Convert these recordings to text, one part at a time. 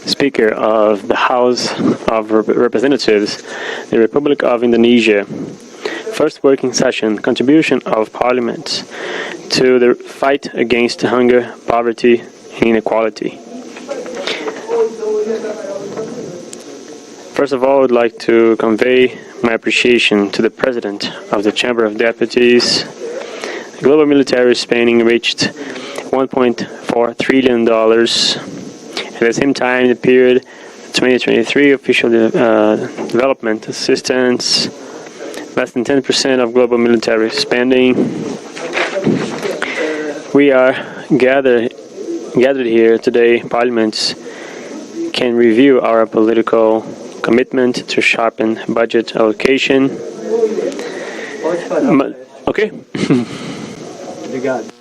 Speaker of the House of Representatives, the Republic of Indonesia. First working session, contribution of Parliament to the fight against hunger, poverty, and inequality. First of all, I would like to convey my appreciation to the President of the Chamber of Deputies. Global military spending reached $1.4 trillion. At the same time, the period 2023 official development assistance, less than 10% of global military spending. We are gathered here today. Parliaments can review our political commitment to sharpen budget allocation. Okay. Obrigado.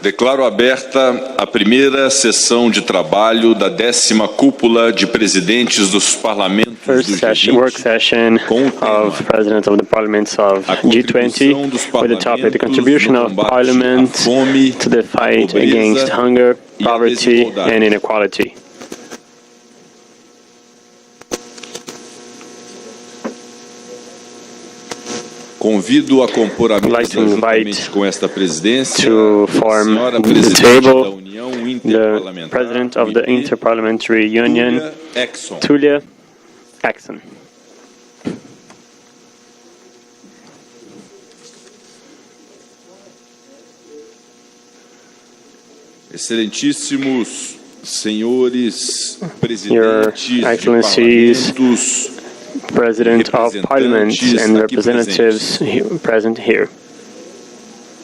Declaro aberta a primeira sessão de trabalho da 10ª Cúpula de Presidentes dos Parlamentos first work session of President of the Parliaments of G20 with the topic, the contribution of Parliament to the fight against hunger, poverty, and inequality. Convido a compor a mesa juntamente com esta presidência, a senhora presidente da União Interparlamentar, the President of the Interparliamentary Union, Tulia Axon. Excelentíssimos senhores Your presidentes de Excellencies, parlamentos, President of Parliaments and representatives present here.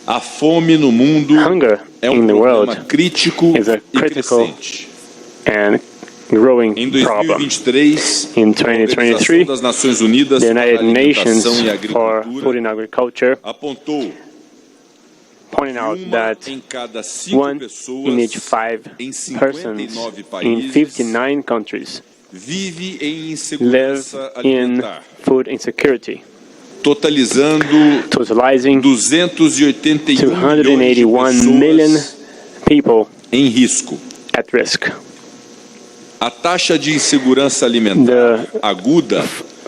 A fome no mundo Hunger é in the problema world crítico is a e critical crescente. and growing Em problem. 2023, In a 2023, Organização das Nações Unidas the para a United Nations Alimentação e for Food and Agriculture apontou pointing out uma that em cada 5 one in each pessoas 5 em persons 59 in países 59 countries vive em live insegurança in alimentar, food insecurity, totalizando totalizing 281 milhões de 281 million pessoas people em risco. at risk. A taxa de insegurança alimentar aguda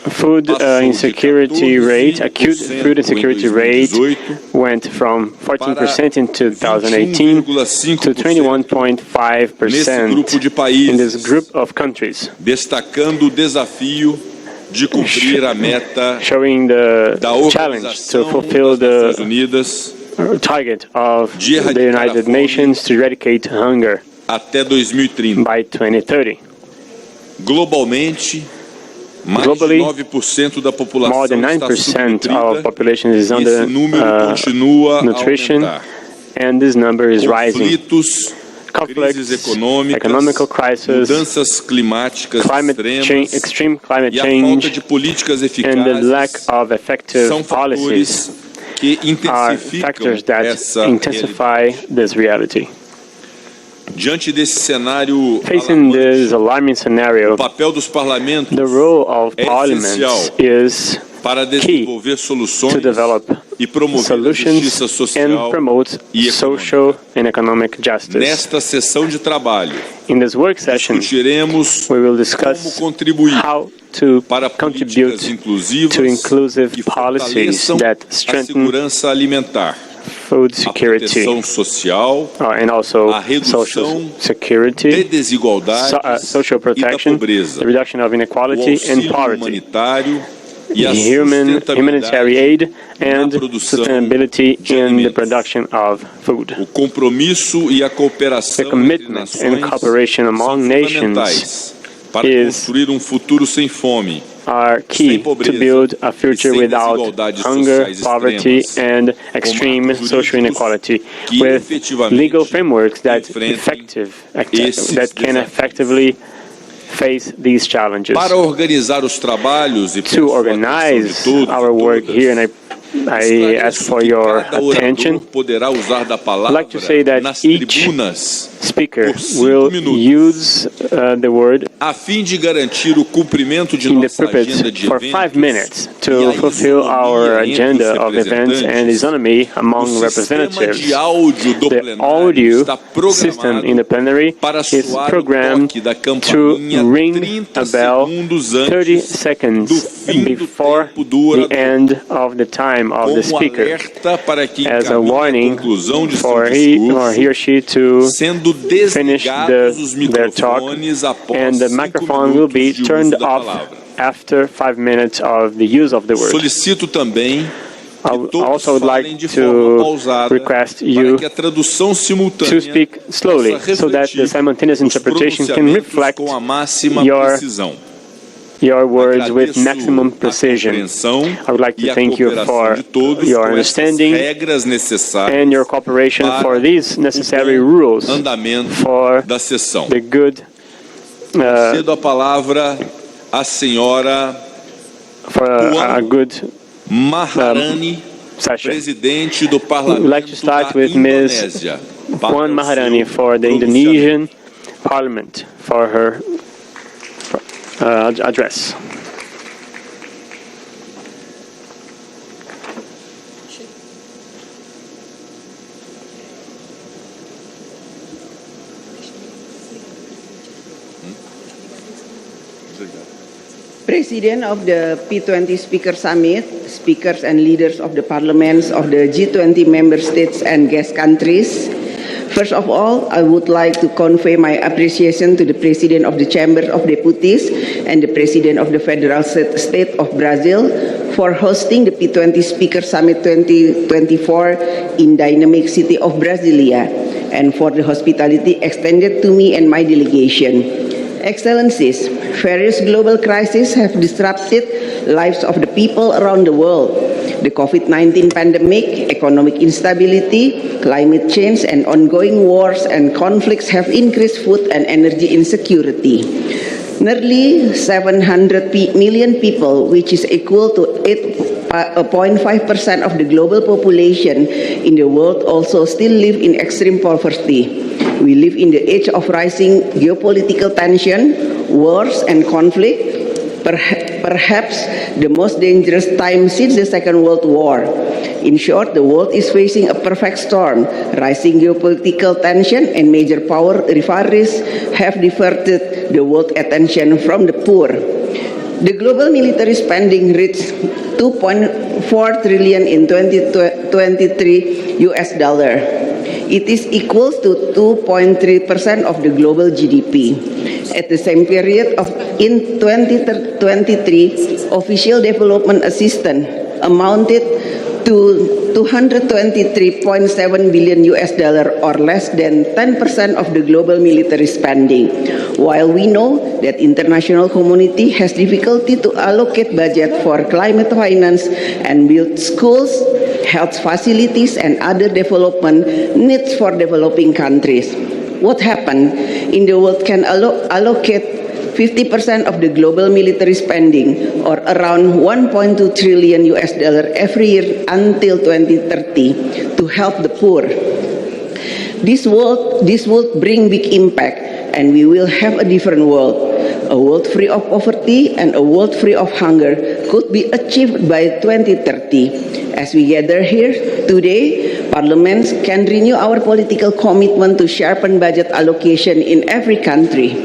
Food insecurity rate, acute food insecurity rate, went from 14% in 2018 to 21.5% in this group of countries, destacando o desafio de cumprir a meta showing the da challenge to Organização fulfill das Nações the Unidas target of the United Nations to eradicate hunger até 2030. by 2030. Globalmente, mais Globally, de 9% da população more than está 9% of subnutrida population is e under esse número continua a nutrition, aumentar. and this number is rising. Conflitos, crises Conflicts, econômicas, economical crisis, mudanças climáticas climate change, extremas extreme climate e a falta change, de políticas and the lack eficazes of effective são policies fatores que are intensificam factors that essa intensify realidade. this reality. Diante desse cenário Facing this alarmante, alarming o scenario, papel dos parlamentos the role of é parliaments essencial is para desenvolver soluções to develop e promover a solutions justiça and social promote e social and economic justice. Nesta sessão de trabalho, In this work session, discutiremos we will como discuss contribuir how to para contribute políticas inclusivas to inclusive que policies fortaleçam that a strengthen segurança alimentar, food a security proteção social, and also a redução social de security, desigualdades social e da protection, pobreza, the reduction of o inequality and auxílio poverty, humanitário e a humanitarian aid, and na produção sustainability de in the alimentos. production of food. O compromisso e a cooperação The entre commitment nações and cooperation among são nations fundamentais para is construir futuro sem fome, are key sem to pobreza build a future e sem without desigualdades hunger, sociais poverty, extremas, and extreme marcos social jurídicos inequality, que with efetivamente legal frameworks that enfrentem esses can desafios. effectively face these challenges. Para organizar os trabalhos e To peço a atenção organize de todos our e work todas, here, and I ask esclareço for que your cada orador attention. poderá usar da I'd palavra like to say that nas each tribunas speaker por 5 will minutos. use the word a fim de garantir o cumprimento de in the nossa pulpit agenda de for eventos 5 minutes e to a fulfill our isonomia entre agenda os of events and representantes. isonomy O among sistema representatives. de áudio do The plenário audio está system in programado the plenary para is soar o programmed toque da to campainha ring 30 a bell segundos 30 antes do seconds fim do before tempo do orador, the end of the time of the como speaker, alerta para que as a encaminhe a warning conclusão de for seu he or discurso, she to sendo finish desligados os their talk, microfones após and the 5 microphone will be minutos de turned uso da off palavra. after 5 minutes of the use of the word. Solicito também I que todos also would falem like de forma to pausada request para you que a tradução simultânea to speak slowly possa so that the refletir simultaneous os interpretation can pronunciamentos reflect com a máxima your precisão. your words with Agradeço maximum a precision. compreensão I would like e to a thank you cooperação for de todos your com essas understanding regras necessárias and your cooperation para for these necessary o bom rules andamento for da sessão. the good Cedo a palavra à senhora for a good Maharani, session. presidente do We'd Parlamento like to start da with Ms. Indonésia. para Puan o Maharani seu for the pronunciamento. Indonesian Parliament for her address. President of the P20 Speakers Summit, speakers and leaders of the parliaments of the G20 member states and guest countries. First of all, I would like to convey my appreciation to the President of the Chamber of Deputies and the President of the Federal State of Brazil for hosting the P20 Speakers Summit 2024 in dynamic city of Brasilia, and for the hospitality extended to me and my delegation. Excellencies, various global crises have disrupted lives of the people around the world. The COVID-19 pandemic, economic instability, climate change, and ongoing wars and conflicts have increased food and energy insecurity. Nearly 700 million people, which is equal to 8.5% of the global population in the world, also still live in extreme poverty. We live in the age of rising geopolitical tension, wars, and conflict, perhaps the most dangerous time since the Second World War. In short, the world is facing a perfect storm. Rising geopolitical tension and major power rivalries have diverted the world attention from the poor. The global military spending reached 2.4 trillion in 2023 US dollar. It is equal to 2.3% of the global GDP. At the same period in 2023, official development assistance amounted to 223.7 billion US dollar, or less than 10% of the global military spending. While we know that international community has difficulty to allocate budget for climate finance and build schools, health facilities, and other development needs for developing countries. What happened in the world can allocate 50% of the global military spending, or around 1.2 trillion US dollar every year until 2030, to help the poor. This would bring big impact, and we will have a different world. A world free of poverty and a world free of hunger could be achieved by 2030. As we gather here today, parliaments can renew our political commitment to sharpen budget allocation in every country,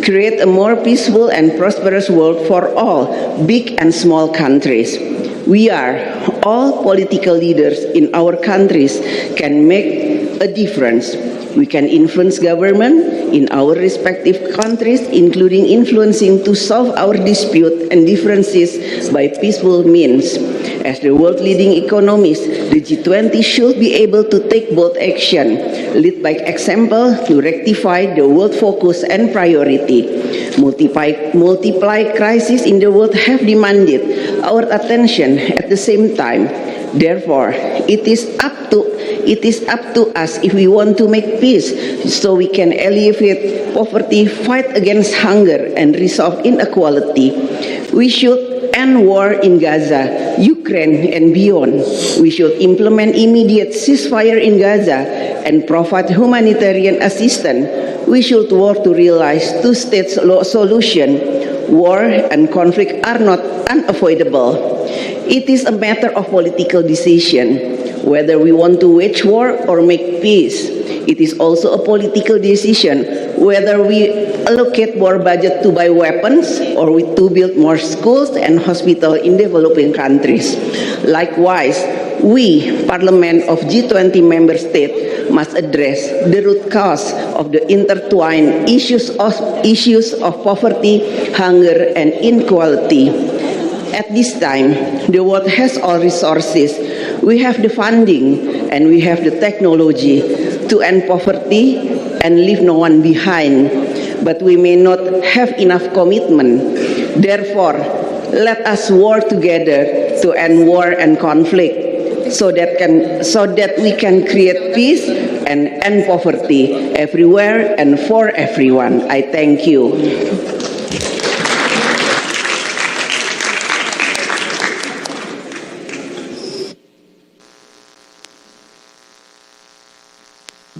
create a more peaceful and prosperous world for all, big and small countries. We are, all political leaders in our countries, can make a difference. We can influence government in our respective countries, including influencing to solve our dispute and differences by peaceful means. As the world leading economies, the G20 should be able to take bold action, lead by example to rectify the world focus and priority. Multiply crises in the world have demanded our attention at the same time. Therefore, it is up to us if we want to make peace, so we can alleviate poverty, fight against hunger, and resolve inequality. We should end war in Gaza, Ukraine, and beyond. We should implement immediate ceasefire in Gaza and provide humanitarian assistance. We should work to realize two-state solution. War and conflict are not unavoidable. It is a matter of political decision, whether we want to wage war or make peace. It is also a political decision whether we allocate more budget to buy weapons or to build more schools and hospitals in developing countries. Likewise, we, Parliament of G20 member states, must address the root cause of the intertwined issues of poverty, hunger, and inequality. At this time, the world has all resources. We have the funding and we have the technology to end poverty and leave no one behind. But we may not have enough commitment. Therefore, let us work together to end war and conflict, so that we can create peace and end poverty everywhere and for everyone. I thank you.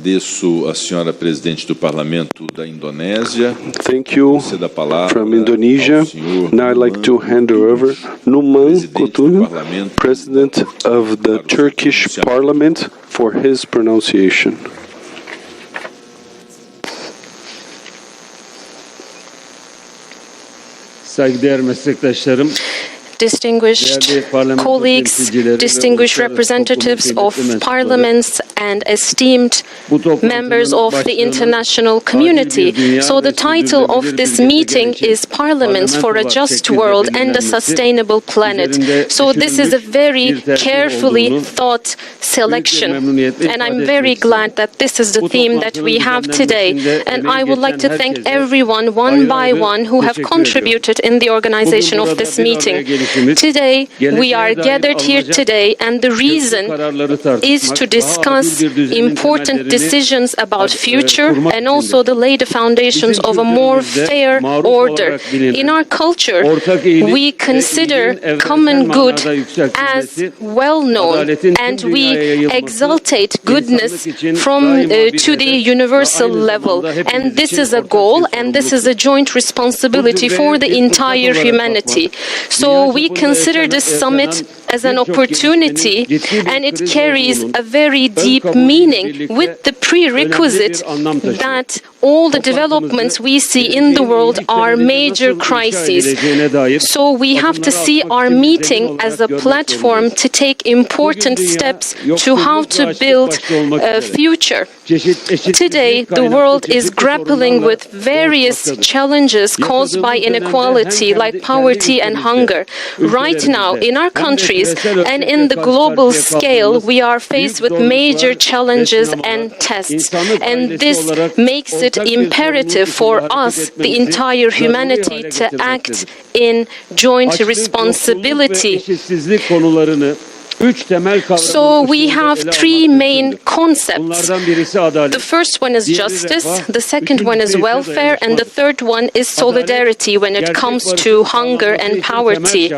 Agradeço a senhora presidente do Parlamento da Indonésia. Thank you from Indonesia. Now I'd like to hand over Numan Kutucu, President of the Turkish Parliament, for his pronunciation. saygıdeğer meslektaşlarım, distinguished colleagues, distinguished representatives of parliaments, and esteemed members of the international community. So the title of this meeting is Parliaments for a Just World and a Sustainable Planet. So this is a very carefully thought selection, and I'm very glad that this is the theme that we have today. And I would like to thank everyone, one by one, who have contributed in the organization of this meeting. Today, we are gathered here today, and the reason is to discuss important decisions about future and also to lay the foundations of a more fair order. In our culture, we consider common good as well known, and we exaltate goodness to the universal level. And this is a goal, and this is a joint responsibility for the entire humanity. So we consider this summit as an opportunity, and it carries a very deep meaning with the prerequisite that all the developments we see in the world are major crises. So we have to see our meeting as a platform to take important steps to how to build a future. Today, the world is grappling with various challenges caused by inequality, like poverty and hunger. Right now, in our countries and in the global scale, we are faced with major challenges and tests. And this makes it imperative for us, the entire humanity, to act in joint responsibility. So we have three main concepts. The first one is justice, the second one is welfare, and the third one is solidarity when it comes to hunger and poverty.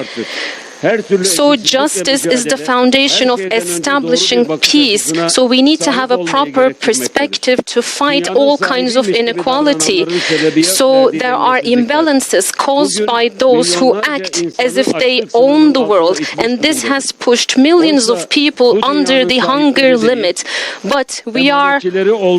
So justice is the foundation of establishing peace. So we need to have a proper perspective to fight all kinds of inequality. So there are imbalances caused by those who act as if they own the world. And this has pushed millions of people under the hunger limit. But we are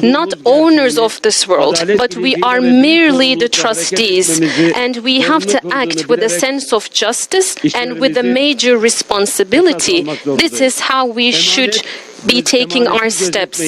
not owners of this world, but we are merely the trustees. And we have to act with a sense of justice and with a major responsibility. This is how we should be taking our steps.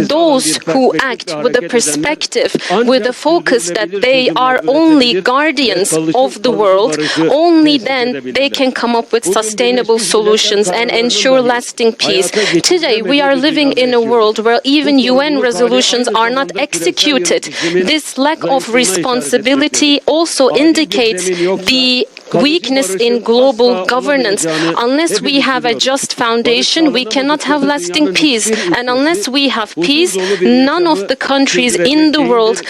Those who act with a perspective, with a focus that they are only guardians of the world, only then they can come up with sustainable solutions and ensure lasting peace. Today, we are living in a world where even UN resolutions are not executed. This lack of responsibility also indicates the weakness in global governance. Unless we have a just foundation, we cannot have lasting peace. And unless we have peace, none of the countries in the world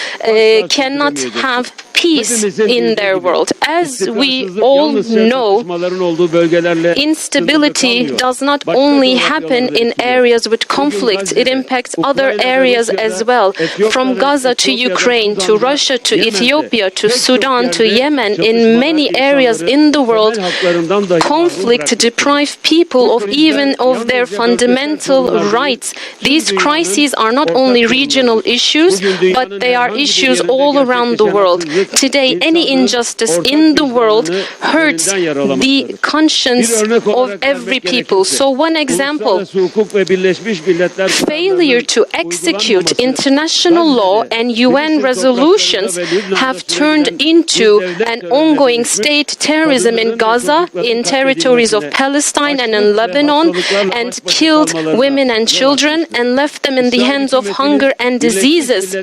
cannot have peace in their world. As we all know, instability does not only happen in areas with conflict, it impacts other areas as well. From Gaza to Ukraine, to Russia, to Ethiopia, to Sudan, to Yemen, in many areas in the world, conflict deprives people of even of their fundamental rights. These crises are not only regional issues, but they are issues all around the world. Today, any injustice in the world hurts the conscience of every people. So one example, failure to execute international law and UN resolutions have turned into an ongoing state terrorism in Gaza, in territories of Palestine and in Lebanon, and killed women and children and left them in the hands of hunger and diseases.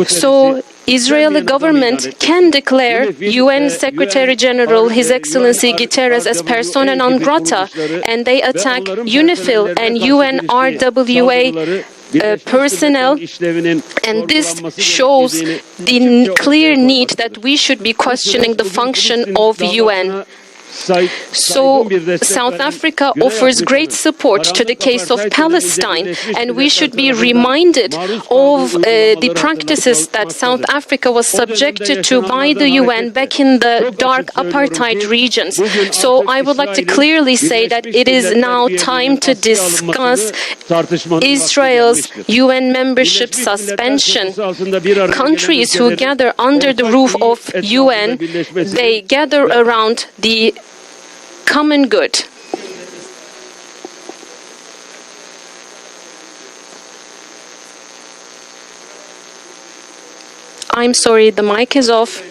So Israeli government can declare UN Secretary General His Excellency Guterres as persona non grata, and they attack UNIFIL and UNRWA personnel, and this shows the clear need that we should be questioning the function of UN. So South Africa offers great support to the case of Palestine, and we should be reminded of the practices that South Africa was subjected to by the UN back in the dark apartheid regions. So I would like to clearly say that it is now time to discuss Israel's UN membership suspension. Countries who gather under the roof of UN, they gather around the common good. I'm sorry, the mic is off.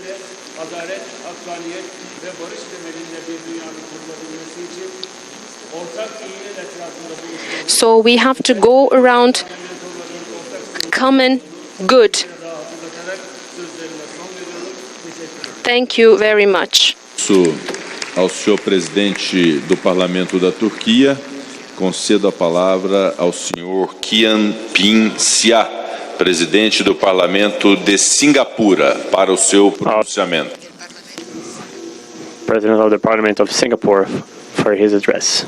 So we have to go around common good. Thank you very much. Ao senhor presidente do Parlamento da Turquia, concedo a palavra ao senhor Kian Pin Sia, presidente do Parlamento de Singapura, para o seu pronunciamento. President of the Parliament of Singapore for his address.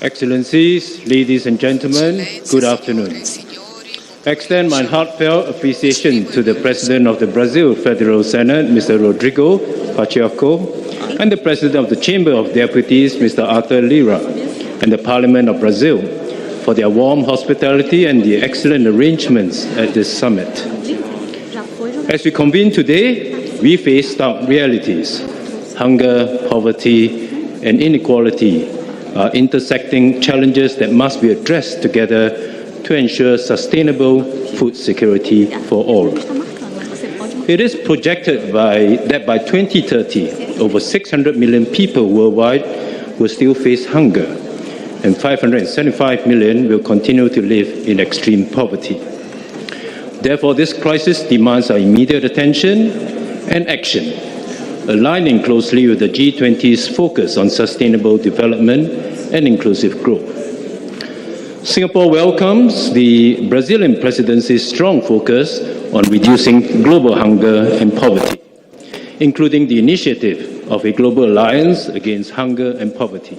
Excellencies, ladies and gentlemen, good afternoon. I extend my heartfelt appreciation to the President of the Brazil Federal Senate, Mr. Rodrigo Pacheco, and the President of the Chamber of Deputies, Mr. Arthur Lira, and the Parliament of Brazil for their warm hospitality and the excellent arrangements at this summit. As we convene today, we face stark realities. Hunger, poverty, and inequality are intersecting challenges that must be addressed together to ensure sustainable food security for all. It is projected that by 2030, over 600 million people worldwide will still face hunger, and 575 million will continue to live in extreme poverty. Therefore, this crisis demands our immediate attention and action, aligning closely with the G20's focus on sustainable development and inclusive growth. Singapore welcomes the Brazilian presidency's strong focus on reducing global hunger and poverty, including the initiative of a global alliance against hunger and poverty.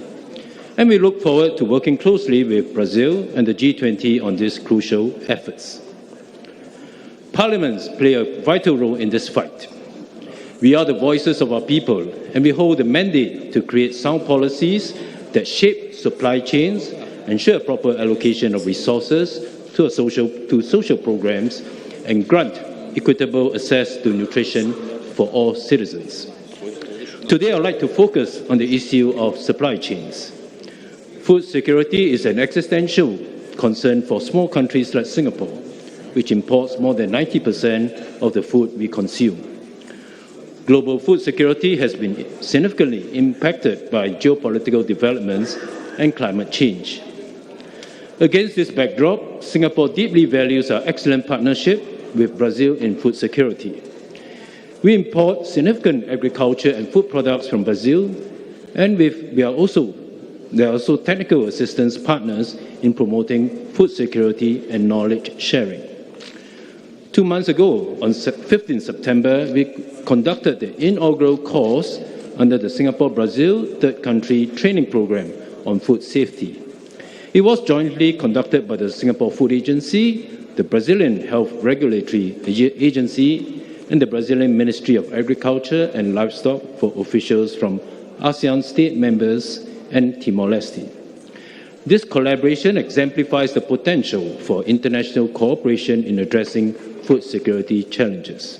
And we look forward to working closely with Brazil and the G20 on these crucial efforts. Parliaments play a vital role in this fight. We are the voices of our people, and we hold the mandate to create sound policies that shape supply chains, ensure proper allocation of resources to social programs, and grant equitable access to nutrition for all citizens. Today, I'd like to focus on the issue of supply chains. Food security is an existential concern for small countries like Singapore, which imports more than 90% of the food we consume. Global food security has been significantly impacted by geopolitical developments and climate change. Against this backdrop, Singapore deeply values our excellent partnership with Brazil in food security. We import significant agriculture and food products from Brazil, and there are also technical assistance partners in promoting food security and knowledge sharing. 2 months ago, on 15 September, we conducted the inaugural course under the Singapore-Brazil Third Country Training Program on food safety. It was jointly conducted by the Singapore Food Agency, the Brazilian Health Regulatory Agency, and the Brazilian Ministry of Agriculture and Livestock for officials from ASEAN state members and Timor-Leste. This collaboration exemplifies the potential for international cooperation in addressing food security challenges.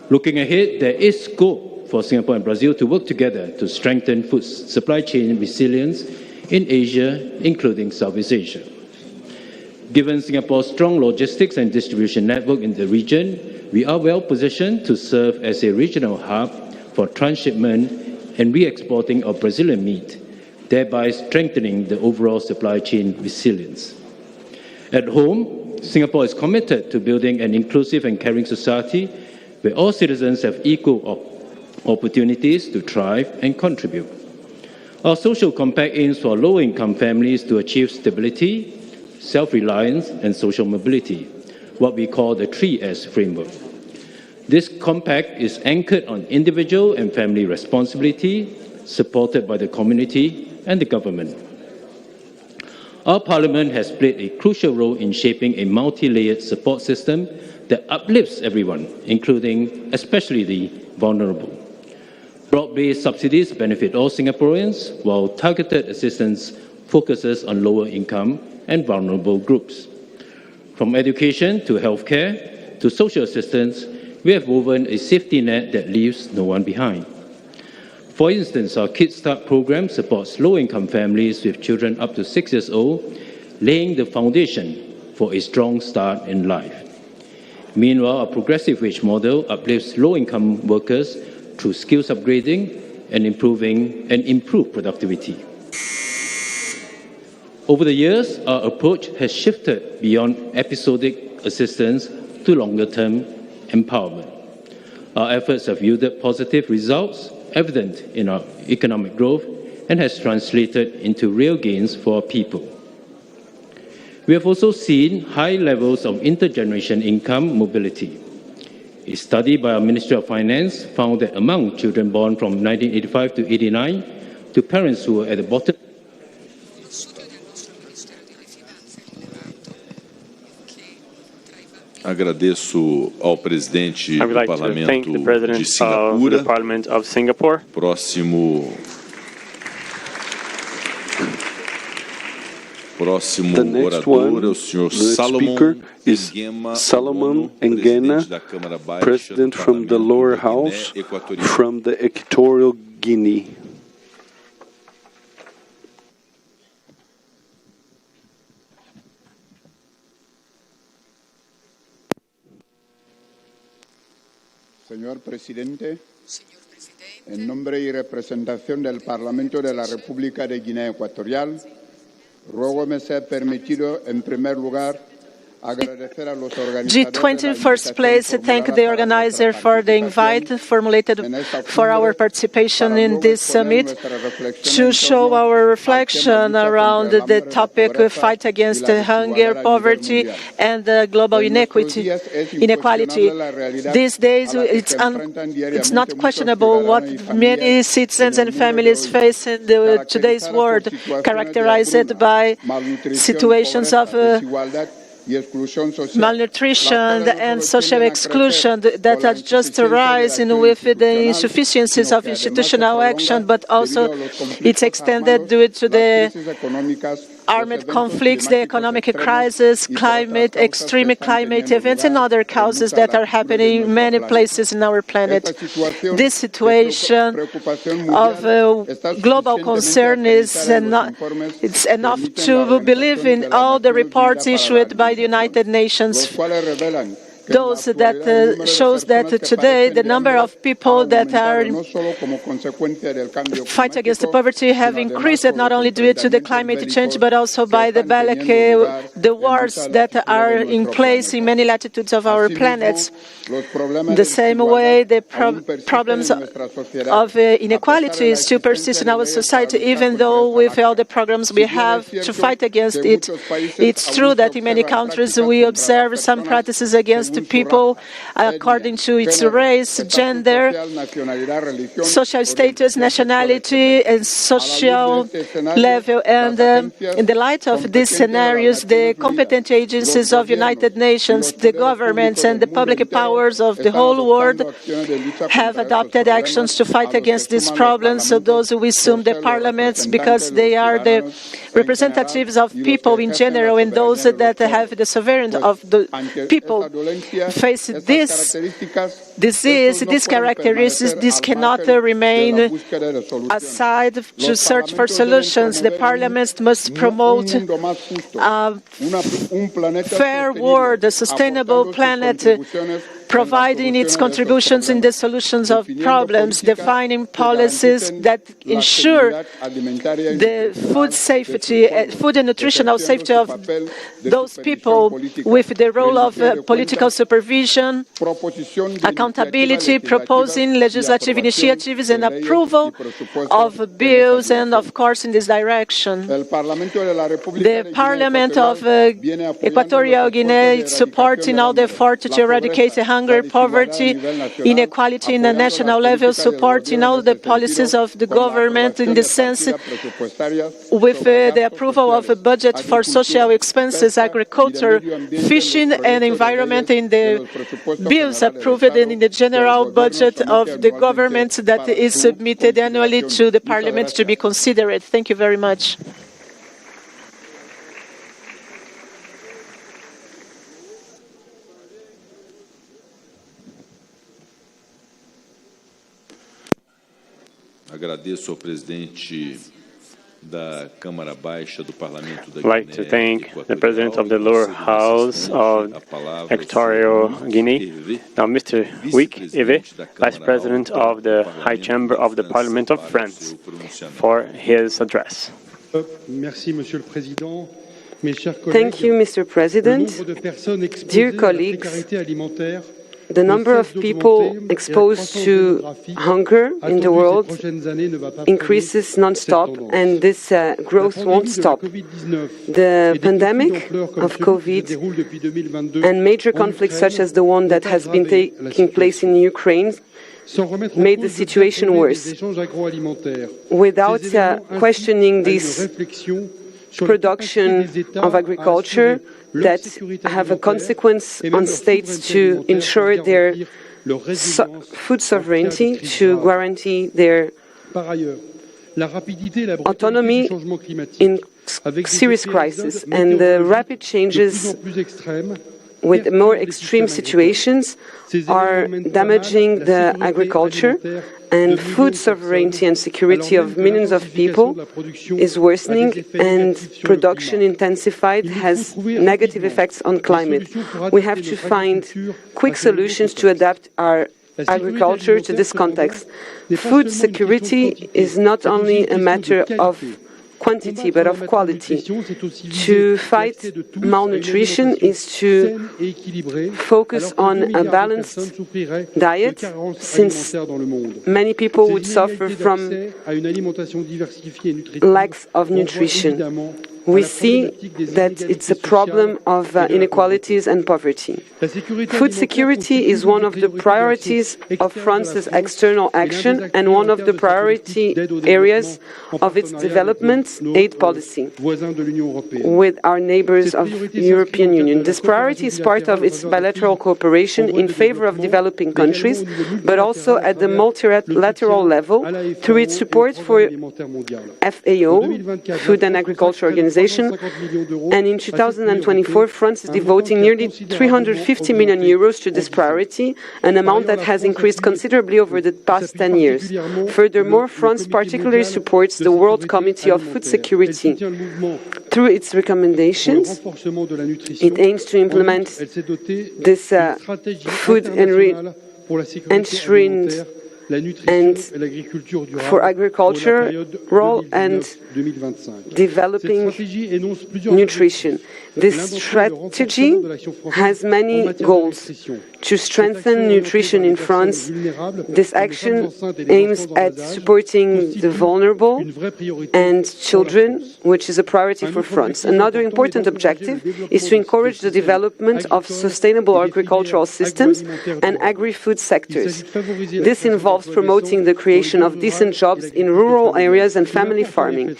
Looking ahead, there is scope for Singapore and Brazil to work together to strengthen food supply chain resilience in Asia, including Southeast Asia. Given Singapore's strong logistics and distribution network in the region, we are well positioned to serve as a regional hub for transshipment and re-exporting of Brazilian meat, thereby strengthening the overall supply chain resilience. At home, Singapore is committed to building an inclusive and caring society where all citizens have equal opportunities to thrive and contribute. Our social compact aims for low-income families to achieve stability, self-reliance, and social mobility, what we call the 3S framework. This compact is anchored on individual and family responsibility, supported by the community and the government. Our Parliament has played a crucial role in shaping a multi-layered support system that uplifts everyone, including especially the vulnerable. Broad-based subsidies benefit all Singaporeans, while targeted assistance focuses on lower income and vulnerable groups. From education to healthcare to social assistance, we have woven a safety net that leaves no one behind. For instance, our Kids Start program supports low-income families with children up to 6 years old, laying the foundation for a strong start in life. Meanwhile, our progressive wage model uplifts low-income workers through skills upgrading and improved productivity. Over the years, our approach has shifted beyond episodic assistance to longer-term empowerment. Our efforts have yielded positive results, evident in our economic growth, and has translated into real gains for our people. We have also seen high levels of intergeneration income mobility. A study by our Ministry of Finance found that among children born from 1985 to 89 to parents who were at the bottom. Agradeço ao presidente I would do like to thank the Parlamento President de of the Singapura. Parliament of Singapore. Próximo The next one, orador é o senhor the speaker is Solomon Ngema, President from the lower house from the Equatorial Guinea. Señor Presidente, en nombre y representación del Parlamento de la República de Guinea Ecuatorial, ruego me sea permitido, en primer lugar, G20 in first place, thank the organizer for the invite formulated for our participation in this summit to show our reflection around the topic of fight against hunger, poverty, and global inequality. These days, it's not questionable what many citizens and families face in today's world, characterized by situations of malnutrition and social exclusion that are just arising with the insufficiencies of institutional action, but also it's extended due to the armed conflicts, the economic crisis, extreme climate events, and other causes that are happening in many places in our planet. This situation of global concern is it's enough to believe in all the reports issued by the United Nations. Those that shows that today the number of people that are fight against the poverty have increased, not only due to the climate change, but also by the wars that are in place in many latitudes of our planets. The same way, the problems of inequality still persist in our society, even though with all the programs we have to fight against it. It's true that in many countries we observe some practices against people according to its race, gender, social status, nationality, and social level. And in the light of these scenarios, the competent agencies of United Nations, the governments, and the public powers of the whole world have adopted actions to fight against these problems. So those who assume the parliaments, because they are the representatives of people in general, and those that have the sovereignty of the people, face this disease, these characteristics. This cannot remain aside to search for solutions. The parliaments must promote a fair world, a sustainable planet, providing its contributions in the solutions of problems, defining policies that ensure the food safety, food and nutritional safety of those people, with the role of political supervision, accountability, proposing legislative initiatives and approval of bills, and of course in this direction. The Parliament of Equatorial Guinea is supporting all the effort to eradicate hunger hunger, poverty, inequality in the national level, supporting all the policies of the government in the sense with the approval of a budget for social expenses, agriculture, fishing and environment in the bills approved and in the general budget of the government that is submitted annually to the Parliament to be considered. Thank you very much. Agradeço ao presidente da Câmara Baixa do Parlamento da I'd like to thank the President of the Lower House of Equatorial Guinea, now Mr. Eve, Vice President of the High Chamber of the Parliament of France, for his address. Thank you, Mr. President. Dear colleagues, the number of people exposed to hunger in the world increases non-stop, and this growth won't stop. The pandemic of COVID and major conflicts such as the one that has been taking place in Ukraine made the situation worse. Without questioning this production of agriculture that have a consequence on states to ensure their food sovereignty, to guarantee their autonomy in serious crisis, and the rapid changes with more extreme situations are damaging the agriculture, and food sovereignty and security of millions of people is worsening, and production intensified has negative effects on climate. We have to find quick solutions to adapt our agriculture to this context. Food security is not only a matter of quantity but of quality. To fight malnutrition is to focus on a balanced diet, since many people would suffer from lacks of nutrition. We see that it's a problem of inequalities and poverty. Food security is one of the priorities of France's external action and one of the priority areas of its development aid policy with our neighbors of the European Union. This priority is part of its bilateral cooperation in favor of developing countries, but also at the multilateral level through its support for FAO, Food and Agriculture Organization. And in 2024, France is devoting nearly 350 million euros to this priority, an amount that has increased considerably over the past 10 years. Furthermore, France particularly supports the World Committee of Food Security. Through its recommendations, it aims to implement this food ensuring and for agriculture role and developing nutrition. This strategy has many goals. To strengthen nutrition in France, this action aims at supporting the vulnerable and children, which is a priority for France. Another important objective is to encourage the development of sustainable agricultural systems and agri-food sectors. This involves promoting the creation of decent jobs in rural areas and family farming,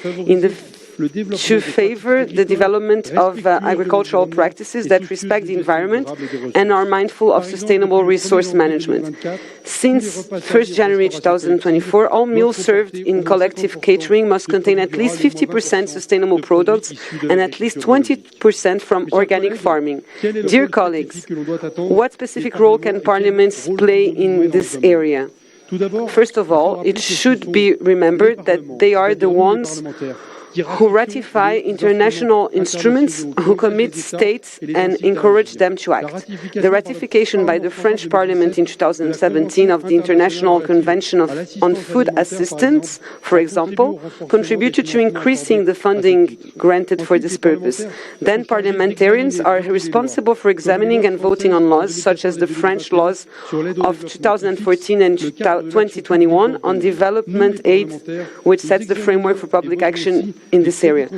to favor the development of agricultural practices that respect the environment and are mindful of sustainable resource management. Since 1st January 2024, all meals served in collective catering must contain at least 50% sustainable products and at least 20% from organic farming. Dear colleagues, what specific role can parliaments play in this area? First of all, it should be remembered that they are the ones who ratify international instruments, who commit states and encourage them to act. The ratification by the French Parliament in 2017 of the International Convention on Food Assistance, for example, contributed to increasing the funding granted for this purpose. Then parliamentarians are responsible for examining and voting on laws, such as the French laws of 2014 and 2021 on development aid, which sets the framework for public action in this area.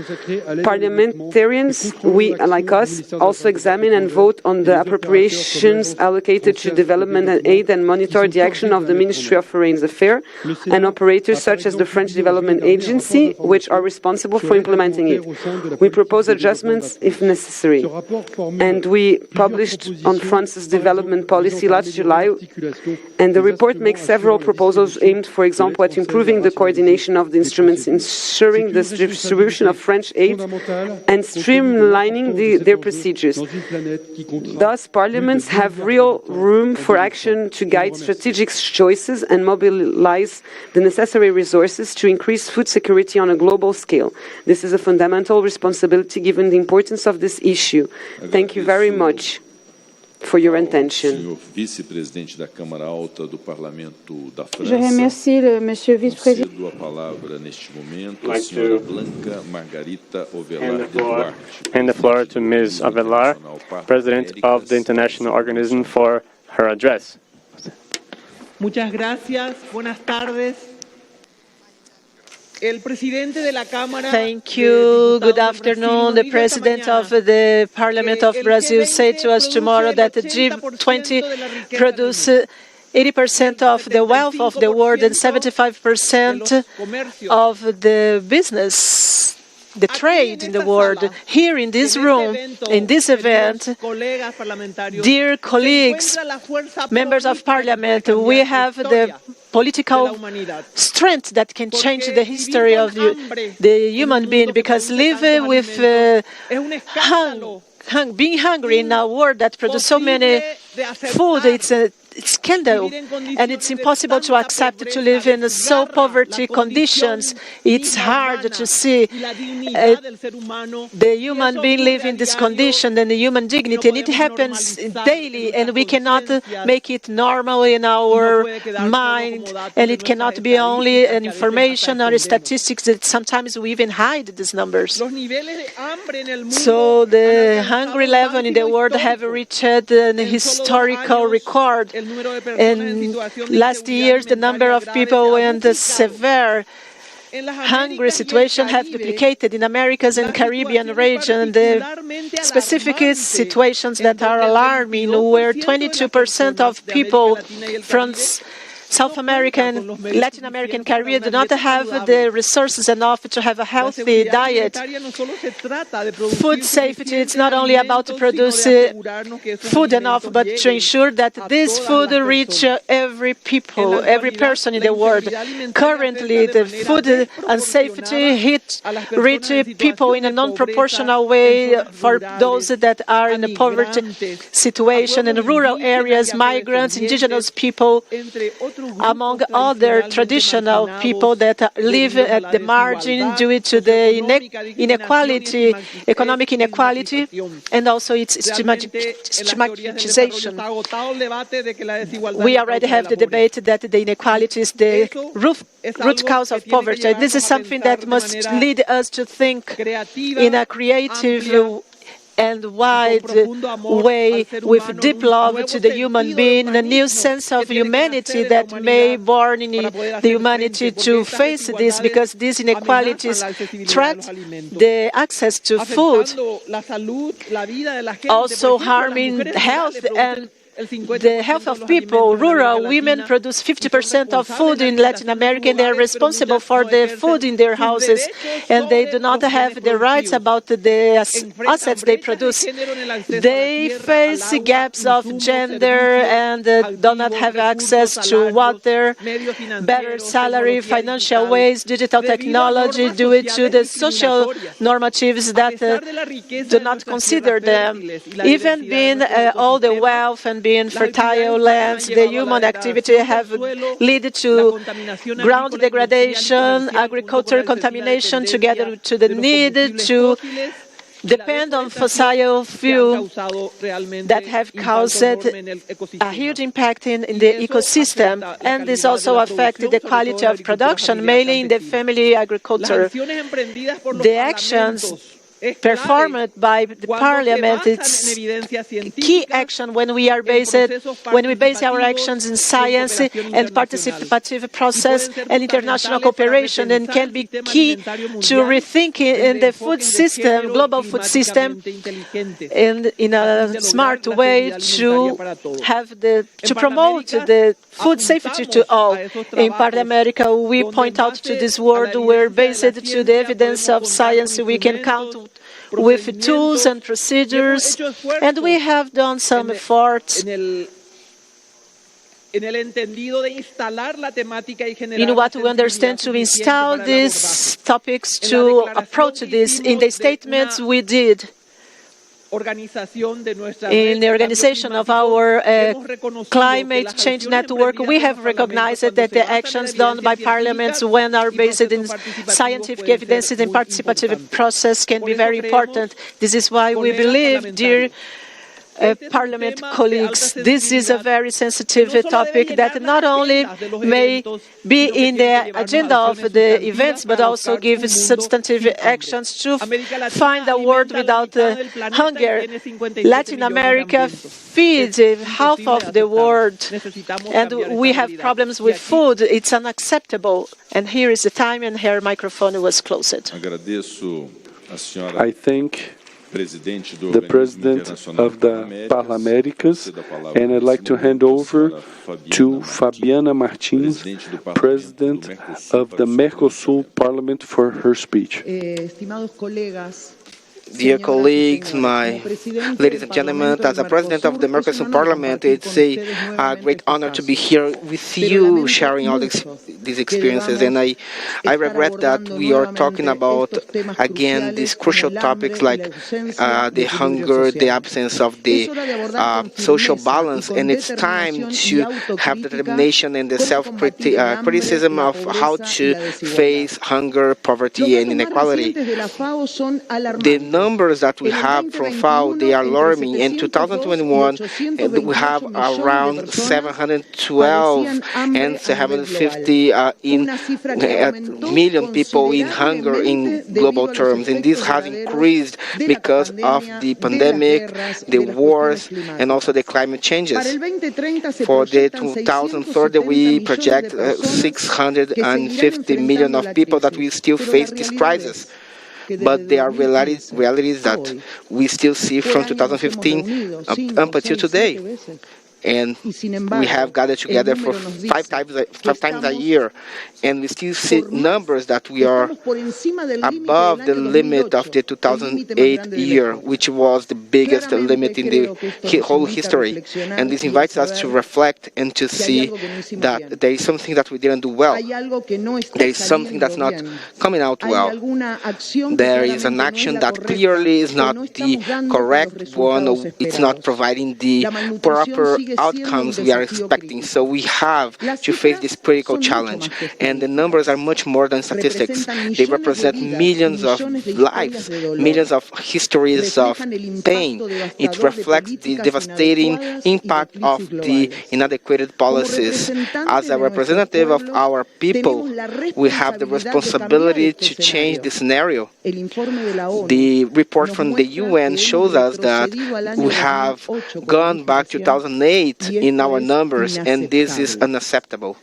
Parliamentarians, we, like us, also examine and vote on the appropriations allocated to development and aid and monitor the action of the Ministry of Foreign Affairs and operators such as the French Development Agency, which are responsible for implementing it. We propose adjustments if necessary. And we published on France's development policy last July, and the report makes several proposals aimed, for example, at improving the coordination of the instruments, ensuring the distribution of French aid, and streamlining their procedures. Thus, parliaments have real room for action to guide strategic choices and mobilize the necessary resources to increase food security on a global scale. This is a fundamental responsibility given the importance of this issue. Thank you very much for your attention. Je remercie le Monsieur vice-président. And the floor to Ms. Avelar, President of the International Organism, for her address. Muchas gracias. Buenas tardes. Thank you. Good afternoon. The President of the Parliament of Brazil said to us tomorrow that the G20 produces 80% of the wealth of the world and 75% of the business, the trade in the world. Here in this room, in this event, dear colleagues, members of Parliament, we have the political strength that can change the history of the human being, because living with being hungry in a world that produces so many food, it's a scandal, and it's impossible to accept to live in so poverty conditions. It's hard to see the human being live in this condition and the human dignity, and it happens daily, and we cannot make it normal in our mind, and it cannot be only an information or statistics that sometimes we even hide these numbers. So the hunger level in the world have reached an historical record. And last years, the number of people in the severe hungry situation have duplicated in Americas and Caribbean region. The specific situations that are alarming, where 22% of people from South American, Latin American, Caribbean do not have the resources enough to have a healthy diet. Food safety, it's not only about to produce food enough, but to ensure that this food reach every people, every person in the world. Currently, the food unsafety reach people in a non-proportional way for those that are in a poverty situation in rural areas, migrants, indigenous people, among other traditional people that live at the margin due to the inequality, economic inequality, and also its stigmatization. We already have the debate that the inequality is the root cause of poverty. This is something that must lead us to think in a creative and wide way, with deep love to the human being, a new sense of humanity that may born in the humanity to face this, because these inequalities threaten the access to food, also harming health and the health of people. Rural women produce 50% of food in Latin America, and they are responsible for the food in their houses, and they do not have the rights about the assets they produce. They face gaps of gender and do not have access to water, better salary, financial ways, digital technology, due to the social normatives that do not consider them. Even being all the wealth and being fertile lands, the human activity have led to ground degradation, agricultural contamination, together to the need to depend on fossil fuel that have caused a huge impact in the ecosystem, and this also affected the quality of production, mainly in the family agriculture. The actions performed by the Parliament. It's key action when we base our actions in science and participative process and international cooperation, and can be key to rethinking the food system, global food system, and in a smart way to promote the food safety to all. In Parliamerica, we point out to this world where, based to the evidence of science, we can count with tools and procedures, and we have done some efforts in what we understand to install these topics, to approach this. In the statements we did in the organization of our climate change network, we have recognized that the actions done by parliaments, when are based in scientific evidence and participative process, can be very important. This is why we believe, dear Parliament colleagues, this is a very sensitive topic that not only may be in the agenda of the events, but also give substantive actions to find a world without hunger. Latin America feeds half of the world, and we have problems with food. It's unacceptable. And here is the time, and her microphone was closed. I thank the President of the Parliamentarians, and I'd like to hand over to Fabiana Martins, President of the Mercosul Parliament, for her speech. Dear colleagues, ladies and gentlemen, as a president of the Mercosul Parliament, it's a great honor to be here with you, sharing all these experiences. And I regret that we are talking about, again, these crucial topics like the hunger, the absence of the social balance. And it's time to have the determination and the self-criticism of how to face hunger, poverty, and inequality. The numbers that we have from FAO, they are alarming. In 2021, we have around 712 and 750 million people in hunger in global terms. And this has increased because of the pandemic, the wars, and also the climate changes. For the 2030, we project 650 million of people that will still face this crisis. But there are realities that we still see from 2015 up until today. And we have gathered together for five times a year, and we still see numbers that we are above the limit of the 2008 year, which was the biggest limit in the whole history. And this invites us to reflect and to see that there is something that we didn't do well. There is something that's not coming out well. There is an action that clearly is not the correct one, or it's not providing the proper outcomes we are expecting. So we have to face this critical challenge. And the numbers are much more than statistics. They represent millions of lives, millions of histories of pain. It reflects the devastating impact of the inadequate policies. As a representative of our people, we have the responsibility to change the scenario. The report from the UN shows us that we have gone back to 2008 in our numbers, and this is unacceptable.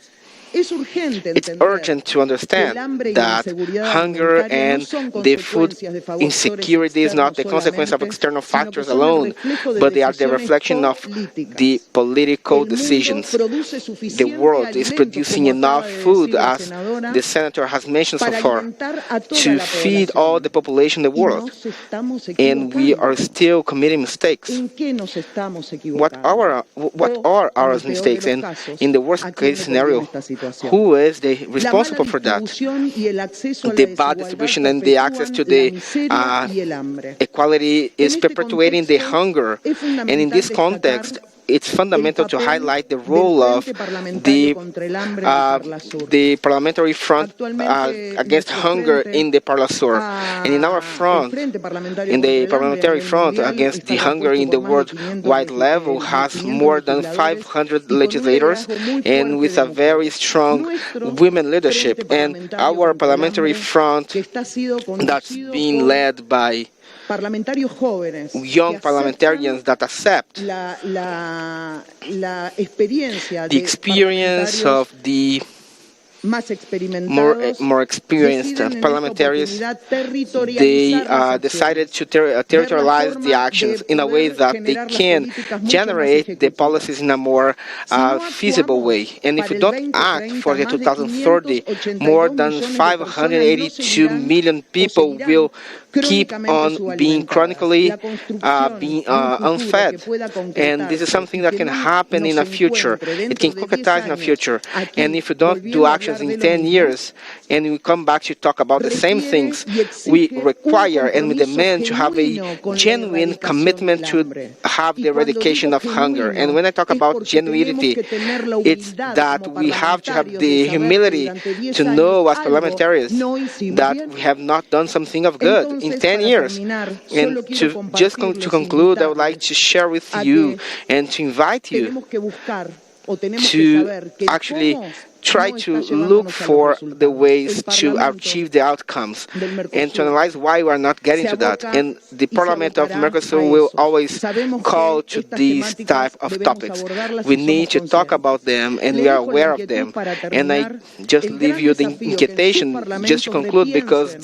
It's urgent to understand that hunger and the food insecurity is not the consequence of external factors alone, but they are the reflection of the political decisions. The world is producing enough food, as the Senator has mentioned so far, to feed all the population in the world, and we are still committing mistakes. What are our mistakes? And in the worst case scenario, who is responsible for that? The bad distribution and the access to the equality is perpetuating the hunger. And in this context, it's fundamental to highlight the role of the Parliamentary Front against hunger in the Parlasur. And in our front, in the Parliamentary Front against the hunger in the worldwide level, has more than 500 legislators, and with a very strong women leadership. And our Parliamentary Front, that's being led by young parliamentarians that accept the experience of the more experienced parliamentarians. They decided to territorialize the actions in a way that they can generate the policies in a more feasible way. And if you don't act for the 2030, more than 582 million people will keep on being chronically unfed. And this is something that can happen in the future. It can concretize in the future. And if you don't do actions in 10 years, and we come back to talk about the same things, we require and we demand to have a genuine commitment to have the eradication of hunger. And when I talk about genuinity, it's that we have to have the humility to know as parliamentarians that we have not done something of good in 10 years. And to conclude, I would like to share with you and to invite you to actually try to look for the ways to achieve the outcomes and to analyze why we are not getting to that. And the Parliament of Mercosur will always call to these type of topics. We need to talk about them, and we are aware of them. And I just leave you the invitation just to conclude, because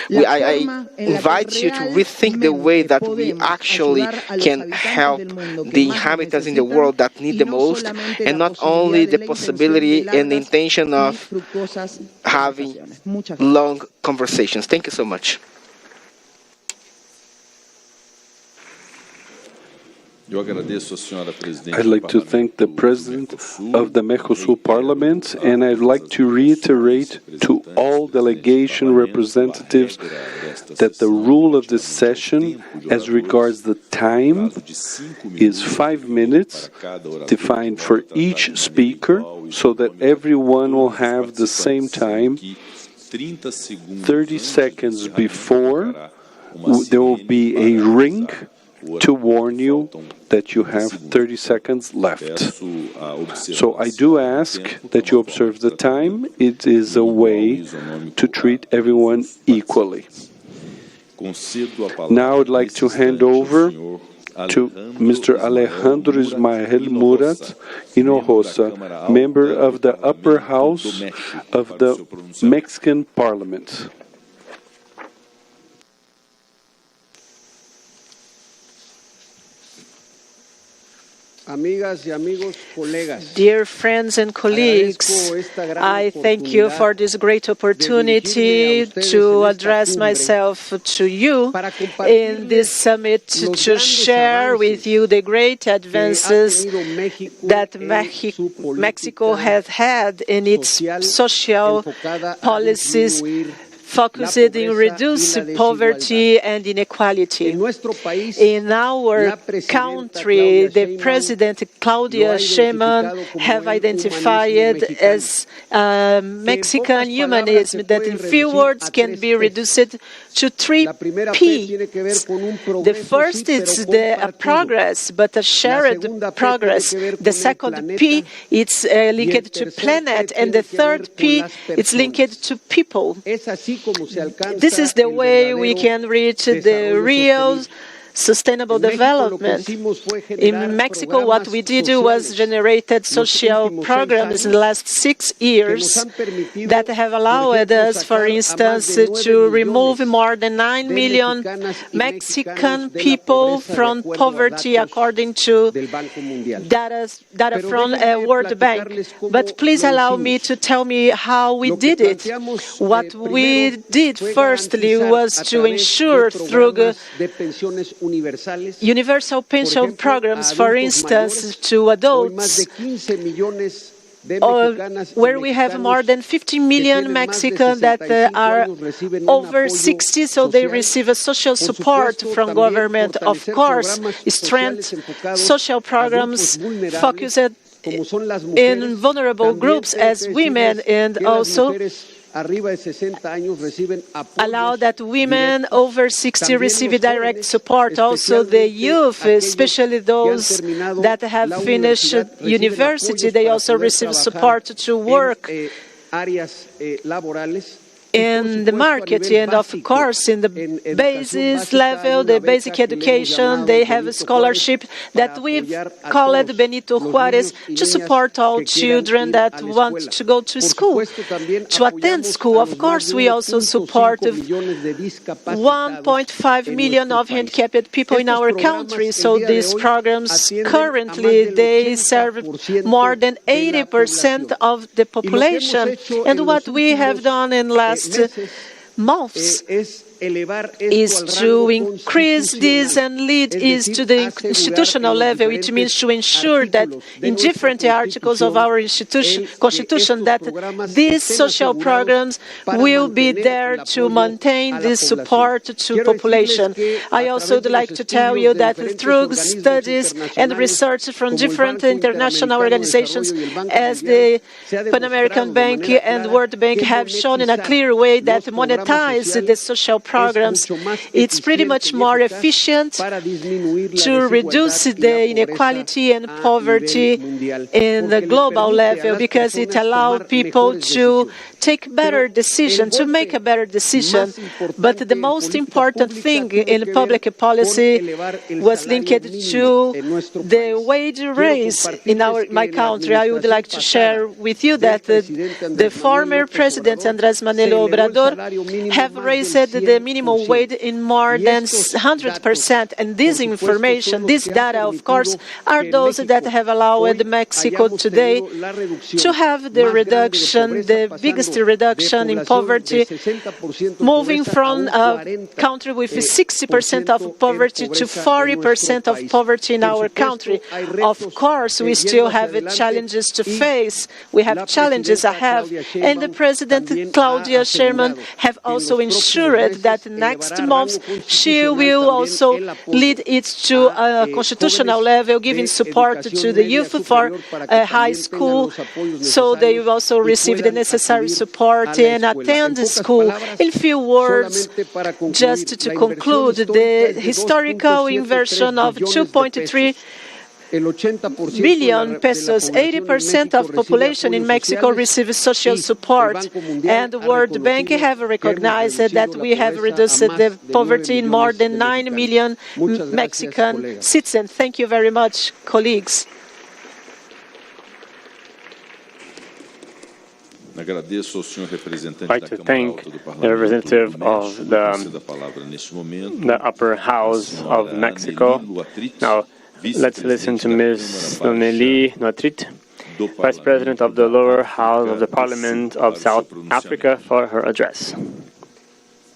I invite you to rethink the way that we actually can help the inhabitants in the world that need the most, and not only the possibility and the intention of having long conversations. Thank you so much. I'd like to thank the President of the Mercosur Parliament, and I'd like to reiterate to all delegation representatives that the rule of this session, as regards the time, is 5 minutes, defined for each speaker, so that everyone will have the same time. 30 seconds before, there will be a ring to warn you that you have 30 seconds left. So I do ask that you observe the time. It is a way to treat everyone equally. Now I'd like to hand over to Mr. Alejandro Ismael Murat Hinojosa, member of the upper house of the Mexican Parliament. Dear friends and colleagues, I thank you for this great opportunity to address myself to you in this summit to share with you the great advances that Mexico has had in its social policies, focused in reducing poverty and inequality. In our country, the President Claudia Sheinbaum have identified as Mexican humanism that in few words can be reduced to 3 P's. The first is the progress, but a shared progress. The second P, it's linked to planet, and the third P, it's linked to people. This is the way we can reach the real sustainable development. In Mexico, what we did was generated social programs in the last 6 years that have allowed us, for instance, to remove more than 9 million Mexican people from poverty, according to data from World Bank. But please allow me to tell me how we did it. What we did firstly was to ensure through universal pension programs, for instance, to adults, where we have more than 50 million Mexicans that are over 60, so they receive a social support from government. Of course, strength social programs focused in vulnerable groups as women, and also allow that women over 60 receive direct support. Also the youth, especially those that have finished university, they also receive support to work in the market. And of course, in the basis level, the basic education, they have a scholarship that we've called Benito Juarez to support all children that want to go to school, to attend school. Of course, we also support 1.5 million of handicapped people in our country. So these programs currently, they serve more than 80% of the population. And what we have done in last months is to increase this and lead is to the institutional level. It means to ensure that in different articles of our constitution that these social programs will be there to maintain this support to population. I also would like to tell you that through studies and research from different international organizations, as the Pan American Bank and World Bank have shown in a clear way that monetize the social programs, it's pretty much more efficient to reduce the inequality and poverty in the global level, because it allows people to take better decisions, to make a better decision. But the most important thing in public policy was linked to the wage raise in my country. I would like to share with you that the former President Andrés Manuel Obrador have raised the minimum wage in more than 100%. And this information, this data, of course, are those that have allowed Mexico today to have the reduction, the biggest reduction in poverty, moving from a country with 60% of poverty to 40% of poverty in our country. Of course, we still have challenges to face. We have challenges ahead. And the President, Claudia Sheinbaum, have also ensured that next month she will also lead it to a constitutional level, giving support to the youth for high school, so they will also receive the necessary support and attend school. In few words, just to conclude, the historical inversion of 2.3 billion pesos, 80% of population in Mexico receives social support, and the World Bank have recognized that we have reduced the poverty in more than 9 million Mexican citizens. Thank you very much, colleagues. I'd like to thank the representative of the upper house of Mexico. Now, let's listen to Ms. Noneli Noatrit, Vice President of the lower house of the Parliament of South Africa, for her address.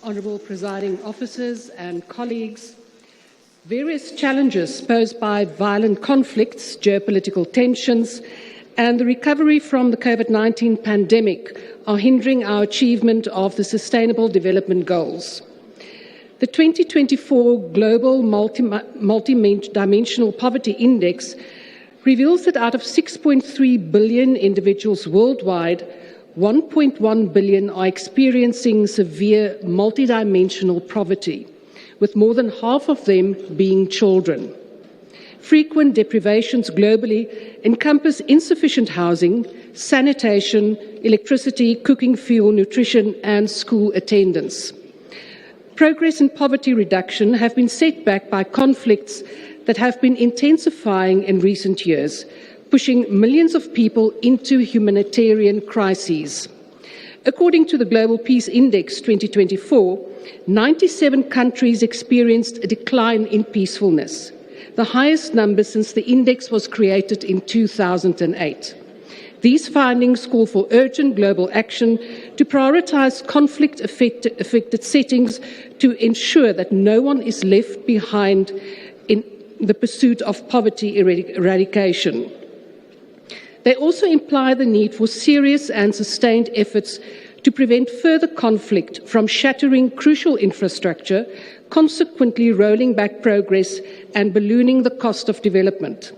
Honourable presiding officers and colleagues, various challenges posed by violent conflicts, geopolitical tensions, and the recovery from the COVID-19 pandemic are hindering our achievement of the Sustainable Development Goals. The 2024 Global Multidimensional Poverty Index reveals that out of 6.3 billion individuals worldwide, 1.1 billion are experiencing severe multidimensional poverty, with more than half of them being children. Frequent deprivations globally encompass insufficient housing, sanitation, electricity, cooking fuel, nutrition, and school attendance. Progress in poverty reduction have been set back by conflicts that have been intensifying in recent years, pushing millions of people into humanitarian crises. According to the Global Peace Index 2024, 97 countries experienced a decline in peacefulness, the highest number since the index was created in 2008. These findings call for urgent global action to prioritize conflict-affected settings to ensure that no one is left behind in the pursuit of poverty eradication. They also imply the need for serious and sustained efforts to prevent further conflict from shattering crucial infrastructure, consequently rolling back progress and ballooning the cost of development.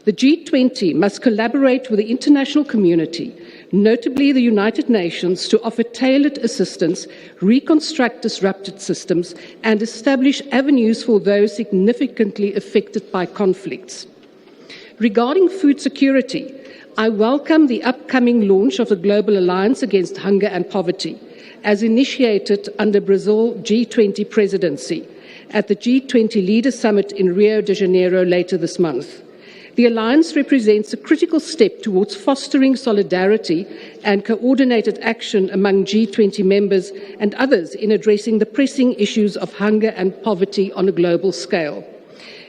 The G20 must collaborate with the international community, notably the United Nations, to offer tailored assistance, reconstruct disrupted systems, and establish avenues for those significantly affected by conflicts. Regarding food security, I welcome the upcoming launch of the Global Alliance Against Hunger and Poverty, as initiated under Brazil G20 presidency at the G20 Leaders Summit in Rio de Janeiro later this month. The alliance represents a critical step towards fostering solidarity and coordinated action among G20 members and others in addressing the pressing issues of hunger and poverty on a global scale.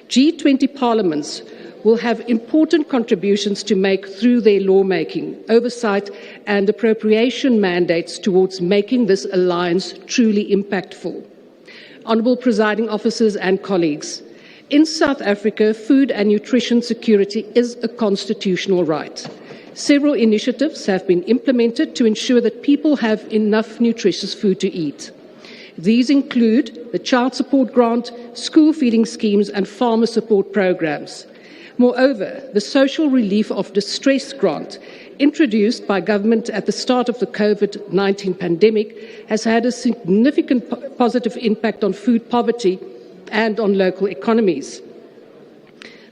G20 parliaments will have important contributions to make through their lawmaking, oversight and appropriation mandates towards making this alliance truly impactful. Honourable Presiding Officers and colleagues, in South Africa, food and nutrition security is a constitutional right. Several initiatives have been implemented to ensure that people have enough nutritious food to eat. These include the child support grant, school feeding schemes and farmer support programs. Moreover, the social relief of distress grant, introduced by government at the start of the COVID-19 pandemic, has had a significant positive impact on food poverty and on local economies.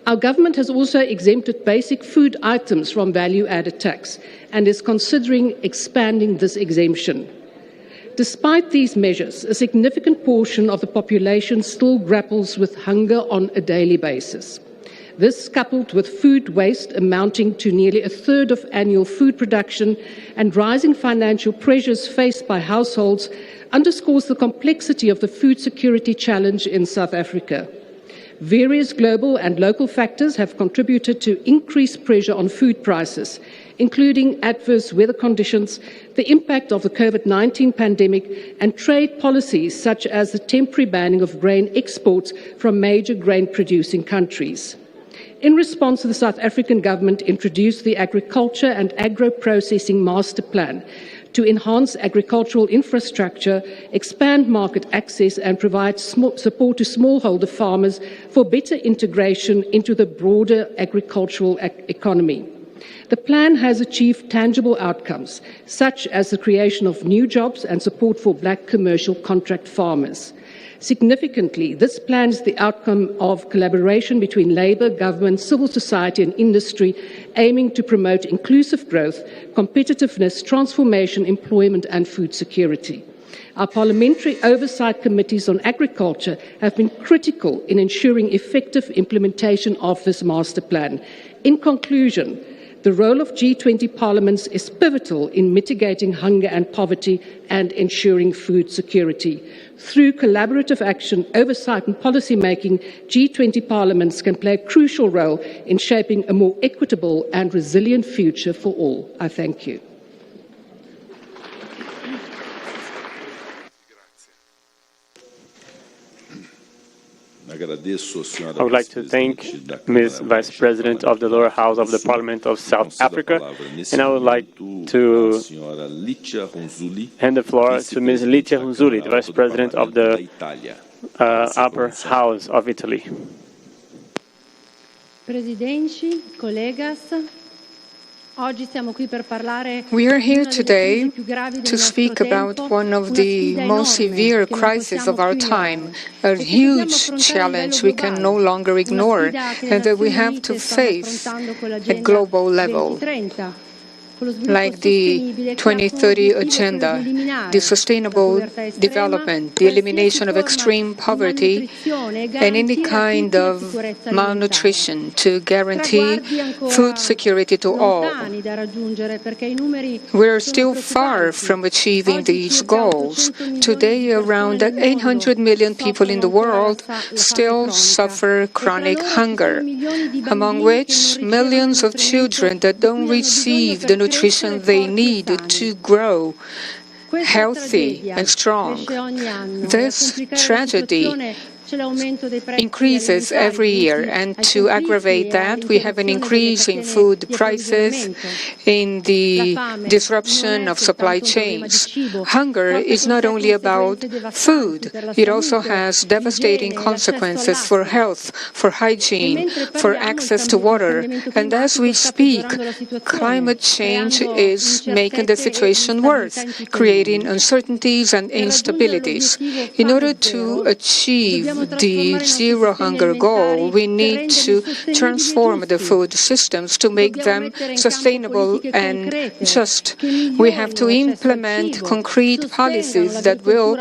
Our government has also exempted basic food items from value-added tax and is considering expanding this exemption. Despite these measures, a significant portion of the population still grapples with hunger on a daily basis. This, coupled with food waste amounting to nearly a third of annual food production and rising financial pressures faced by households, underscores the complexity of the food security challenge in South Africa. Various global and local factors have contributed to increased pressure on food prices, including adverse weather conditions, the impact of the COVID-19 pandemic, and trade policies such as the temporary banning of grain exports from major grain-producing countries. In response, the South African government introduced the Agriculture and Agro-Processing Master Plan to enhance agricultural infrastructure, expand market access and provide support to smallholder farmers for better integration into the broader agricultural economy. The plan has achieved tangible outcomes, such as the creation of new jobs and support for black commercial contract farmers. Significantly, this plan is the outcome of collaboration between labour, government, civil society and industry, aiming to promote inclusive growth, competitiveness, transformation, employment and food security. Our parliamentary oversight committees on agriculture have been critical in ensuring effective implementation of this master plan. In conclusion, the role of G20 parliaments is pivotal in mitigating hunger and poverty and ensuring food security. Through collaborative action, oversight and policy making, G20 parliaments can play a crucial role in shaping a more equitable and resilient future for all. I thank you. I would like to thank Ms. Vice President of the lower house of the Parliament of South Africa, and I would like to hand the floor to Ms. Licia Ronzulli, the Vice President of the upper house of Italy. Presidenti, collegas, we are here today to speak about one of the most severe crises of our time, a huge challenge we can no longer ignore and that we have to face at global level, like the 2030 Agenda, the sustainable development, the elimination of extreme poverty, and any kind of malnutrition to guarantee food security to all. We're still far from achieving these goals. Today, around 800 million people in the world still suffer chronic hunger, among which millions of children that don't receive the nutrition they need to grow healthy and strong. This tragedy increases every year, and to aggravate that, we have an increase in food prices, in the disruption of supply chains. Hunger is not only about food, it also has devastating consequences for health, for hygiene, for access to water. And as we speak, climate change is making the situation worse, creating uncertainties and instabilities. In order to achieve the zero hunger goal, we need to transform the food systems to make them sustainable and just. We have to implement concrete policies that will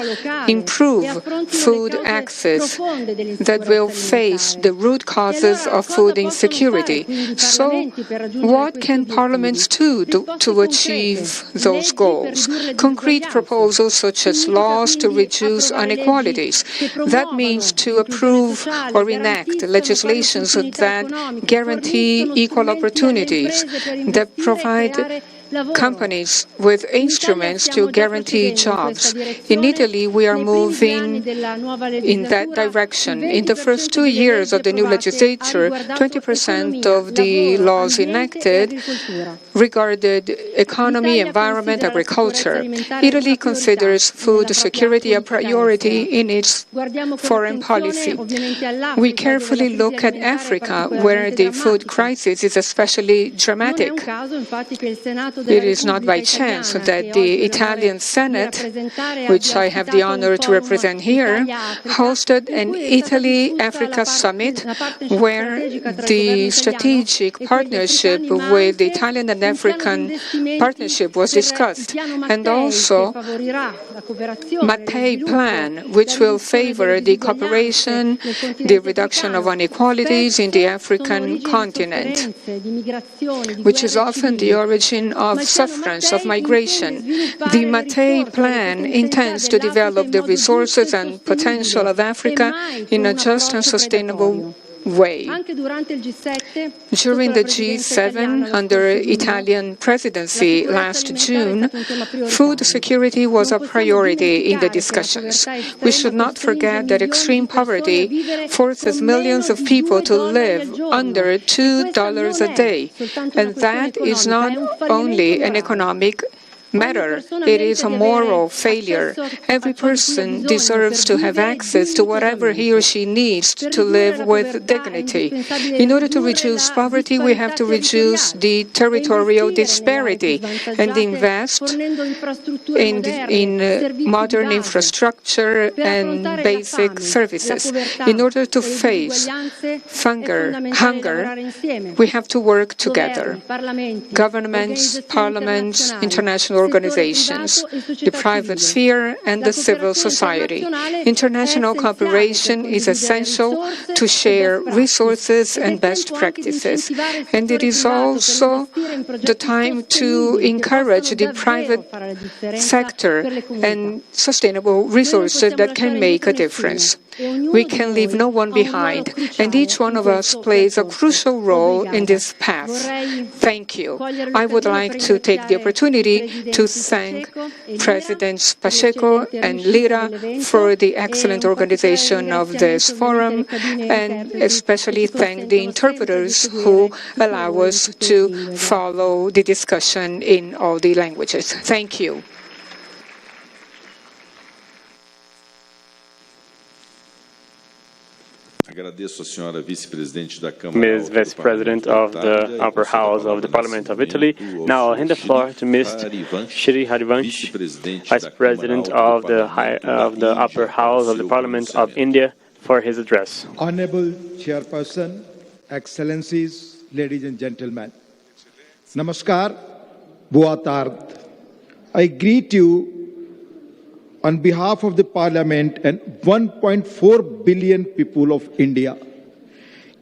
improve food access, that will face the root causes of food insecurity. So, what can parliaments do to achieve those goals? Concrete proposals such as laws to reduce inequalities. That means to approve or enact legislations that guarantee equal opportunities, that provide companies with instruments to guarantee jobs. In Italy, we are moving in that direction. In the first 2 years of the new legislature, 20% of the laws enacted regarded economy, environment, agriculture. Italy considers food security a priority in its foreign policy. We carefully look at Africa, where the food crisis is especially dramatic. It is not by chance that the Italian Senate, which I have the honor to represent here, hosted an Italy-Africa summit where the strategic partnership with the Italian and African partnership was discussed, and also Mattei Plan, which will favor the cooperation, the reduction of inequalities in the African continent, which is often the origin of sufferance, of migration. The Mattei Plan intends to develop the resources and potential of Africa in a just and sustainable way. During the G7 under Italian presidency last June, food security was a priority in the discussions. We should not forget that extreme poverty forces millions of people to live under $2 a day, and that is not only an economic matter. It is a moral failure. Every person deserves to have access to whatever he or she needs to live with dignity. In order to reduce poverty, we have to reduce the territorial disparity and invest in modern infrastructure and basic services. In order to face hunger, we have to work together. Governments, parliaments, international organizations, the private sphere, and the civil society. International cooperation is essential to share resources and best practices. And it is also the time to encourage the private sector and sustainable resources that can make a difference. We can leave no one behind, and each one of us plays a crucial role in this path. Thank you. I would like to take the opportunity to thank Presidents Pacheco and Lira for the excellent organization of this forum, and especially thank the interpreters who allow us to follow the discussion in all the languages. Thank you. Ms. Vice President of the Upper House of the Parliament of Italy. Now I'll hand the floor to Mr. Shri Harivansh, Vice President of the Upper House of the Parliament of India, for his address. Honorable Chairperson, Excellencies, ladies and gentlemen, Namaskar, Boa tarde. I greet you on behalf of the Parliament and 1.4 billion people of India.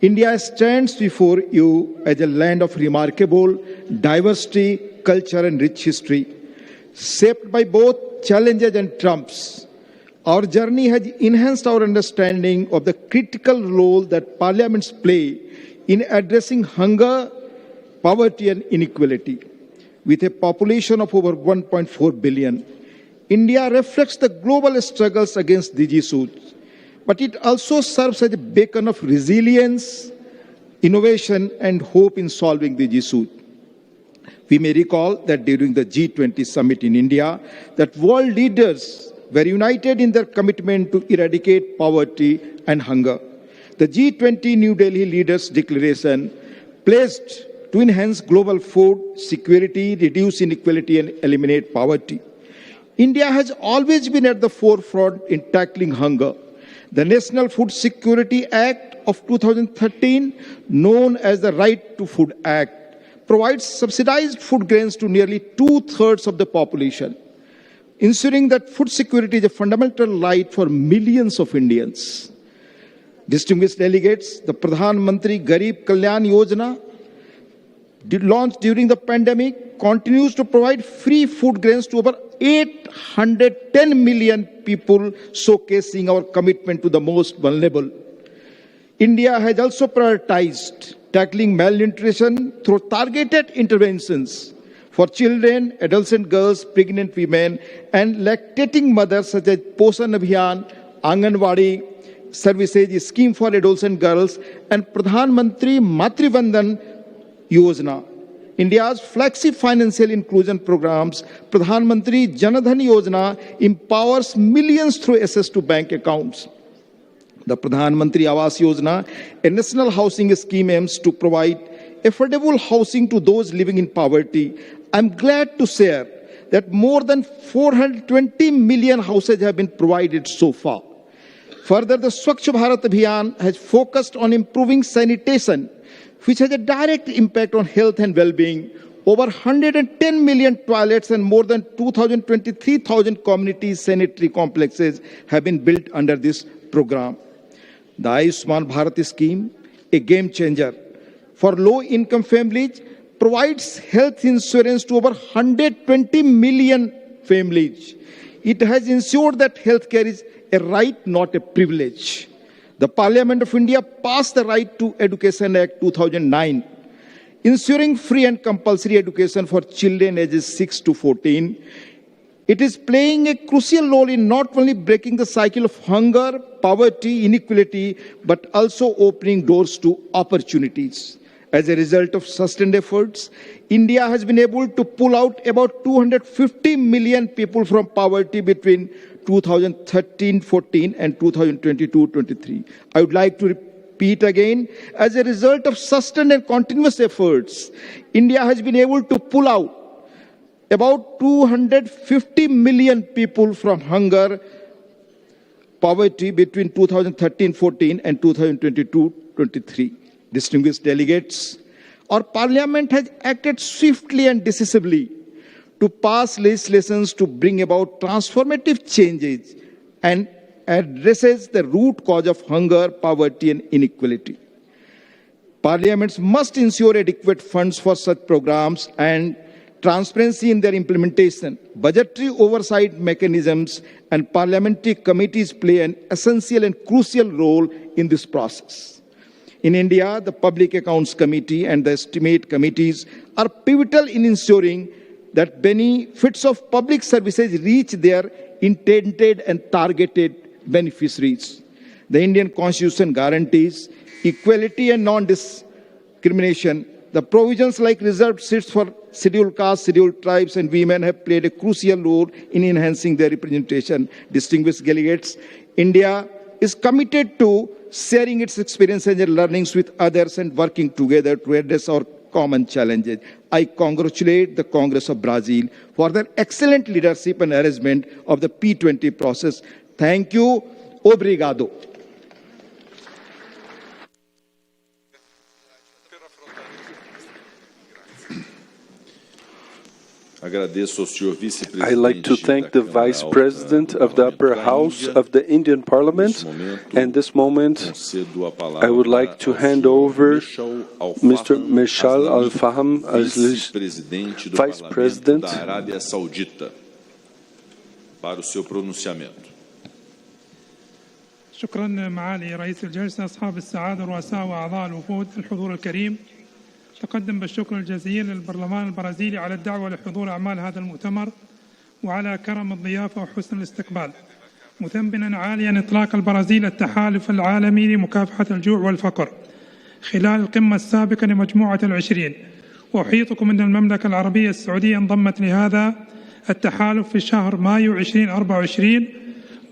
India stands before you as a land of remarkable diversity, culture and rich history, shaped by both challenges and triumphs. Our journey has enhanced our understanding of the critical role that parliaments play in addressing hunger, poverty and inequality. With a population of over 1.4 billion, India reflects the global struggles against these issues, but it also serves as a beacon of resilience, innovation, and hope in solving these issues. We may recall that during the G20 Summit in India, that world leaders were united in their commitment to eradicate poverty and hunger. The G20 New Delhi Leaders' Declaration pledged to enhance global food security, reduce inequality, and eliminate poverty. India has always been at the forefront in tackling hunger. The National Food Security Act of 2013, known as the Right to Food Act, provides subsidized food grains to nearly 2/3 of the population, ensuring that food security is a fundamental right for millions of Indians. Distinguished delegates, the Pradhan Mantri Garib Kalyan Yojana, launched during the pandemic, continues to provide free food grains to over 810 million people, showcasing our commitment to the most vulnerable. India has also prioritized tackling malnutrition through targeted interventions for children, adolescent girls, pregnant women, and lactating mothers, such as Poshan Abhiyan, Anganwadi services, scheme for adolescent girls, and Pradhan Mantri Matri Vandan Yojana. India's flagship financial inclusion programs, Pradhan Mantri Jan Dhan Yojana, empowers millions through access to bank accounts. The Pradhan Mantri Awas Yojana, a national housing scheme, aims to provide affordable housing to those living in poverty. I'm glad to share that more than 420 million houses have been provided so far. Further, the Swachh Bharat Abhiyan has focused on improving sanitation, which has a direct impact on health and well-being. Over 110 million toilets and more than 23,000 community sanitary complexes have been built under this program. The Ayushman Bharat scheme, a game changer for low-income families, provides health insurance to over 120 million families. It has ensured that healthcare is a right, not a privilege. The Parliament of India passed the Right to Education Act 2009, ensuring free and compulsory education for children ages 6 to 14. It is playing a crucial role in not only breaking the cycle of hunger, poverty, inequality, but also opening doors to opportunities. As a result of sustained efforts, India has been able to pull out about 250 million people from poverty between 2013-14 and 2022-23. I would like to repeat again, as a result of sustained and continuous efforts, India has been able to pull out about 250 million people from hunger, poverty between 2013-14 and 2022-23. Distinguished delegates, our Parliament has acted swiftly and decisively to pass legislation to bring about transformative changes and addresses the root cause of hunger, poverty, and inequality. Parliaments must ensure adequate funds for such programs and transparency in their implementation. Budgetary oversight mechanisms and parliamentary committees play an essential and crucial role in this process. In India, the Public Accounts Committee and the Estimate Committees are pivotal in ensuring that benefits of public services reach their intended and targeted beneficiaries. The Indian Constitution guarantees equality and non-discrimination. The provisions like reserved seats for scheduled castes, scheduled tribes, and women have played a crucial role in enhancing their representation. Distinguished delegates, India is committed to sharing its experiences and learnings with others and working together to address our common challenges. I congratulate the Congress of Brazil for their excellent leadership and arrangement of the P20 process. Thank you. Obrigado. I'd like to thank the Vice President of the Upper House of the Indian Parliament. And this moment, I would like to hand over Mr. Meshal Al-Faham as Vice President da Arábia Saudita para o seu pronunciamento. شكرا معالي رئيس الجلسة، أصحاب السعادة، رؤساء وأعضاء الوفود، الحضور الكريم. تقدم بالشكر الجزيل للبرلمان البرازيلي على الدعوة لحضور أعمال هذا المؤتمر وعلى كرم الضيافة وحسن الاستقبال، مثمنا عاليا إطلاق البرازيل التحالف العالمي لمكافحة الجوع والفقر خلال القمة السابقة لمجموعة ال20. وأحيطكم أن المملكة العربية السعودية انضمت لهذا التحالف في شهر مايو 2024،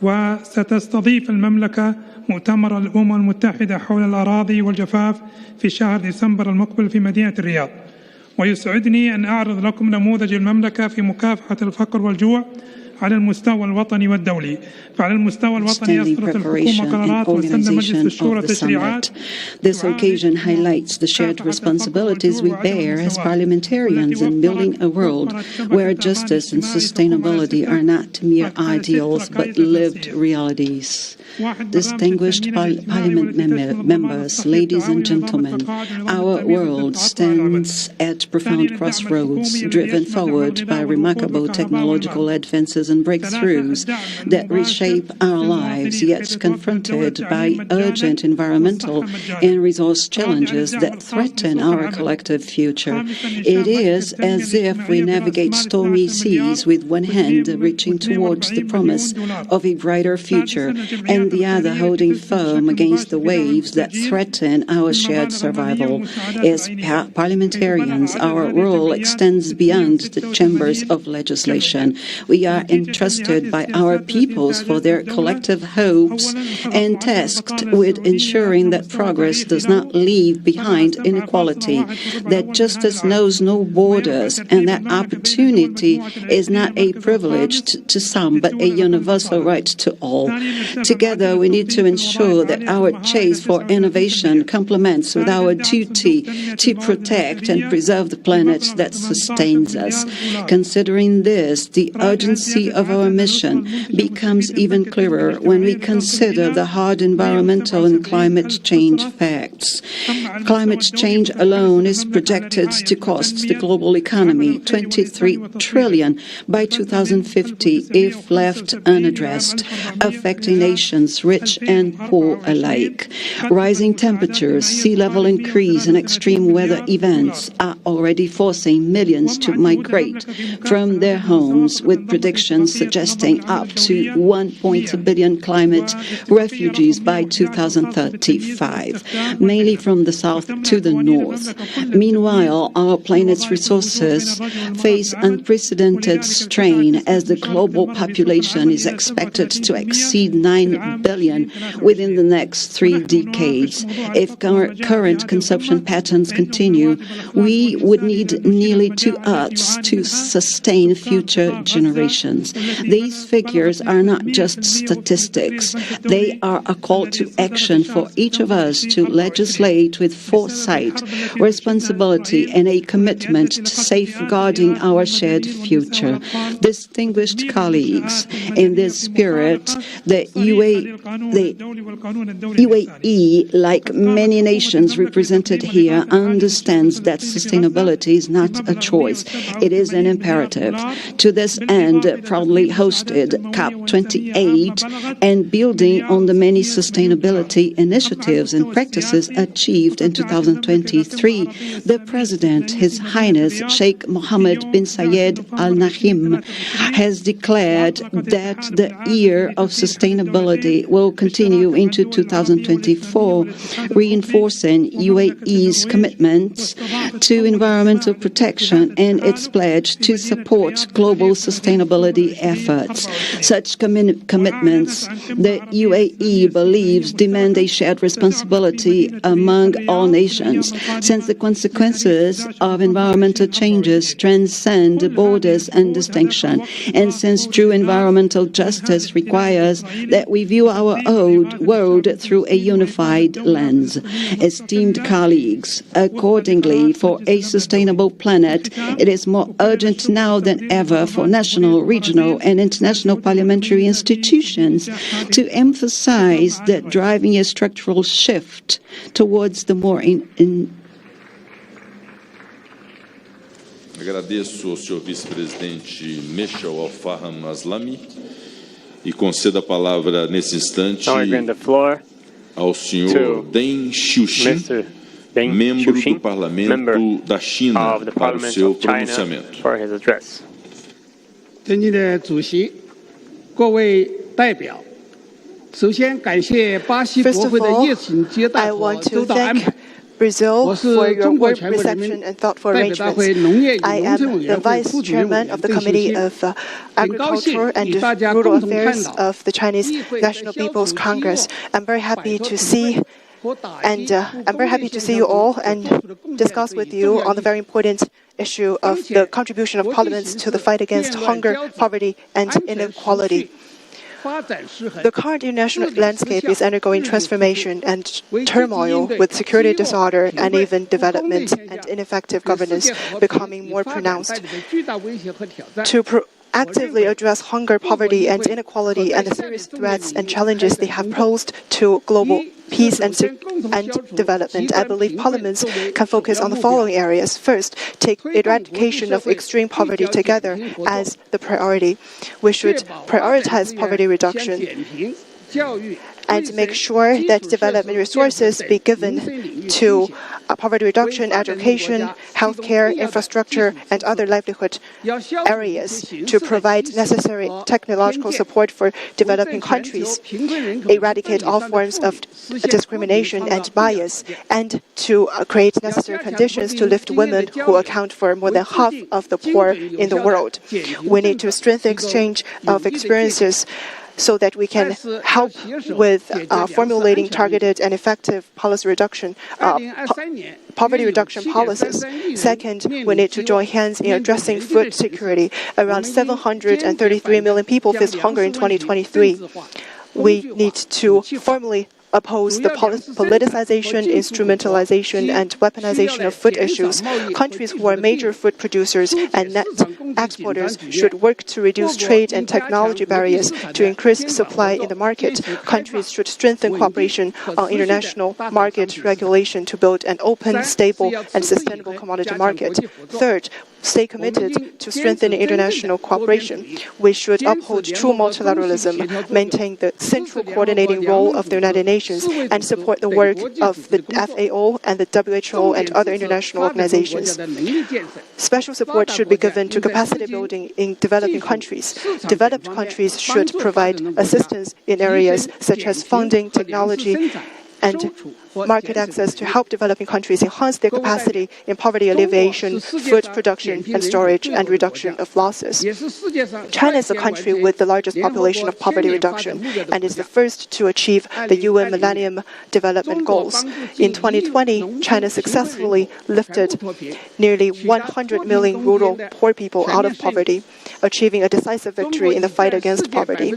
وستستضيف المملكة مؤتمر الأمم المتحدة حول الأراضي والجفاف في شهر ديسمبر المقبل في مدينة الرياض. ويسعدني أن أعرض لكم نموذج المملكة في مكافحة الفقر والجوع على المستوى الوطني والدولي. فعلى المستوى الوطني أصدرت الحكومة قرارات وسن مجلس الشورى تشريعات. This occasion highlights the shared responsibilities we bear as parliamentarians in building a world where justice and sustainability are not mere ideals but lived realities. Distinguished Parliament members, ladies and gentlemen, our world stands at profound crossroads, driven forward by remarkable technological advances and breakthroughs that reshape our lives, yet confronted by urgent environmental and resource challenges that threaten our collective future. It is as if we navigate stormy seas with one hand reaching towards the promise of a brighter future and the other holding firm against the waves that threaten our shared survival. As parliamentarians, our role extends beyond the chambers of legislation. We are entrusted by our peoples for their collective hopes and tasked with ensuring that progress does not leave behind inequality, that justice knows no borders, and that opportunity is not a privilege to some but a universal right to all. Together, we need to ensure that our chase for innovation complements with our duty to protect and preserve the planet that sustains us. Considering this, the urgency of our mission becomes even clearer when we consider the hard environmental and climate change facts. Climate change alone is projected to cost the global economy $23 trillion by 2050 if left unaddressed, affecting nations rich and poor alike. Rising temperatures, sea level increase, and extreme weather events are already forcing millions to migrate from their homes, with predictions suggesting up to 1.2 billion climate refugees by 2035, mainly from the south to the north. Meanwhile, our planet's resources face unprecedented strain as the global population is expected to exceed 9 billion within the next 3 decades. If current consumption patterns continue, we would need nearly 2 Earths to sustain future generations. These figures are not just statistics. They are a call to action for each of us to legislate with foresight, responsibility, and a commitment to safeguarding our shared future. Distinguished colleagues, in this spirit, the UAE, like many nations represented here, understands that sustainability is not a choice. It is an imperative. To this end, proudly hosted COP28 and building on the many sustainability initiatives and practices achieved in 2023, the President, His Highness Sheikh Mohammed bin Zayed Al Nahyan, has declared that the year of sustainability will continue into 2024, reinforcing UAE's commitments to environmental protection and its pledge to support global sustainability efforts. Such commitments, the UAE believes, demand a shared responsibility among all nations, since the consequences of environmental changes transcend borders and distinction, and since true environmental justice requires that we view our old world through a unified lens. Esteemed colleagues, accordingly, for a sustainable planet, it is more urgent now than ever for national, regional, and international parliamentary institutions to emphasize that driving a structural shift towards the more Agradeço ao senhor vice-presidente Meshal Al-Faham Aslami e concedo a palavra nesse instante ao senhor Deng Xiuxin, membro do Parlamento da China, para o seu pronunciamento. 尊敬的主席，各位代表，首先感谢巴西国会的热情接待和周到安排。 Brazil for your warm reception and thoughtful arrangements. I am the Vice Chairman of the Committee of Agriculture and Rural Affairs of the Chinese National People's Congress. I'm very happy to see And I'm very happy to see you all and discuss with you on the very important issue of the contribution of parliaments to the fight against hunger, poverty, and inequality. The current international landscape is undergoing transformation and turmoil, with security disorder, uneven development, and ineffective governance becoming more pronounced. To actively address hunger, poverty, and inequality and the serious threats and challenges they have posed to global peace and development, I believe parliaments can focus on the following areas. First, take eradication of extreme poverty together as the priority. We should prioritize poverty reduction and make sure that development resources be given to poverty reduction, education, healthcare, infrastructure, and other livelihood areas to provide necessary technological support for developing countries, eradicate all forms of discrimination and bias, and to create necessary conditions to lift women who account for more than half of the poor in the world. We need to strengthen exchange of experiences so that we can help with formulating targeted and effective policy reduction, poverty reduction policies. Second, we need to join hands in addressing food security. Around 733 million people face hunger in 2023. We need to formally oppose the politicization, instrumentalization, and weaponization of food issues. Countries who are major food producers and net exporters should work to reduce trade and technology barriers to increase supply in the market. Countries should strengthen cooperation on international market regulation to build an open, stable, and sustainable commodity market. Third, stay committed to strengthening international cooperation. We should uphold true multilateralism, maintain the central coordinating role of the United Nations, and support the work of the FAO and the WHO and other international organizations. Special support should be given to capacity building in developing countries. Developed countries should provide assistance in areas such as funding, technology, and market access to help developing countries enhance their capacity in poverty alleviation, food production and storage, and reduction of losses. China is the country with the largest population of poverty reduction and is the first to achieve the UN Millennium Development Goals. In 2020, China successfully lifted nearly 100 million rural poor people out of poverty, achieving a decisive victory in the fight against poverty.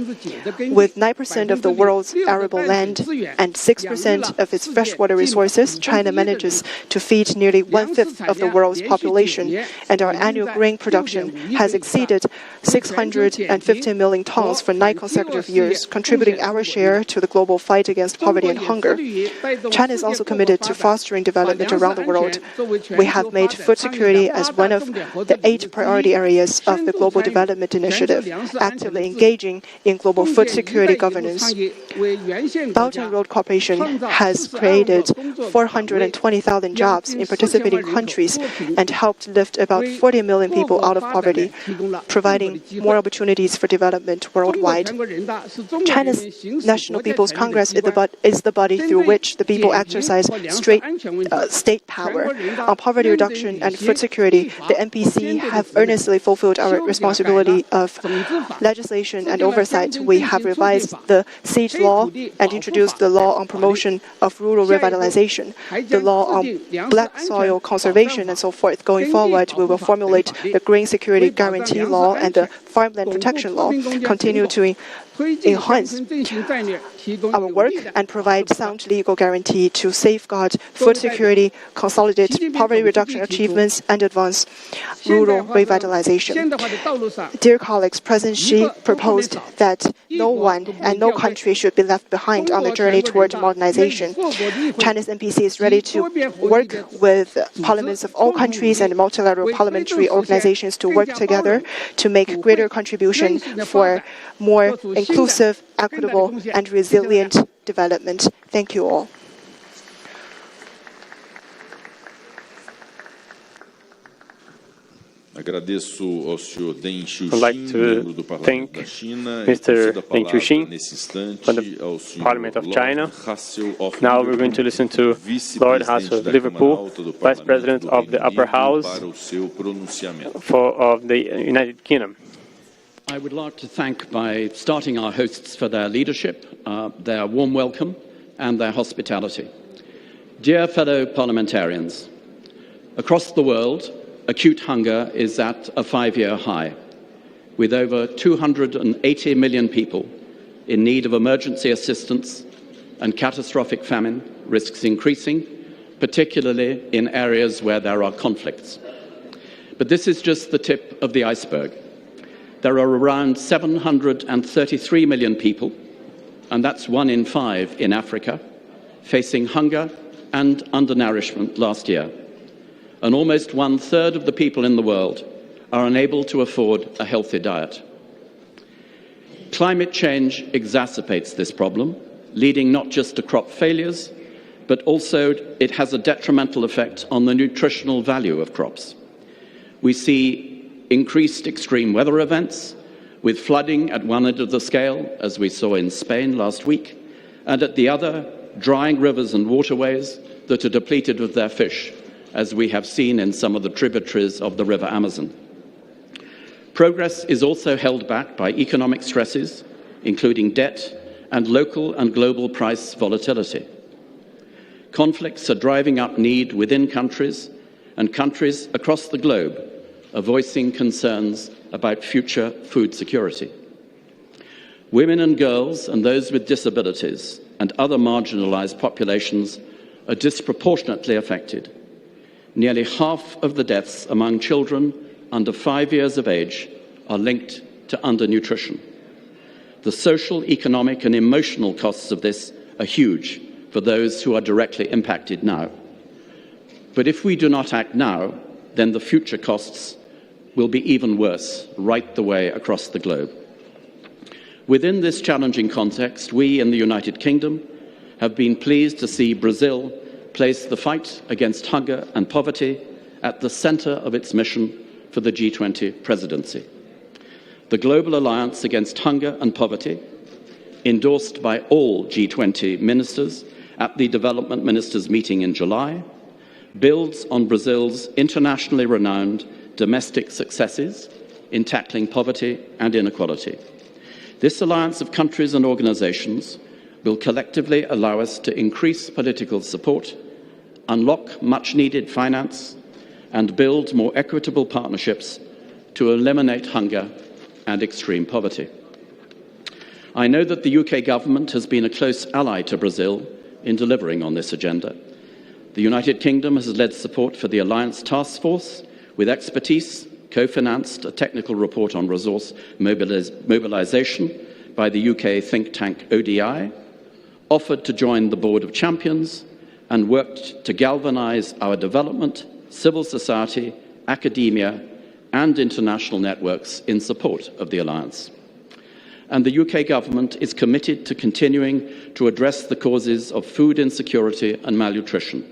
With 9% of the world's arable land and 6% of its freshwater resources, China manages to feed nearly 1/5 of the world's population, and our annual grain production has exceeded 650 million tons for 9 consecutive years, contributing our share to the global fight against poverty and hunger. China is also committed to fostering development around the world. We have made food security as one of the 8 priority areas of the Global Development Initiative, actively engaging in global food security governance. Belt and Road Corporation has created 420,000 jobs in participating countries and helped lift about 40 million people out of poverty, providing more opportunities for development worldwide. China's National People's Congress is the body through which the people exercise state power. On poverty reduction and food security, the NPC have earnestly fulfilled our responsibility of legislation and oversight. We have revised the seed law and introduced the law on promotion of rural revitalization, the law on black soil conservation, and so forth. Going forward, we will formulate the Green Security Guarantee Law and the Farmland Protection Law, continue to enhance our work and provide sound legal guarantee to safeguard food security, consolidate poverty reduction achievements, and advance rural revitalization. Dear colleagues, President Xi proposed that no one and no country should be left behind on the journey toward modernization. China's NPC is ready to work with parliaments of all countries and multilateral parliamentary organizations to work together to make greater contribution for more inclusive, equitable, and resilient development. Thank you all. I'd like to thank Mr. Deng Qiuxin from the Parliament of China. Now we're going to listen to Lord House of Liverpool, Vice President of the Upper House of the United Kingdom. I would like to thank by starting our hosts for their leadership, their warm welcome, and their hospitality. Dear fellow parliamentarians, across the world, acute hunger is at a 5-year high, with over 280 million people in need of emergency assistance, and catastrophic famine risks increasing, particularly in areas where there are conflicts. But this is just the tip of the iceberg. There are around 733 million people, and that's 1 in 5 in Africa, facing hunger and undernourishment last year. And almost 1/3 of the people in the world are unable to afford a healthy diet. Climate change exacerbates this problem, leading not just to crop failures, but also it has a detrimental effect on the nutritional value of crops. We see increased extreme weather events, with flooding at one end of the scale, as we saw in Spain last week, and at the other, drying rivers and waterways that are depleted of their fish, as we have seen in some of the tributaries of the River Amazon. Progress is also held back by economic stresses, including debt and local and global price volatility. Conflicts are driving up need within countries, and countries across the globe are voicing concerns about future food security. Women and girls and those with disabilities and other marginalised populations are disproportionately affected. Nearly half of the deaths among children under 5 years of age are linked to undernutrition. The social, economic and emotional costs of this are huge for those who are directly impacted now. But if we do not act now, then the future costs will be even worse right the way across the globe. Within this challenging context, we in the United Kingdom have been pleased to see Brazil place the fight against hunger and poverty at the centre of its mission for the G20 presidency. The Global Alliance Against Hunger and Poverty, endorsed by all G20 ministers at the Development Ministers' meeting in July, builds on Brazil's internationally renowned domestic successes in tackling poverty and inequality. This alliance of countries and organisations will collectively allow us to increase political support, unlock much-needed finance, and build more equitable partnerships to eliminate hunger and extreme poverty. I know that the UK government has been a close ally to Brazil in delivering on this agenda. The United Kingdom has led support for the Alliance Task Force with expertise, co-financed a technical report on resource mobilisation by the UK think tank ODI, offered to join the Board of Champions, and worked to galvanise our development, civil society, academia and international networks in support of the Alliance. And the UK government is committed to continuing to address the causes of food insecurity and malnutrition,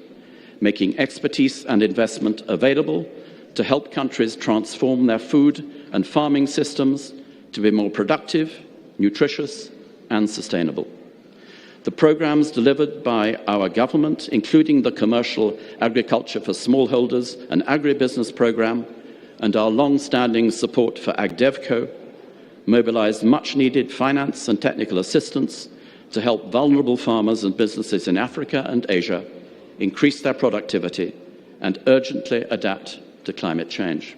making expertise and investment available to help countries transform their food and farming systems to be more productive, nutritious and sustainable. The programmes delivered by our government, including the Commercial Agriculture for Smallholders and Agribusiness programme and our long-standing support for AgDevco, mobilised much-needed finance and technical assistance to help vulnerable farmers and businesses in Africa and Asia increase their productivity and urgently adapt to climate change.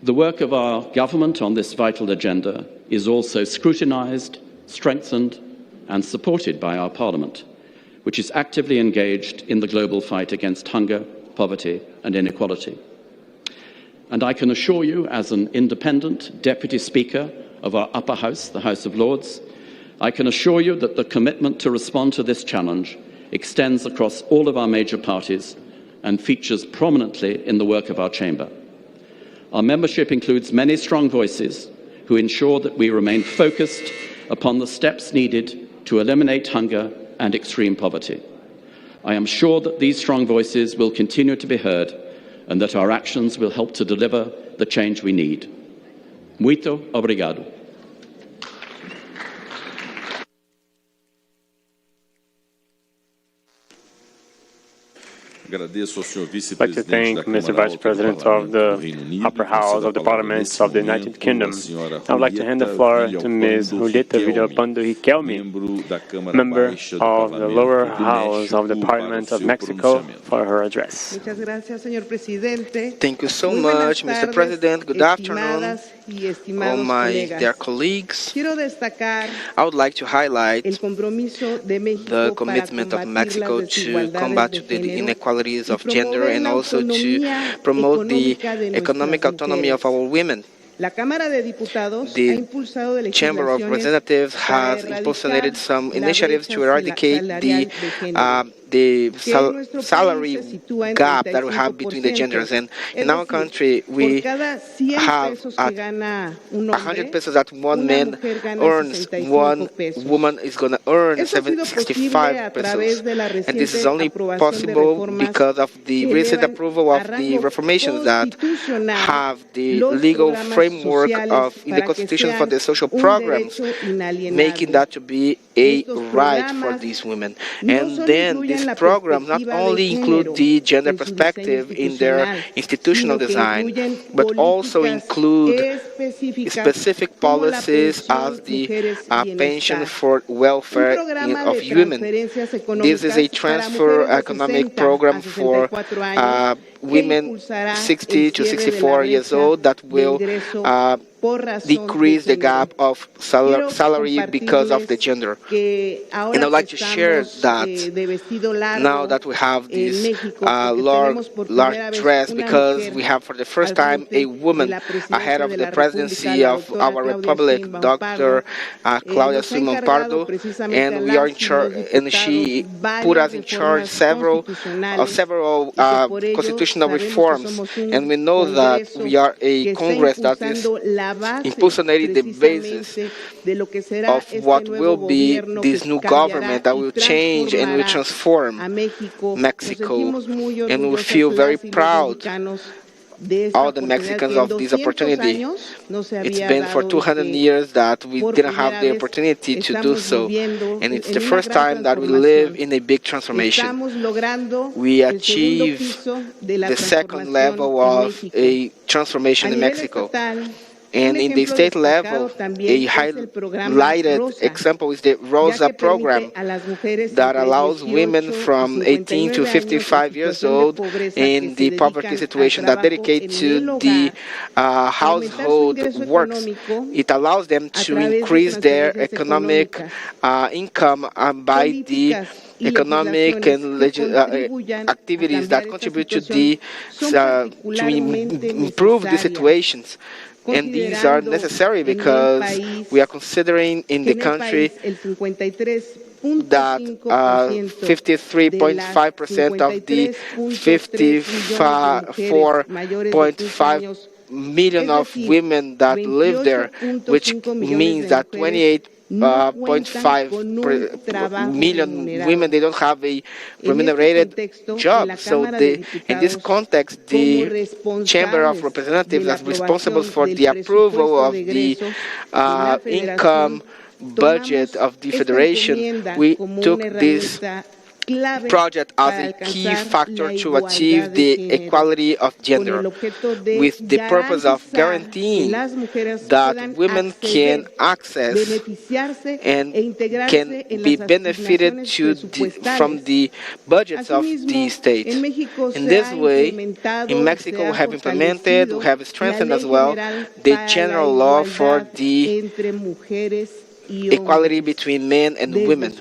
The work of our government on this vital agenda is also scrutinised, strengthened and supported by our Parliament, which is actively engaged in the global fight against hunger, poverty and inequality. And I can assure you, as an independent Deputy Speaker of our upper house, the House of Lords, I can assure you that the commitment to respond to this challenge extends across all of our major parties and features prominently in the work of our chamber. Our membership includes many strong voices who ensure that we remain focused upon the steps needed to eliminate hunger and extreme poverty. I am sure that these strong voices will continue to be heard and that our actions will help to deliver the change we need. Muito obrigado. I'd like to thank Mr. Vice President of the Upper House of the Parliaments of the United Kingdom. I would like to hand the floor to Ms. Julieta Villalpando Riquelme, member of the Lower House of the Parliament of Mexico, for her address. Thank you so much, Mr. President. Good afternoon, all my dear colleagues. I would like to highlight the commitment of Mexico to combat the inequalities of gender and also to promote the economic autonomy of our women. The Chamber of Representatives has impulsed some initiatives to eradicate the salary gap that we have between the genders. And in our country, we have 100 pesos that one man earns, one woman is going to earn 65 pesos. And this is only possible because of the recent approval of the reformations that have the legal framework in the Constitution for the social programs, making that to be a right for these women. And then these programs not only include the gender perspective in their institutional design, but also include specific policies as the pension for welfare of women. This is a transfer economic program for women 60 to 64 years old that will decrease the gap of salary because of the gender. And I would like to share that now that we have this large dress, because we have for the first time a woman ahead of the presidency of our republic, Dr. Claudia Sheinbaum Pardo, and we are in charge, and she put us in charge several constitutional reforms, and we know that we are a Congress that is impulsionating the basis of what will be this new government that will change and will transform Mexico, and we feel very proud, all the Mexicans, of this opportunity. It's been for 200 years that we didn't have the opportunity to do so, and it's the first time that we live in a big transformation. We achieve the second level of a transformation in Mexico. And in the state level, a highlighted example is the ROSA program that allows women from 18 to 55 years old in the poverty situation that dedicate to the household works. It allows them to increase their economic income by the economic and activities that contribute to improve the situations. And these are necessary because we are considering in the country that 53.5% of the 54.5 million of women that live there, which means that 28.5 million women, they don't have a remunerated job. So in this context, the Chamber of Representatives is responsible for the approval of the income budget of the Federation. We took this project as a key factor to achieve the equality of gender, with the purpose of guaranteeing that women can access and can be benefited from the budgets of the state. In this way, in Mexico, we have implemented, we have strengthened as well the general law for the equality between men and women.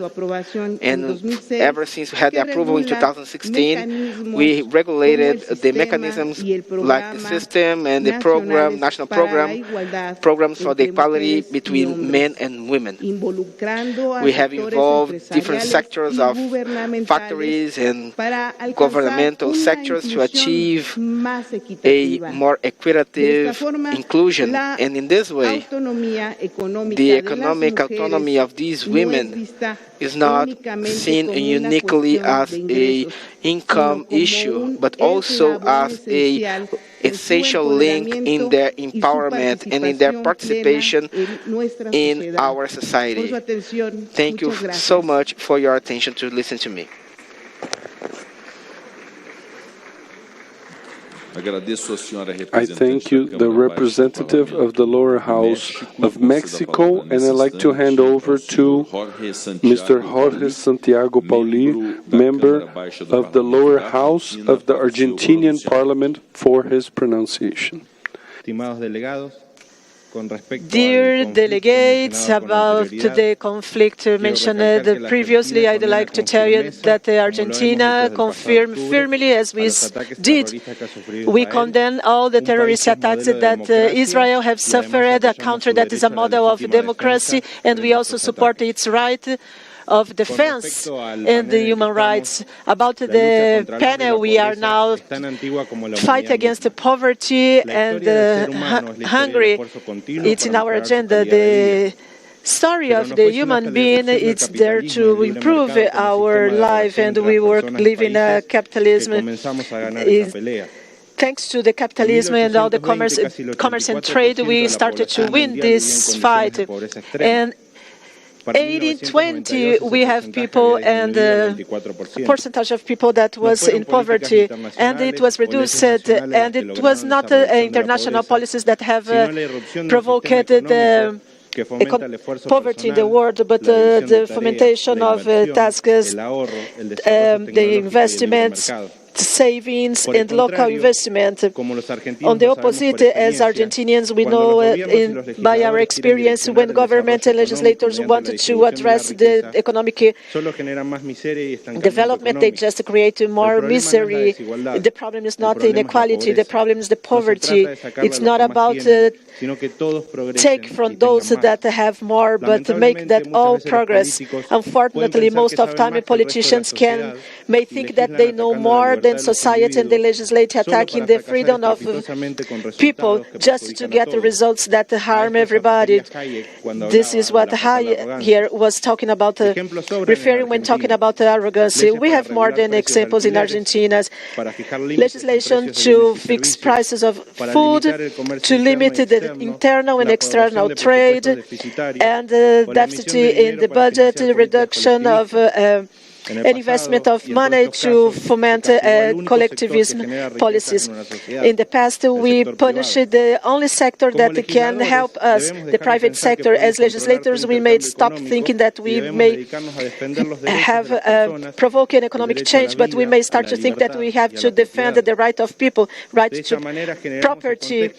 And ever since we had the approval in 2016, we regulated the mechanisms like the system and the program, national programs for the equality between men and women. We have involved different sectors of factories and governmental sectors to achieve a more equitative inclusion. And in this way, the economic autonomy of these women is not seen uniquely as an income issue, but also as an essential link in their empowerment and in their participation in our society. Thank you so much for your attention to listen to me. I thank you, the representative of the lower house of Mexico, and I'd like to hand over to Mr. Jorge Santiago Pauli, member of the lower house of the Argentinian Parliament, for his pronunciation. Dear delegates, about the conflict mentioned previously, I'd like to tell you that Argentina confirmed firmly, as we did, we condemn all the terrorist attacks that Israel has suffered, a country that is a model of democracy, and we also support its right of defense and the human rights. About the panel, we are now fight against poverty and hunger. It's in our agenda. The story of the human being, it's there to improve our life, and we live in a capitalism. Thanks to the capitalism and all the commerce and trade, we started to win this fight. And 80-20, we have people and a percentage of people that was in poverty, and it was reduced, and it was not international policies that have provoked the poverty in the world, but the fomentation of tasks, the investments, savings and local investment. On the opposite, as Argentinians, we know by our experience, when government and legislators wanted to address the economic development, they just create more misery. The problem is not inequality, the problem is the poverty. It's not about take from those that have more, but make that all progress. Unfortunately, most of the time, politicians may think that they know more than society, and they legislate attacking the freedom of people just to get the results that harm everybody. This is what Hay here was talking about, referring when talking about arrogance. We have more than examples in Argentina. Legislation to fix prices of food, to limit the internal and external trade, and deficit in the budget, reduction of an investment of money to foment collectivism policies. In the past, we punished the only sector that can help us, the private sector. As legislators, we may stop thinking that we may have provoking economic change, but we may start to think that we have to defend the right of people, right to property,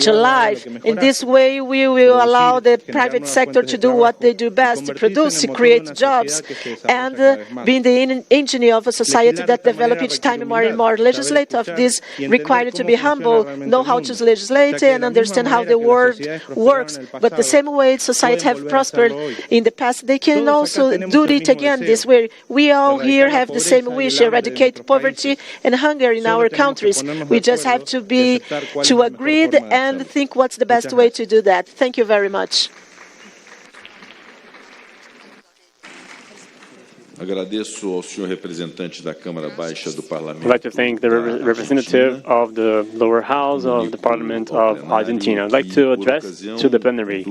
to life. In this way, we will allow the private sector to do what they do best, to produce, to create jobs, and being the engineer of a society that develops each time more and more. Legislators of this required to be humble, know how to legislate, and understand how the world works. But the same way society have prospered in the past, they can also do it again this way. We all here have the same wish: eradicate poverty and hunger in our countries. We just have to agree and think what's the best way to do that. Thank you very much. Agradeço ao senhor representante da Câmara Baixa do Parlamento. I'd like to thank the representative of the lower house of the Parliament of Argentina. I'd like to address to the plenary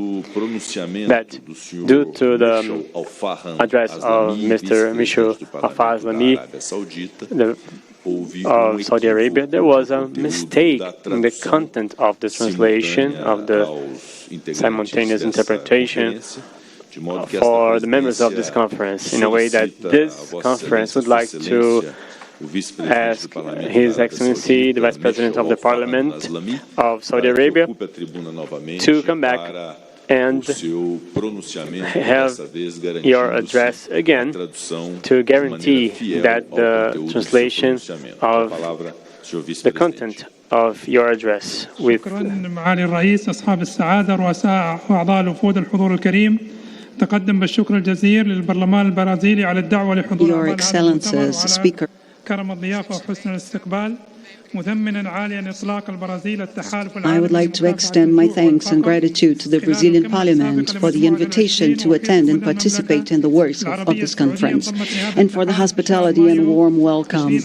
that due to the address of Mr. Michel Al-Fazlami of Saudi Arabia, there was a mistake in the content of the translation of the simultaneous interpretation for the members of this conference, in a way that this conference would like to ask His Excellency, the Vice President of the Parliament of Saudi Arabia, to come back and have your address again to guarantee that the translation of the content of your address with تقدم بالشكر الجزيل للبرلمان البرازيلي على الدعوة لحضور Speaker. كرم الضيافة وحسن الاستقبال. I would like to extend my thanks and gratitude to the Brazilian Parliament for the invitation to attend and participate in the works of this conference, and for the hospitality and warm welcome.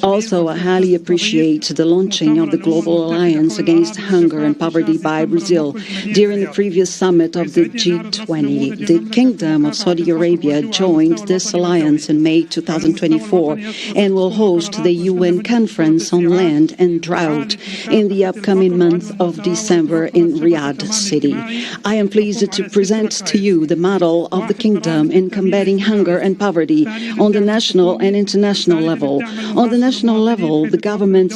Also, I highly appreciate the launching of the Global Alliance Against Hunger and Poverty by Brazil during the previous summit of the G20. The Kingdom of Saudi Arabia joined this alliance in May 2024 and will host the UN conference on land and drought in the upcoming month of December in Riyadh City. I am pleased to present to you the model of the Kingdom in combating hunger and poverty on the national and international level. On the national level, the government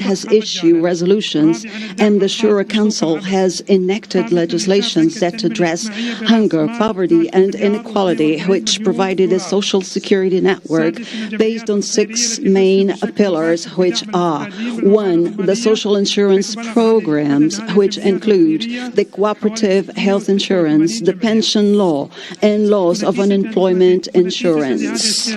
has issued resolutions, and the Shura Council has enacted legislations that address hunger, poverty, and inequality, which provided a social security network based on 6 main pillars, which are: 1, the social insurance programs, which include the cooperative health insurance, the pension law, and laws of unemployment insurance.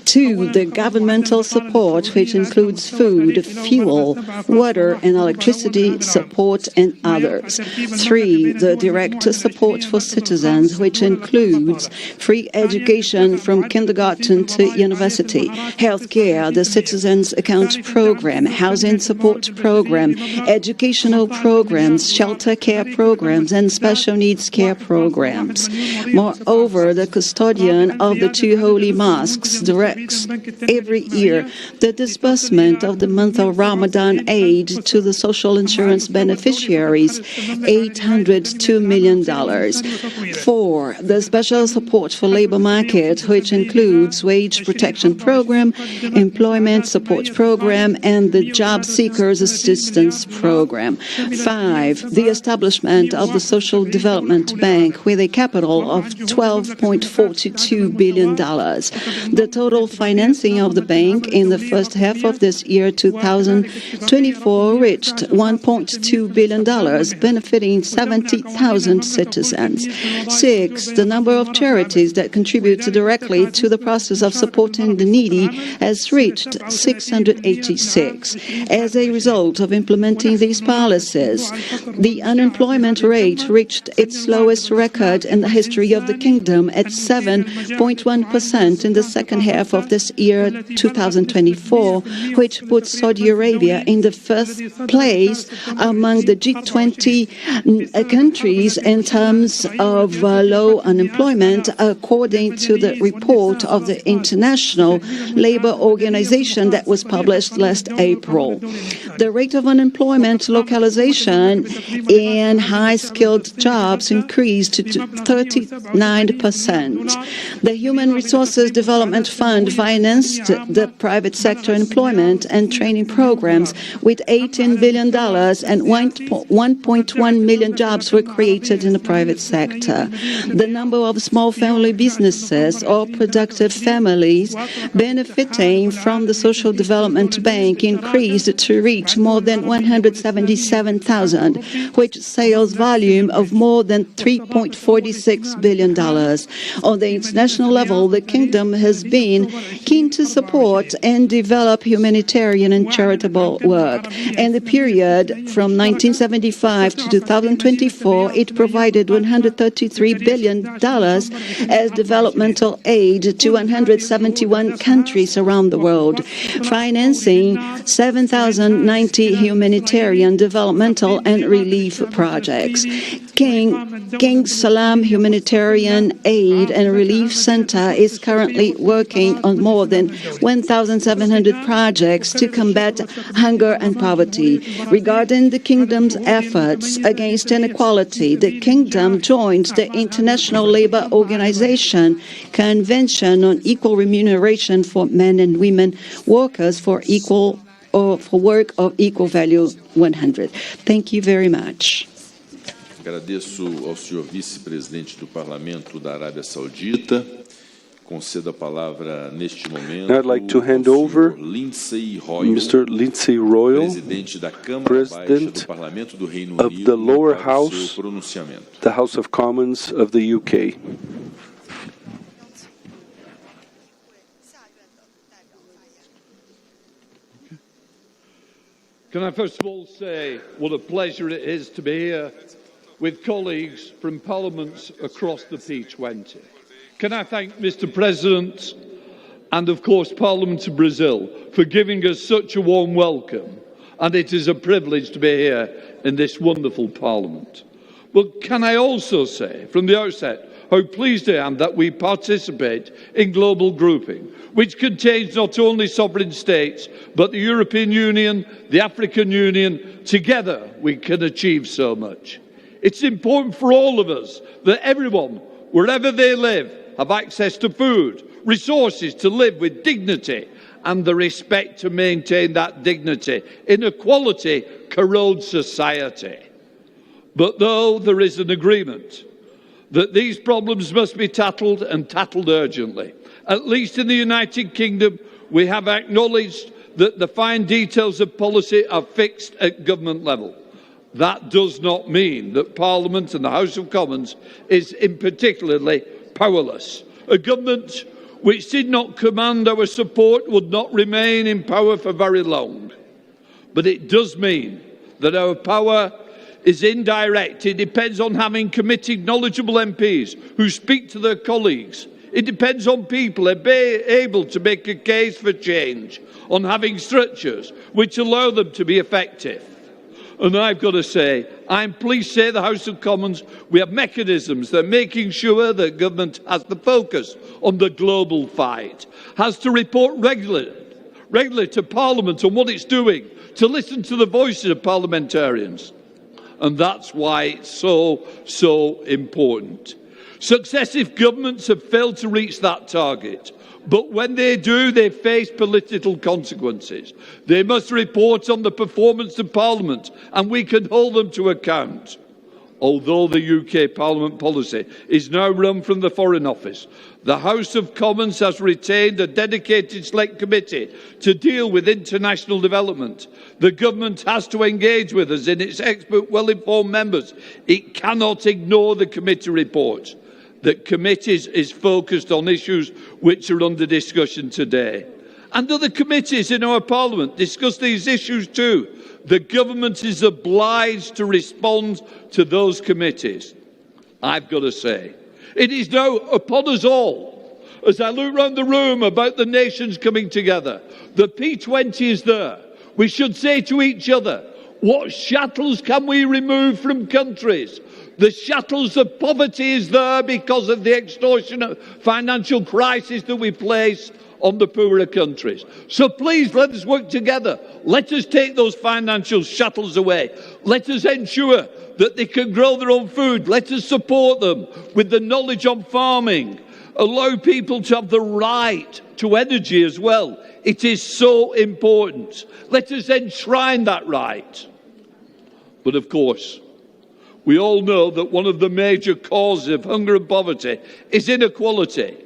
2, the governmental support, which includes food, fuel, water, and electricity support, and others. 3, the direct support for citizens, which includes free education from kindergarten to university, healthcare, the Citizens Account Program, housing support program, educational programs, shelter care programs, and special needs care programs. Moreover, the custodian of the 2 holy mosques directs every year the disbursement of the month of Ramadan aid to the social insurance beneficiaries, $802 million. 4, the special support for labor market, which includes wage protection program, employment support program, and the job seekers assistance program. 5, the establishment of the Social Development Bank with a capital of $12.42 billion. The total financing of the bank in the first half of this year, 2024, reached $1.2 billion, benefiting 70,000 citizens. 6, the number of charities that contribute directly to the process of supporting the needy has reached 686. As a result of implementing these policies, the unemployment rate reached its lowest record in the history of the Kingdom at 7.1% in the second half of this year, 2024, which puts Saudi Arabia in the first place among the G20 countries in terms of low unemployment, according to the report of the International Labour Organization that was published last April. The rate of unemployment localization in high-skilled jobs increased to 39%. The Human Resources Development Fund financed the private sector employment and training programs with $18 billion, and 1.1 million jobs were created in the private sector. The number of small family businesses or productive families benefiting from the Social Development Bank increased to reach more than 177,000, which sales volume of more than $3.46 billion. On the international level, the Kingdom has been keen to support and develop humanitarian and charitable work. In the period from 1975 to 2024, it provided $133 billion as developmental aid to 171 countries around the world, financing 7,090 humanitarian, developmental, and relief projects. King Salam Humanitarian Aid and Relief Center is currently working on more than 1,700 projects to combat hunger and poverty. Regarding the Kingdom's efforts against inequality, the Kingdom joined the International Labour Organization Convention on Equal Remuneration for Men and Women Workers for work of equal value 100. Thank you very much. Agradeço ao senhor vice-presidente do Parlamento da Arábia Saudita. Concedo a palavra neste momento. Now I'd like to hand over Mr. Lindsay Royal, presidente da Câmara President Baixa do Parlamento do Reino of Unido, the lower para o seu house, pronunciamento. the House of Commons of the UK. Can I first of all say what a pleasure it is to be here with colleagues from parliaments across the P20. Can I thank Mr. President and, of course, Parliament of Brazil for giving us such a warm welcome. And it is a privilege to be here in this wonderful Parliament. But can I also say from the outset how pleased I am that we participate in global grouping, which contains not only sovereign states, but the European Union, the African Union. Together, we can achieve so much. It's important for all of us that everyone, wherever they live, have access to food, resources to live with dignity, and the respect to maintain that dignity. Inequality corrodes society. But though there is an agreement that these problems must be tackled and tackled urgently, at least in the United Kingdom, we have acknowledged that the fine details of policy are fixed at government level. That does not mean that Parliament and the House of Commons is in particularly powerless. A government which did not command our support would not remain in power for very long. But it does mean that our power is indirect. It depends on having committed, knowledgeable MPs who speak to their colleagues. It depends on people able to make a case for change, on having structures which allow them to be effective. And I've got to say, I'm pleased to say the House of Commons, we have mechanisms that are making sure that government has the focus on the global fight, has to report regularly to Parliament on what it's doing, to listen to the voices of parliamentarians. And that's why it's so important. Successive governments have failed to reach that target. But when they do, they face political consequences. They must report on the performance of Parliament, and we can hold them to account. Although the UK Parliament policy is now run from the Foreign Office, the House of Commons has retained a dedicated select committee to deal with international development. The government has to engage with us in its expert, well-informed members. It cannot ignore the committee reports. The committees is focused on issues which are under discussion today. And other committees in our Parliament discuss these issues too. The government is obliged to respond to those committees. I've got to say, it is now upon us all, as I look round the room about the nations coming together. The P20 is there. We should say to each other, what shackles can we remove from countries? The shackles of poverty is there because of the extortionate financial crisis that we place on the poorer countries. So please let us work together. Let us take those financial shackles away. Let us ensure that they can grow their own food. Let us support them with the knowledge on farming. Allow people to have the right to energy as well. It is so important. Let us enshrine that right. But of course, we all know that one of the major causes of hunger and poverty is inequality,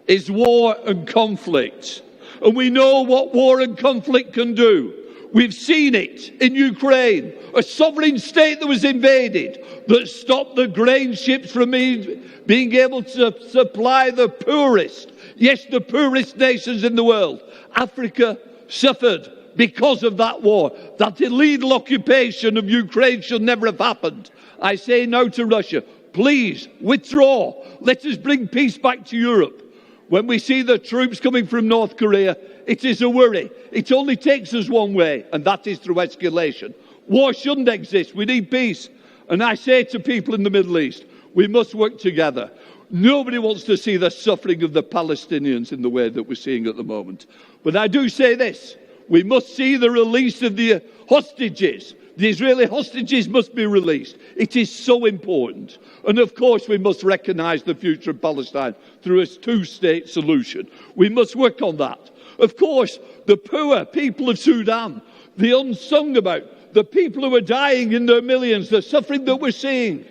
is war and conflict. And we know what war and conflict can do. We've seen it in Ukraine, a sovereign state that was invaded, that stopped the grain ships from being able to supply the poorest, yes, the poorest nations in the world. Africa suffered because of that war. That illegal occupation of Ukraine should never have happened. I say no to Russia. Please withdraw. Let us bring peace back to Europe. When we see the troops coming from North Korea, it is a worry. It only takes us one way, and that is through escalation. War shouldn't exist. We need peace. And I say to people in the Middle East, we must work together. Nobody wants to see the suffering of the Palestinians in the way that we're seeing at the moment. But I do say this. We must see the release of the hostages. The Israeli hostages must be released. It is so important. And of course, we must recognise the future of Palestine through a two-state solution. We must work on that. Of course, the poor people of Sudan, the unsung about, the people who are dying in their millions, the suffering that we're seeing.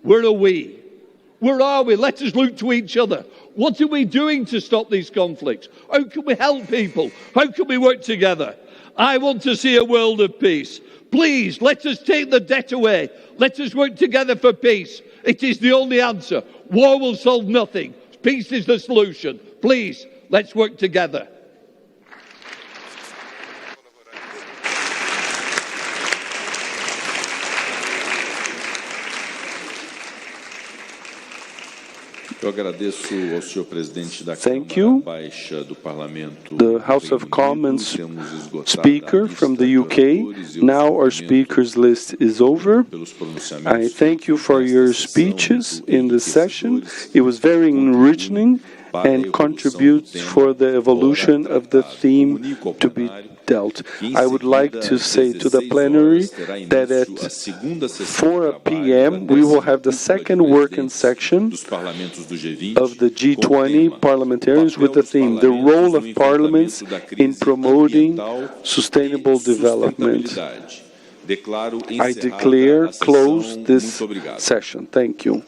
Where are we? Where are we? Let us look to each other. What are we doing to stop these conflicts? How can we help people? How can we work together? I want to see a world of peace. Please, let us take the debt away. Let us work together for peace. It is the only answer. War will solve nothing. Peace is the solution. Please, let's work together. Thank you. The House of Commons speaker from the UK. Now our speakers list is over. I thank you for your speeches in the session. It was very enriching and contributes for the evolution of the theme to be dealt. I would like to say to the plenary that at 4 p.m. we will have the second working section of the G20 Parliamentarians with the theme, the role of parliaments in promoting sustainable development. I declare closed this session. Thank you.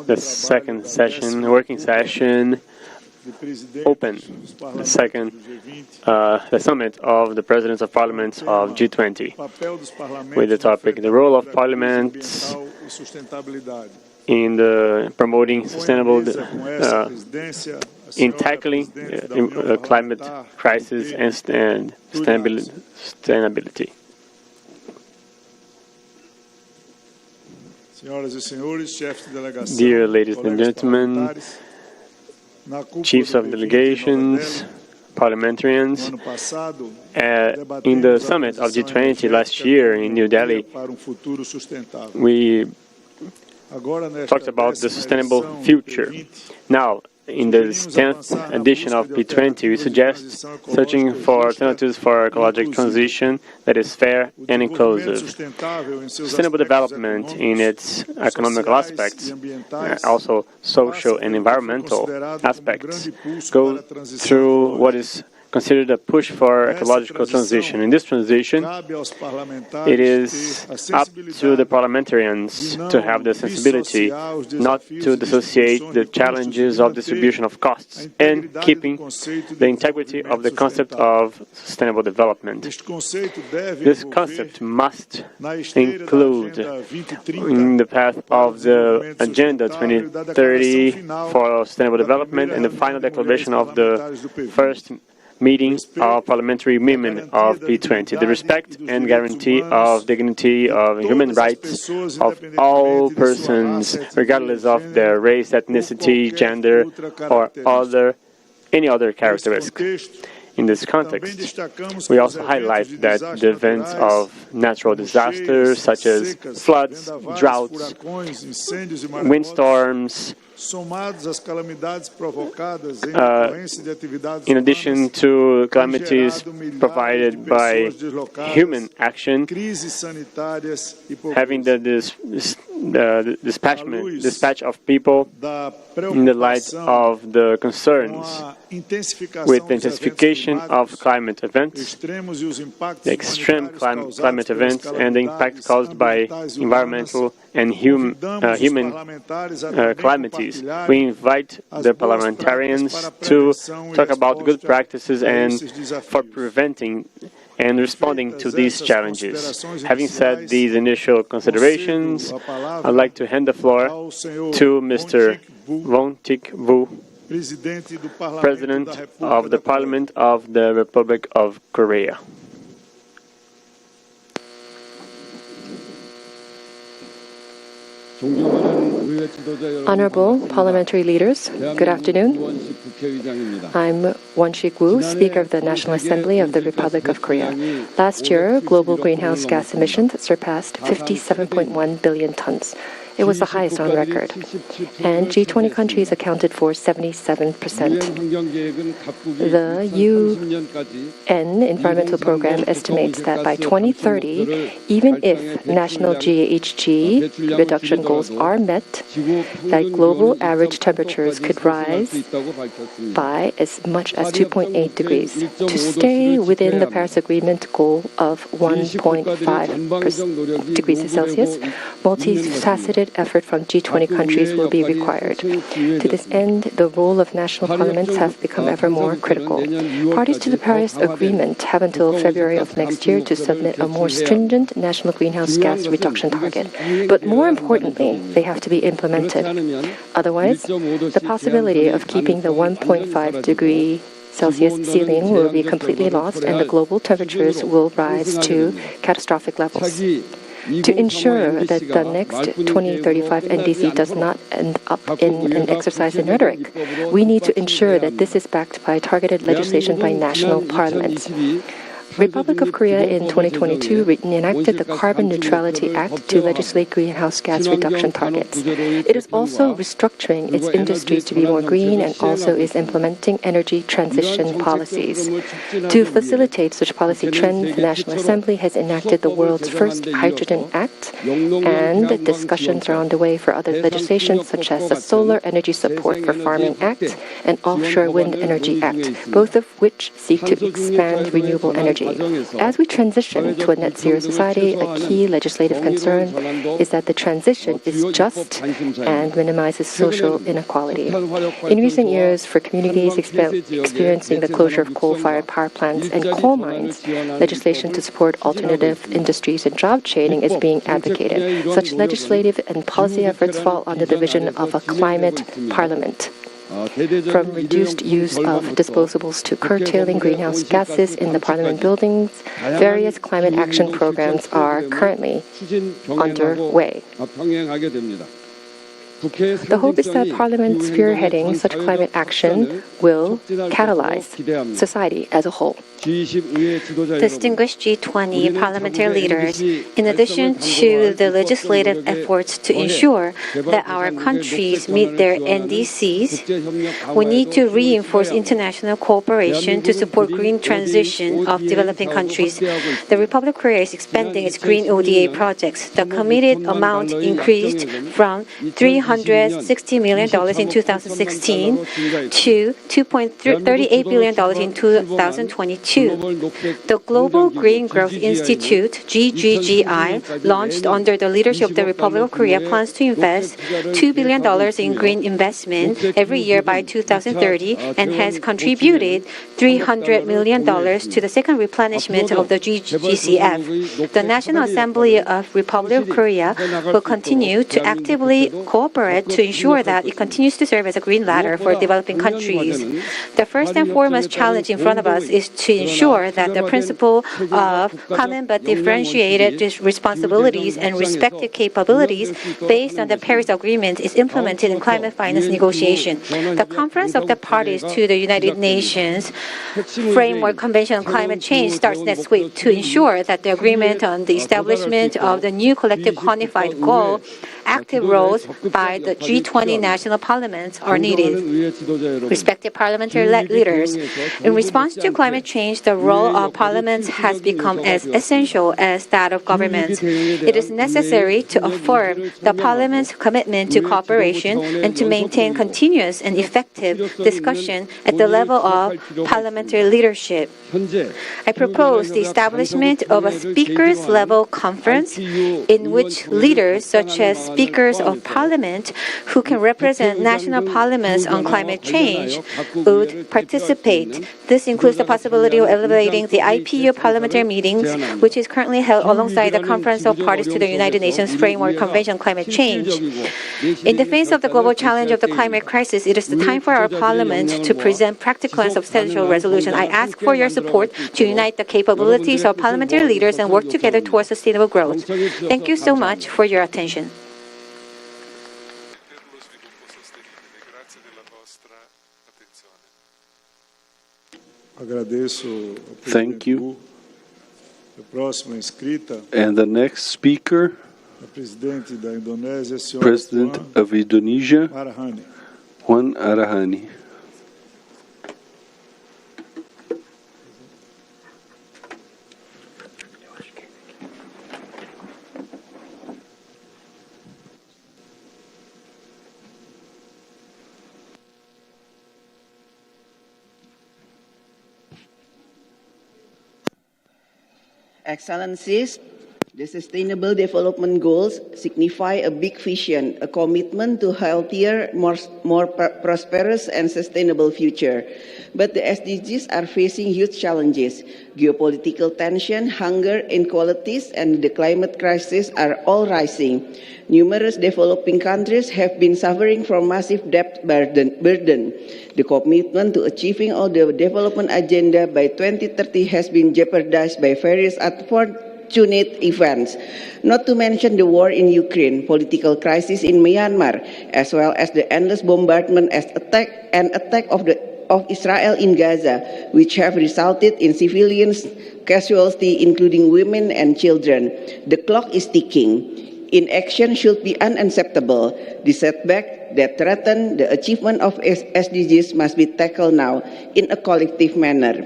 The second session, working session, open the summit of the presidents of parliaments of G20 with the topic, the role of parliaments in promoting sustainable in tackling climate crisis and sustainability. Dear ladies and gentlemen, chiefs of delegations, parliamentarians, in the summit of G20 last year in New Delhi, we talked about the sustainable future. Now, in the 10th edition of P20, we suggest searching for alternatives for ecological transition that is fair and inclusive. Sustainable development in its economical aspects, also social and environmental aspects, go through what is considered a push for ecological transition. In this transition, it is up to the parliamentarians to have the sensibility not to dissociate the challenges of distribution of costs and keeping the integrity of the concept of sustainable development. This concept must include in the path of the Agenda 2030 for Sustainable Development and the final declaration of the first meeting of parliamentary women of P20, the respect and guarantee of dignity of human rights of all persons, regardless of their race, ethnicity, gender, or any other characteristic. In this context, we also highlight that the events of natural disasters such as floods, droughts, windstorms, in addition to calamities provided by human action, having the dispatch of people in the light of the concerns with the intensification of climate events, the extreme climate events, and the impact caused by environmental and human calamities. We invite the parliamentarians to talk about good practices and for preventing and responding to these challenges. Having said these initial considerations, I'd like to hand the floor to Mr. Won-Tik Vu, President of the Parliament of the Republic of Korea. Honorable parliamentary leaders, good afternoon. I'm Won-Tik Vu, Speaker of the National Assembly of the Republic of Korea. Last year, global greenhouse gas emissions surpassed 57.1 billion tons. It was the highest on record, and G20 countries accounted for 77%. The UN Environmental Program estimates that by 2030, even if national GHG reduction goals are met, that global average temperatures could rise by as much as 2.8 degrees. To stay within the Paris Agreement goal of 1.5 degrees Celsius, multifaceted effort from G20 countries will be required. To this end, the role of national parliaments has become ever more critical. Parties to the Paris Agreement have until February of next year to submit a more stringent national greenhouse gas reduction target. But more importantly, they have to be implemented. Otherwise, the possibility of keeping the 1.5 degree Celsius ceiling will be completely lost and the global temperatures will rise to catastrophic levels. To ensure that the next 2035 NDC does not end up in an exercise in rhetoric, we need to ensure that this is backed by targeted legislation by national parliaments. Republic of Korea in 2022 enacted the Carbon Neutrality Act to legislate greenhouse gas reduction targets. It is also restructuring its industries to be more green and also is implementing energy transition policies. To facilitate such policy trends, the National Assembly has enacted the world's first Hydrogen Act, and discussions are on the way for other legislation such as the Solar Energy Support for Farming Act and Offshore Wind Energy Act, both of which seek to expand renewable energy energy. As we transition to a net zero society, a key legislative concern is that the transition is just and minimizes social inequality. In recent years, for communities experiencing the closure of coal-fired power plants and coal mines, legislation to support alternative industries and job training is being advocated. Such legislative and policy efforts fall under the vision of a climate parliament. From reduced use of disposables to curtailing greenhouse gases in the Parliament buildings, various climate action programs are currently underway. The hope is that Parliament spearheading such climate action will catalyze society as a whole. Distinguished G20 parliamentary leaders, in addition to the legislative efforts to ensure that our countries meet their NDCs, we need to reinforce international cooperation to support green transition of developing countries. The Republic of Korea is expanding its green ODA projects. The committed amount increased from $360 million in 2016 to $2.38 billion in 2022. The Global Green Growth Institute, GGGI, launched under the leadership of the Republic of Korea, plans to invest $2 billion in green investment every year by 2030 and has contributed $300 million to the second replenishment of the GGCF. The National Assembly of Republic of Korea will continue to actively cooperate to ensure that it continues to serve as a green ladder for developing countries. The first and foremost challenge in front of us is to ensure that the principle of common but differentiated responsibilities and respective capabilities based on the Paris Agreement is implemented in climate finance negotiation. The Conference of the Parties to the United Nations Framework Convention on Climate Change starts next week to ensure that the agreement on the establishment of the new collective quantified goal, active roles by the G20 national parliaments are needed. Respected parliamentary leaders, in response to climate change, the role of parliaments has become as essential as that of governments. It is necessary to affirm the parliament's commitment to cooperation and to maintain continuous and effective discussion at the level of parliamentary leadership. I propose the establishment of a speakers-level conference in which leaders such as speakers of parliament who can represent national parliaments on climate change would participate. This includes the possibility of elevating the IPU parliamentary meetings, which is currently held alongside the Conference of Parties to the United Nations Framework Convention on Climate Change. In the face of the global challenge of the climate crisis, it is the time for our parliament to present practical and substantial resolution. I ask for your support to unite the capabilities of parliamentary leaders and work together towards sustainable growth. Thank you so much for your attention. Thank you. And the next speaker, President of Indonesia, Puan Maharani. Excellencies, the Sustainable Development Goals signify a big vision, a commitment to a healthier, more prosperous and sustainable future. But the SDGs are facing huge challenges. Geopolitical tension, hunger, inequalities, and the climate crisis are all rising. Numerous developing countries have been suffering from massive debt burden. The commitment to achieving all the development agenda by 2030 has been jeopardized by various unfortunate events, not to mention the war in Ukraine, political crisis in Myanmar, as well as the endless bombardment and attack of Israel in Gaza, which have resulted in civilians casualties, including women and children. The clock is ticking. Inaction should be unacceptable. The setback that threaten the achievement of SDGs must be tackled now in a collective manner.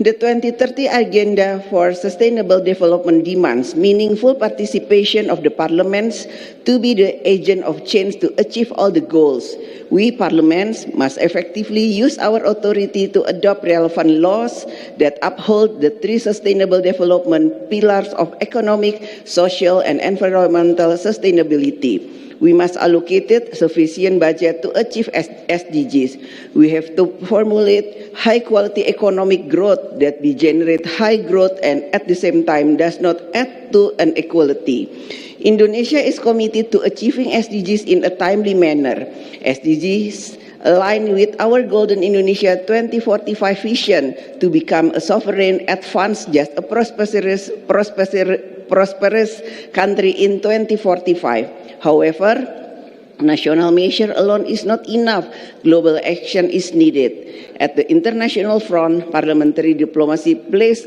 The 2030 Agenda for Sustainable Development demands meaningful participation of the parliaments to be the agent of change to achieve all the goals. We parliaments must effectively use our authority to adopt relevant laws that uphold the three sustainable development pillars of economic, social, and environmental sustainability. We must allocate sufficient budget to achieve SDGs. We have to formulate high-quality economic growth that will generate high growth and at the same time does not add to inequality. Indonesia is committed to achieving SDGs in a timely manner. SDGs align with our Golden Indonesia 2045 vision to become a sovereign, advanced, just a prosperous country in 2045. However, national measure alone is not enough. Global action is needed. At the international front, parliamentary diplomacy plays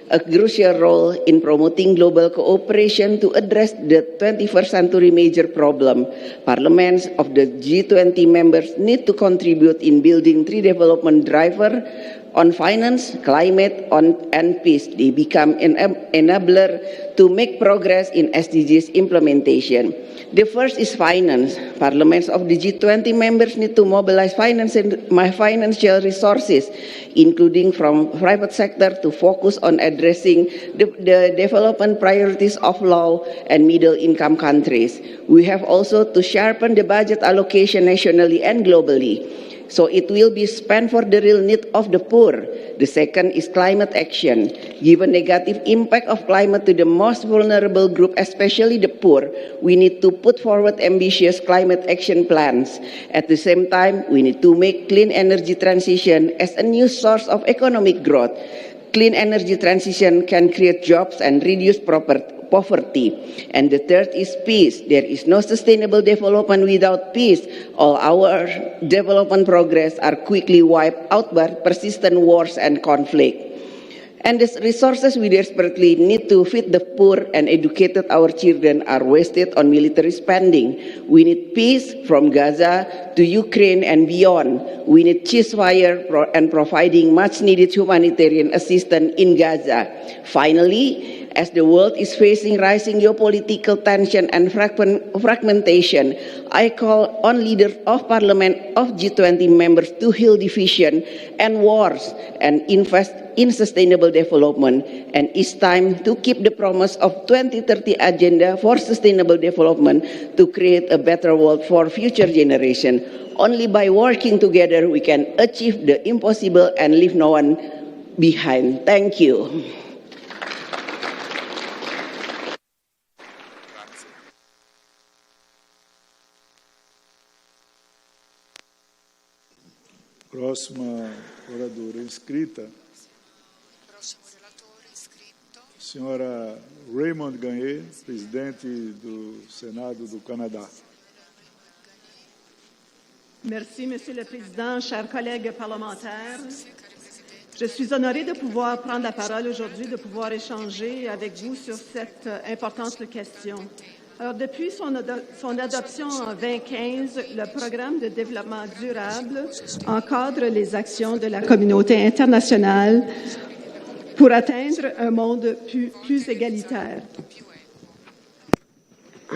a crucial role in promoting global cooperation to address the 21st century major problem. Parliaments of the G20 members need to contribute in building three development drivers on finance, climate, and peace. They become an enabler to make progress in SDGs implementation. The first is finance. Parliaments of the G20 members need to mobilize financial resources, including from private sector, to focus on addressing the development priorities of low and middle-income countries. We have also to sharpen the budget allocation nationally and globally, so it will be spent for the real need of the poor. The second is climate action. Given negative impact of climate to the most vulnerable group, especially the poor, we need to put forward ambitious climate action plans. At the same time, we need to make clean energy transition as a new source of economic growth. Clean energy transition can create jobs and reduce poverty. And the third is peace. There is no sustainable development without peace. All our development progress are quickly wiped out by persistent wars and conflict. And the resources we desperately need to feed the poor and educate our children are wasted on military spending. We need peace from Gaza to Ukraine and beyond. We need ceasefire and providing much needed humanitarian assistance in Gaza. Finally, as the world is facing rising geopolitical tension and fragmentation, I call on leaders of Parliament of G20 members to heal division and wars and invest in sustainable development. And it's time to keep the promise of 2030 Agenda for Sustainable Development to create a better world for future generations. Only by working together we can achieve the impossible and leave no one behind. Thank you. Próxima oradora inscrita, senhora Raymond Gagné, presidente do Senado do Canadá. Merci, Monsieur le Président, chers collègues parlementaires. Je suis honorée de pouvoir prendre la parole aujourd'hui, de pouvoir échanger avec vous sur cette importante question. Alors, depuis son adoption en 2015, le programme de développement durable encadre les actions de la communauté internationale pour atteindre un monde plus égalitaire.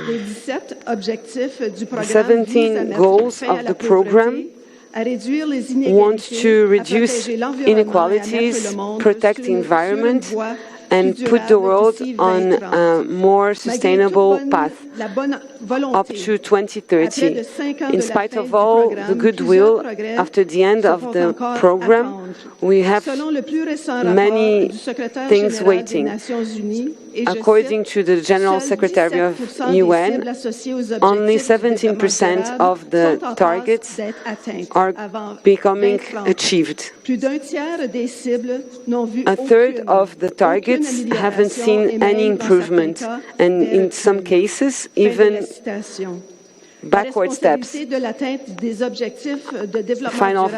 Les 17 objectifs du programme visent à mettre fin à la pauvreté, à réduire les inégalités, à protéger l'environnement et à mettre le monde protect the environment, and put the world on a more sustainable path up to 2030. In spite of all the goodwill after the end of the program, we have many things waiting. According to the General Secretary of UN, only 17% of the targets are becoming achieved. A third of the targets haven't seen any improvement, and in some cases, even backward steps. Final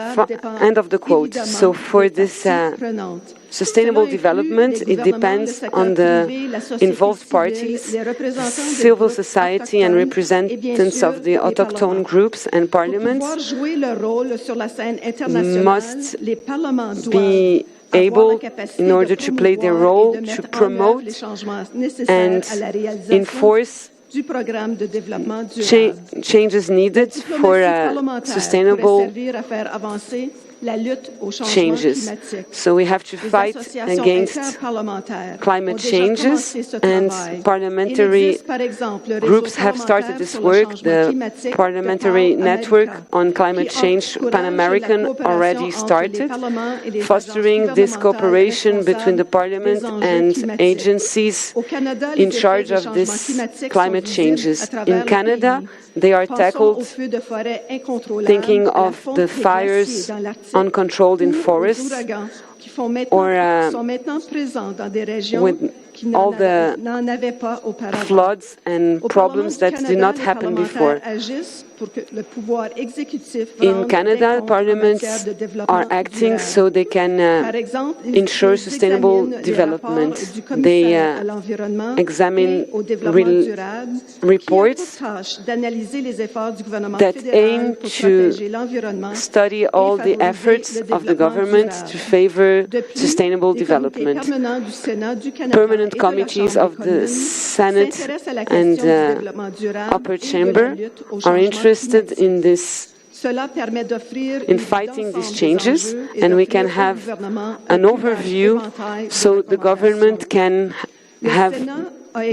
end of the quote. So for this sustainable development, it depends on the involved parties, civil society and representatives of the autochthone groups and parliaments must be able, in order to play their role, to promote and enforce changes needed for sustainable changes. So we have to fight against climate changes, and parliamentary groups have started this work. The Parliamentary Network on Climate Change, Pan-American, already started, fostering this cooperation between the Parliament and agencies in charge of this climate changes. In Canada, they are tackled thinking of the fires uncontrolled in forests, or with all the floods and problems that did not happen before. In Canada, parliaments are acting so they can ensure sustainable development. They examine reports that aim to study all the efforts of the government to favor sustainable development. Permanent committees of the Senate and upper chamber are interested in this, in fighting these changes, and we can have an overview so the government can have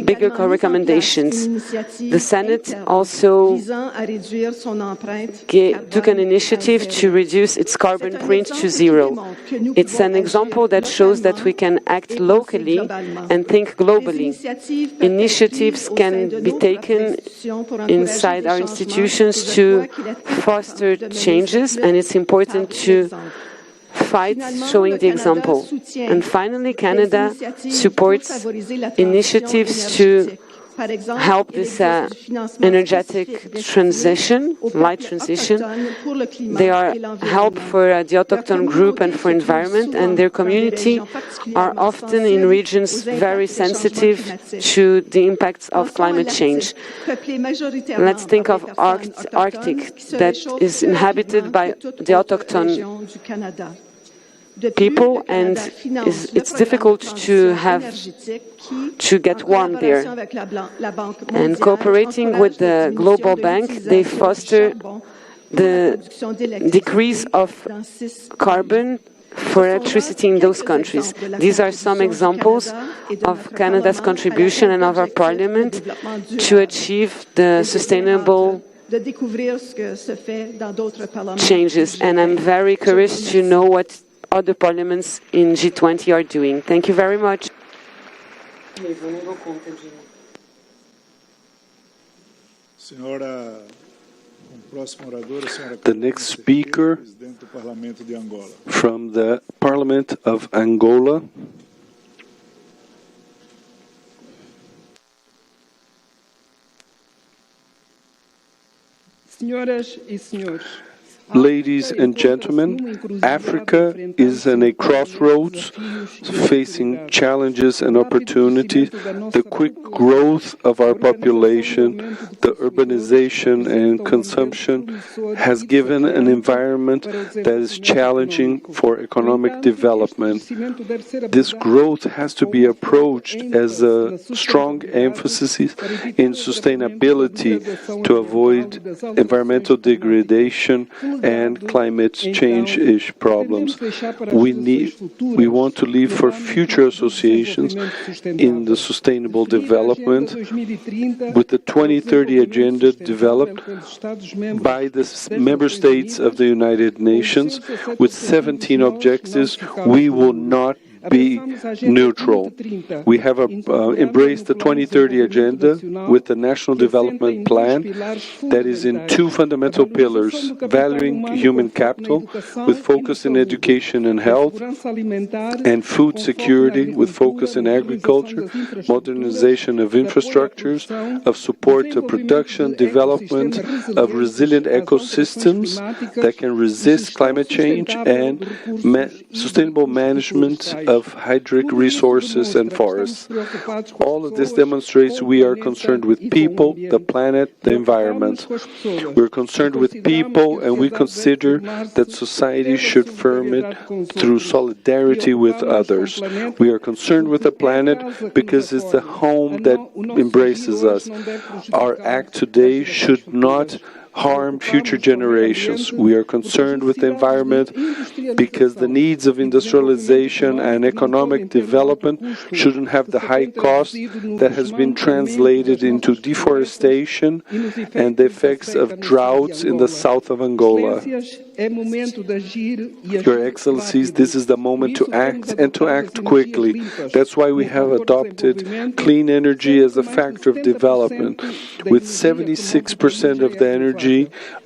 bigger recommendations. The Senate also took an initiative to reduce its carbon print to zero. It's an example that shows that we can act locally and think globally. Initiatives can be taken inside our institutions to foster changes, and it's important to fight showing the example. And finally, Canada supports initiatives to help this energetic transition, light transition. They are help for the autochthon group and for environment, and their community are often in regions very sensitive to the impacts of climate change. Let's think of Arctic, that is inhabited by the autochthon people, and it's difficult to get warm there. And cooperating with the Global Bank, they foster the decrease of carbon for electricity in those countries. These are some examples of Canada's contribution and of our Parliament to achieve the sustainable changes. And I'm very curious to know what other parliaments in G20 are doing. Thank you very much. The next speaker from the Parliament of Angola. Ladies and gentlemen, Africa is in a crossroads, facing challenges and opportunities. The quick growth of our population, the urbanization and consumption has given an environment that is challenging for economic development. This growth has to be approached as a strong emphasis in sustainability to avoid environmental degradation and climate change problems. We want to leave for future associations in the sustainable development with the 2030 agenda developed by the member states of the United Nations with 17 objectives. We will not be neutral. We have embraced the 2030 agenda with the National Development Plan that is in two fundamental pillars: valuing human capital with focus in education and health, and food security with focus in agriculture, modernization of infrastructures, of support to production, development of resilient ecosystems that can resist climate change, and sustainable management of hydric resources and forests. All of this demonstrates we are concerned with people, the planet, the environment. We're concerned with people, and we consider that society should firm it through solidarity with others. We are concerned with the planet because it's the home that embraces us. Our act today should not harm future generations. We are concerned with the environment because the needs of industrialization and economic development shouldn't have the high cost that has been translated into deforestation and the effects of droughts in the south of Angola. Your Excellencies, this is the moment to act and to act quickly. That's why we have adopted clean energy as a factor of development. With 76% of the energy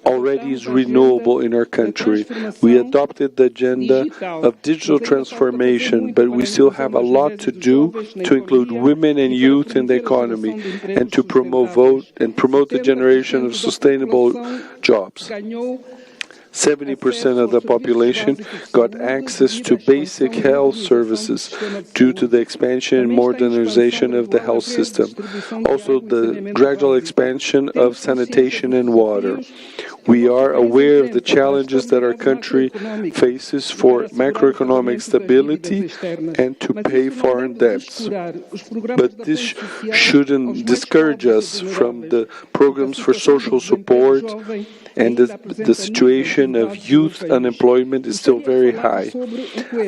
already is renewable in our country. We adopted the agenda of digital transformation, but we still have a lot to do to include women and youth in the economy and to promote the generation of sustainable jobs. 70% of the population got access to basic health services due to the expansion and modernization of the health system. Also, the gradual expansion of sanitation and water. We are aware of the challenges that our country faces for macroeconomic stability and to pay foreign debts. But this shouldn't discourage us from the programs for social support, and the situation of youth unemployment is still very high.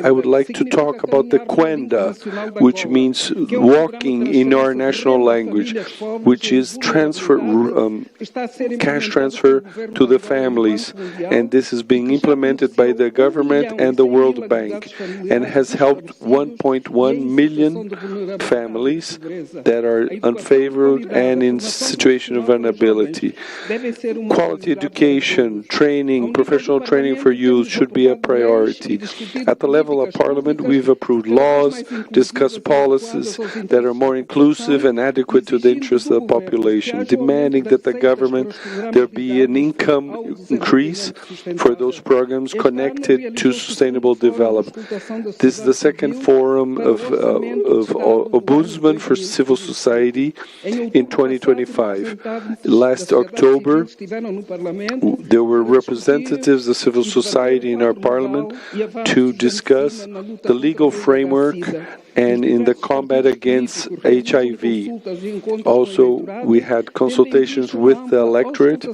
I would like to talk about the Quenda, which means walking in our national language, which is cash transfer to the families, and this is being implemented by the government and the World Bank, and has helped 1.1 million families that are unfavored and in situation of vulnerability. Quality education, training, professional training for youth should be a priority. At the level of Parliament, we've approved laws, discussed policies that are more inclusive and adequate to the interests of the population, demanding that the government there be an income increase for those programs connected to sustainable development. This is the second forum of Ombudsman for Civil Society in 2025. Last October, there were representatives of civil society in our Parliament to discuss the legal framework and in the combat against HIV. Also, we had consultations with the electorate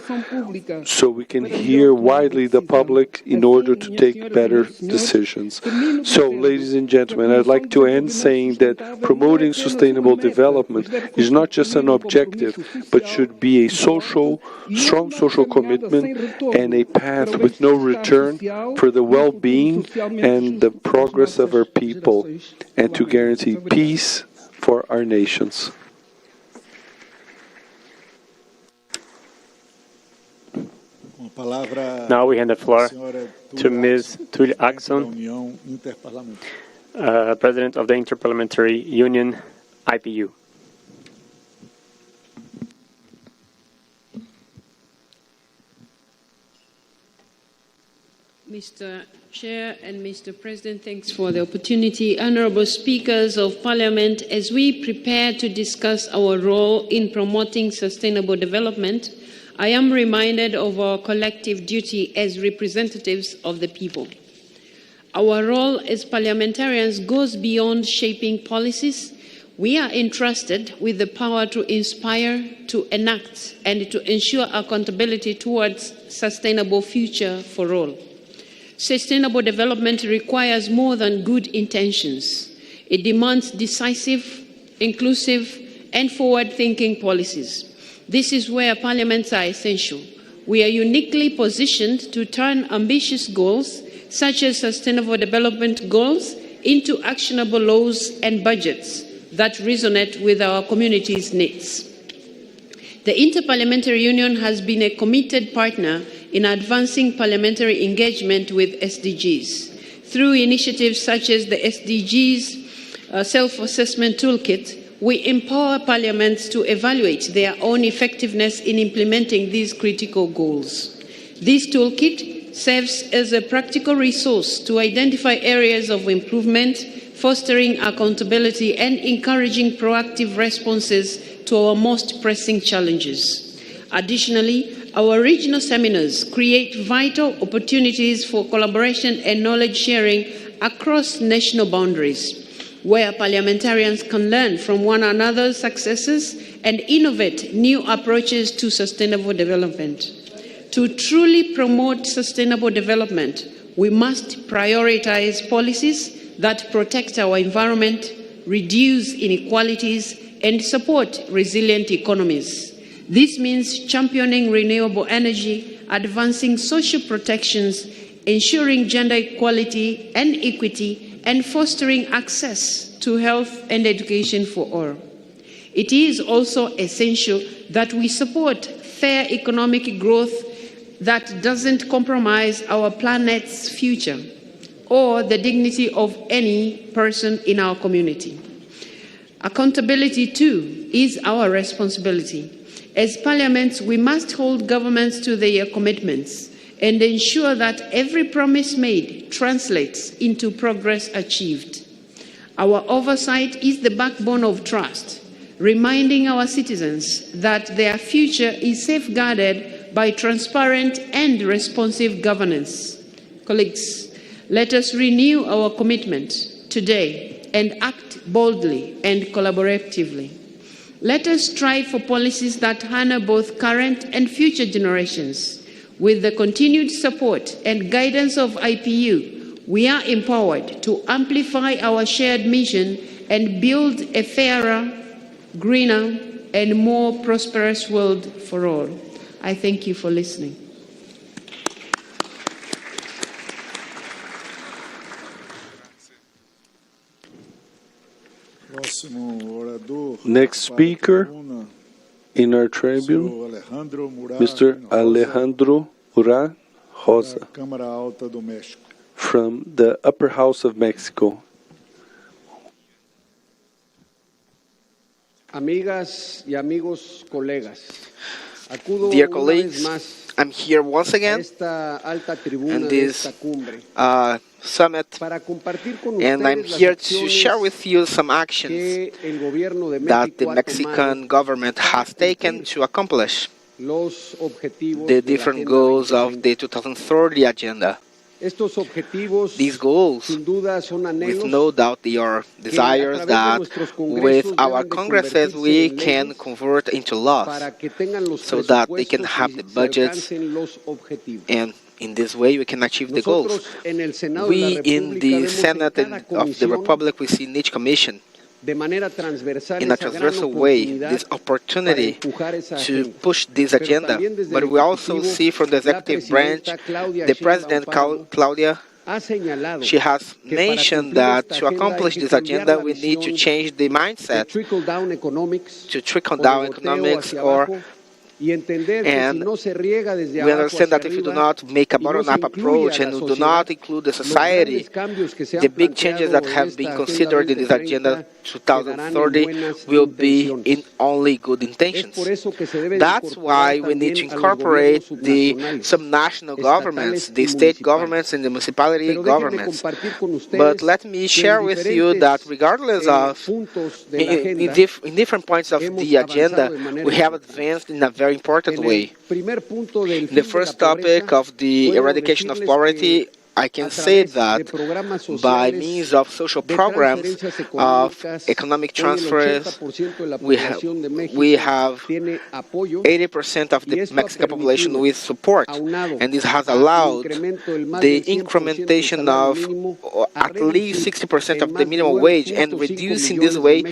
so we can hear widely the public in order to take better decisions. So, ladies and gentlemen, I'd like to end saying that promoting sustainable development is not just an objective, but should be a strong social commitment and a path with no return for the well-being and the progress of our people, and to guarantee peace for our nations. Now we hand the floor to Ms. Tully Axon, President of the Interparliamentary Union, IPU. Mr. Chair and Mr. President, thanks for the opportunity. Honourable Speakers of Parliament, as we prepare to discuss our role in promoting sustainable development, I am reminded of our collective duty as representatives of the people. Our role as parliamentarians goes beyond shaping policies. We are entrusted with the power to inspire, to enact, and to ensure accountability towards a sustainable future for all. Sustainable development requires more than good intentions. It demands decisive, inclusive, and forward-thinking policies. This is where parliaments are essential. We are uniquely positioned to turn ambitious goals, such as sustainable development goals, into actionable laws and budgets that resonate with our community's needs. The Interparliamentary Union has been a committed partner in advancing parliamentary engagement with SDGs. Through initiatives such as the SDGs Self-Assessment Toolkit, we empower parliaments to evaluate their own effectiveness in implementing these critical goals. This toolkit serves as a practical resource to identify areas of improvement, fostering accountability and encouraging proactive responses to our most pressing challenges. Additionally, our regional seminars create vital opportunities for collaboration and knowledge sharing across national boundaries, where parliamentarians can learn from one another's successes and innovate new approaches to sustainable development. To truly promote sustainable development, we must prioritize policies that protect our environment, reduce inequalities, and support resilient economies. This means championing renewable energy, advancing social protections, ensuring gender equality and equity, and fostering access to health and education for all. It is also essential that we support fair economic growth that doesn't compromise our planet's future or the dignity of any person in our community. Accountability, too, is our responsibility. As parliaments, we must hold governments to their commitments and ensure that every promise made translates into progress achieved. Our oversight is the backbone of trust, reminding our citizens that their future is safeguarded by transparent and responsive governance. Colleagues, let us renew our commitment today and act boldly and collaboratively. Let us strive for policies that honor both current and future generations. With the continued support and guidance of IPU, we are empowered to amplify our shared mission and build a fairer, greener, and more prosperous world for all. I thank you for listening. Next speaker in our tribune, Mr. Alejandro Murat Rosa from the Upper House of Mexico. Amigas y amigos, colegas. Dear colleagues, I'm here once again in this summit, and I'm here to share with you some actions that the Mexican government has taken to accomplish the different goals of the 2030 agenda. These goals, with no doubt, they are desires that with our congresses we can convert into laws so that they can have the budgets, and in this way we can achieve the goals. We in the Senate of the Republic, we see in each commission in a transversal way this opportunity to push this agenda. But we also see from the executive branch, the President Claudia, she has mentioned that to accomplish this agenda we need to change the mindset to trickle-down economics, and we understand that if we do not make a bottom-up approach and we do not include the society, the big changes that have been considered in this agenda 2030 will be in only good intentions. That's why we need to incorporate some national governments, the state governments and the municipality governments. But let me share with you that regardless of in different points of the agenda, we have advanced in a very important way. The first topic of the eradication of poverty, I can say that by means of social programs, of economic transfers, we have 80% of the Mexican population with support, and this has allowed the incrementation of at least 60% of the minimum wage and reducing this way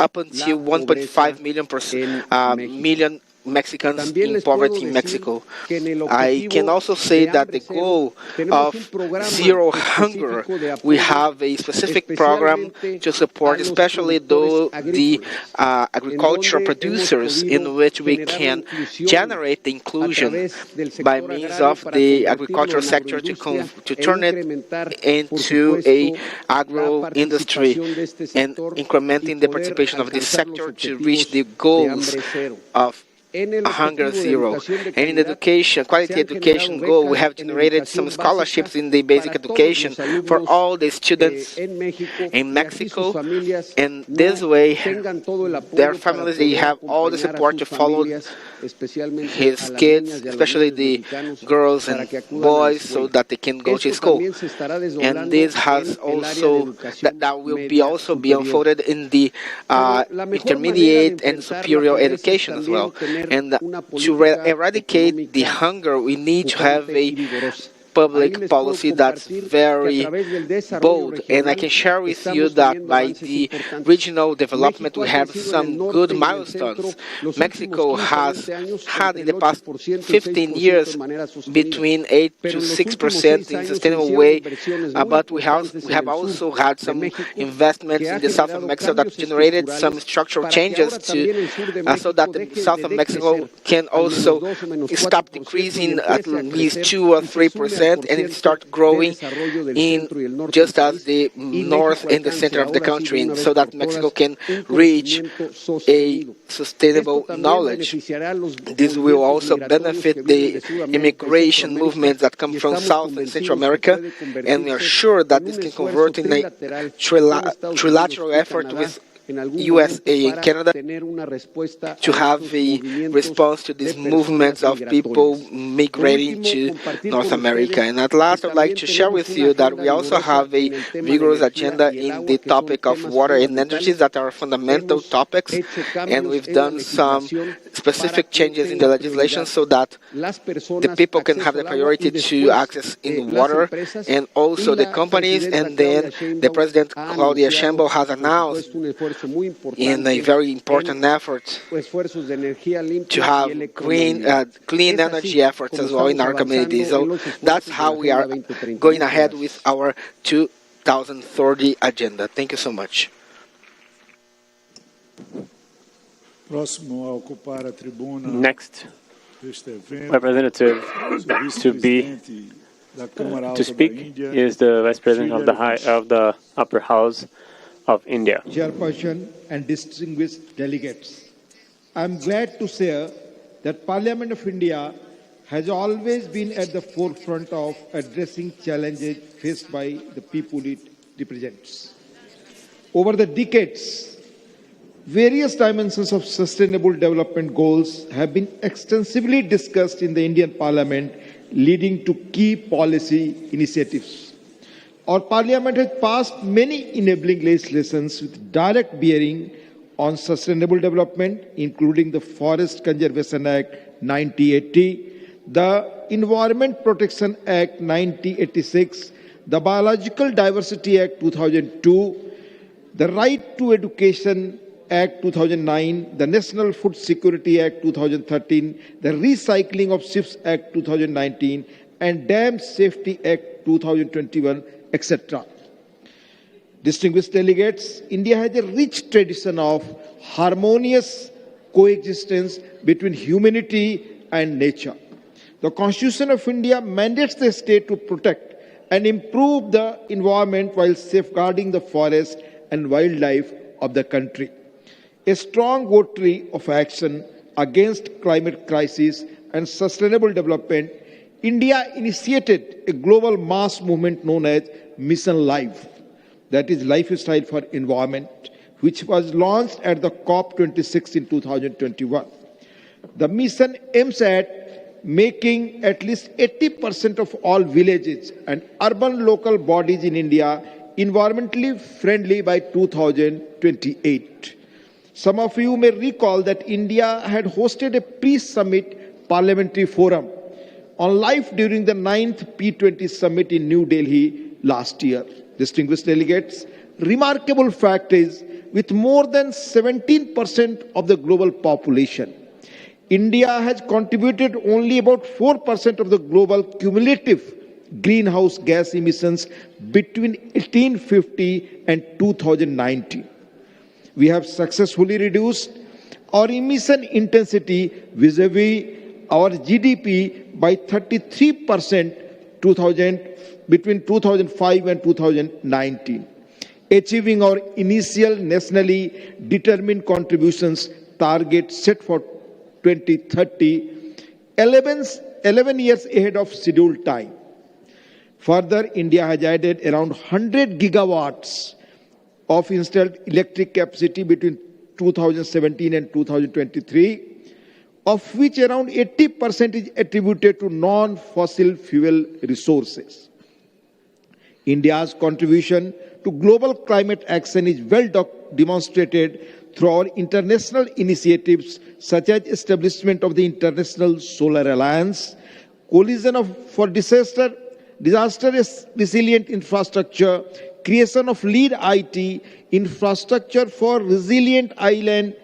up until 1.5 million Mexicans in poverty in Mexico. I can also say that the goal of zero hunger, we have a specific program to support especially the agriculture producers, in which we can generate the inclusion by means of the agricultural sector to turn it into a agro industry and incrementing the participation of this sector to reach the goals of hunger zero. And in education, quality education goal, we have generated some scholarships in the basic education for all the students in Mexico, and this way their families, they have all the support to follow his kids, especially the girls and boys, so that they can go to school. And this has also, that will be also be unfolded in the intermediate and superior education as well. And to eradicate the hunger, we need to have a public policy that's very bold. And I can share with you that by the regional development, we have some good milestones. Mexico has had in the past 15 years between 8 to 6% in a sustainable way, but we have also had some investments in the south of Mexico that generated some structural changes so that the south of Mexico can also stop decreasing at least 2 or 3%. And it start growing in just as the north and the center of the country, so that Mexico can reach a sustainable knowledge. This will also benefit the immigration movements that come from South and Central America, and we are sure that this can convert in a trilateral effort with USA and Canada to have a response to these movements of people migrating to North America. And at last, I'd like to share with you that we also have a vigorous agenda in the topic of water and energy that are fundamental topics, and we've done some specific changes in the legislation so that the people can have the priority to access in water, and also the companies. And then the President Claudia Sheinbaum has announced in a very important effort to have clean energy efforts as well in our community. So that's how we are going ahead with our 2030 agenda. Thank you so much. Next representative to speak is the Vice President of the Upper House of India. Chairperson and distinguished delegates, I am glad to say that Parliament of India has always been at the forefront of addressing challenges faced by the people it represents. Over the decades, various dimensions of sustainable development goals have been extensively discussed in the Indian Parliament, leading to key policy initiatives. Our Parliament has passed many enabling legislations with direct bearing on sustainable development, including the Forest Conservation Act 1980, the Environment Protection Act 1986, the Biological Diversity Act 2002, the Right to Education Act 2009, the National Food Security Act 2013, the Recycling of Ships Act 2019, and Dam Safety Act 2021, etc. Distinguished delegates, India has a rich tradition of harmonious coexistence between humanity and nature. The Constitution of India mandates the state to protect and improve the environment while safeguarding the forest and wildlife of the country. A strong votary of action against climate crisis and sustainable development, India initiated a global mass movement known as Mission Life, that is Lifestyle for Environment, which was launched at the COP26 in 2021. The mission aims at making at least 80% of all villages and urban local bodies in India environmentally friendly by 2028. Some of you may recall that India had hosted a pre-summit parliamentary forum on life during the 9th P20 Summit in New Delhi last year. Distinguished delegates, remarkable fact is, with more than 17% of the global population, India has contributed only about 4% of the global cumulative greenhouse gas emissions between 1850 and 2019. We have successfully reduced our emission intensity vis-a-vis our GDP by 33% between 2005 and 2019, achieving our initial nationally determined contributions target set for 2030, 11 years ahead of scheduled time. Further, India has added around 100 gigawatts of installed electric capacity between 2017 and 2023, of which around 80% is attributed to non-fossil fuel resources. India's contribution to global climate action is well demonstrated through our international initiatives such as establishment of the International Solar Alliance, coalition for disaster resilient infrastructure, creation of lead IT infrastructure for resilient island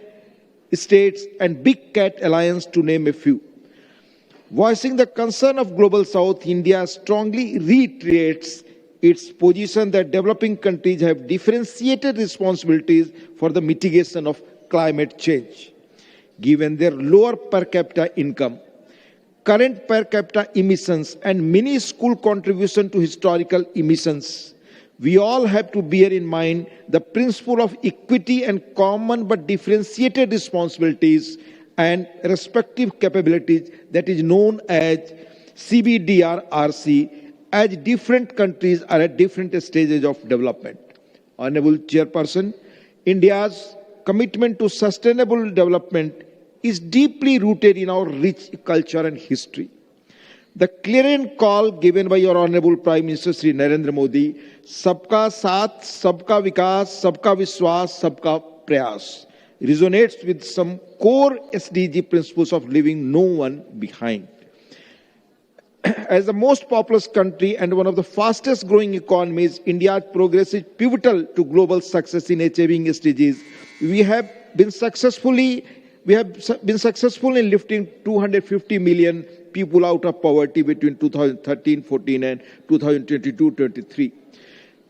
states, and Big Cat Alliance, to name a few. Voicing the concern of Global South, India strongly reiterates its position that developing countries have differentiated responsibilities for the mitigation of climate change. Given their lower per capita income, current per capita emissions, and minuscule contribution to historical emissions, we all have to bear in mind the principle of equity and common but differentiated responsibilities and respective capabilities that is known as CBDRRC, as different countries are at different stages of development. Honorable Chairperson, India's commitment to sustainable development is deeply rooted in our rich culture and history. The clarion call given by your Honorable Prime Minister Shri Narendra Modi, Sabka Saath, Sabka Vikas, Sabka Vishwas, Sabka Prayas, resonates with some core SDG principles of leaving no one behind. As the most populous country and one of the fastest growing economies, India's progress is pivotal to global success in achieving SDGs. We have been successful in lifting 250 million people out of poverty between 2013-14 and 2022-23.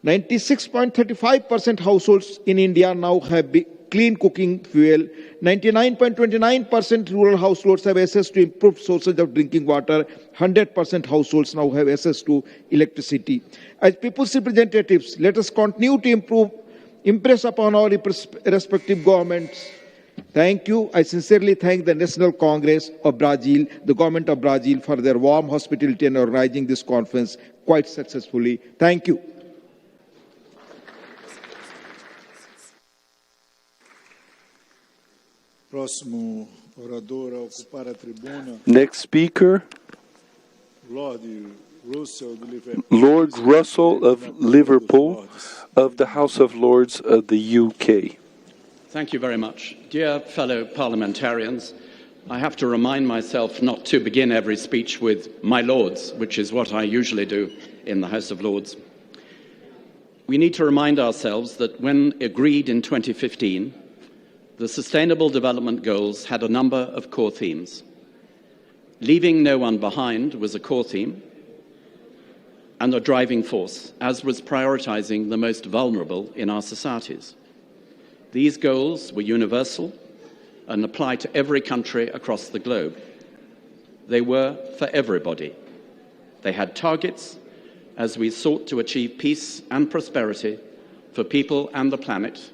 96.35% households in India now have clean cooking fuel. 99.29% rural households have access to improved sources of drinking water. 100% households now have access to electricity. As people's representatives, let us continue to impress upon our respective governments. Thank you. I sincerely thank the National Congress of Brazil, the government of Brazil, for their warm hospitality in organizing this conference quite successfully. Thank you. Next speaker, Lord Russell of Liverpool, of the House of Lords of the UK. Thank you very much. Dear fellow parliamentarians, I have to remind myself not to begin every speech with "My Lords," which is what I usually do in the House of Lords. We need to remind ourselves that when agreed in 2015, the Sustainable Development Goals had a number of core themes. Leaving no one behind was a core theme and a driving force, as was prioritizing the most vulnerable in our societies. These goals were universal and apply to every country across the globe. They were for everybody. They had targets as we sought to achieve peace and prosperity for people and the planet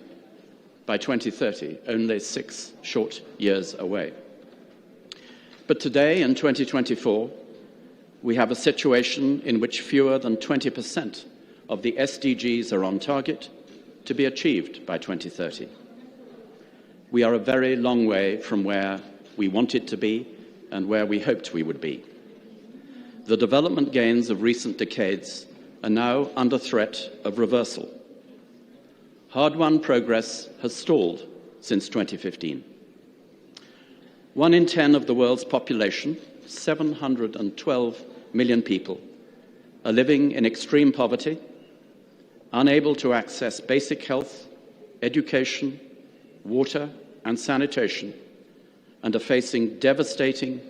by 2030, only 6 short years away. But today, in 2024, we have a situation in which fewer than 20% of the SDGs are on target to be achieved by 2030. We are a very long way from where we wanted to be and where we hoped we would be. The development gains of recent decades are now under threat of reversal. Hard-won progress has stalled since 2015. 1 in 10 of the world's population, 712 million people, are living in extreme poverty, unable to access basic health, education, water, and sanitation, and are facing devastating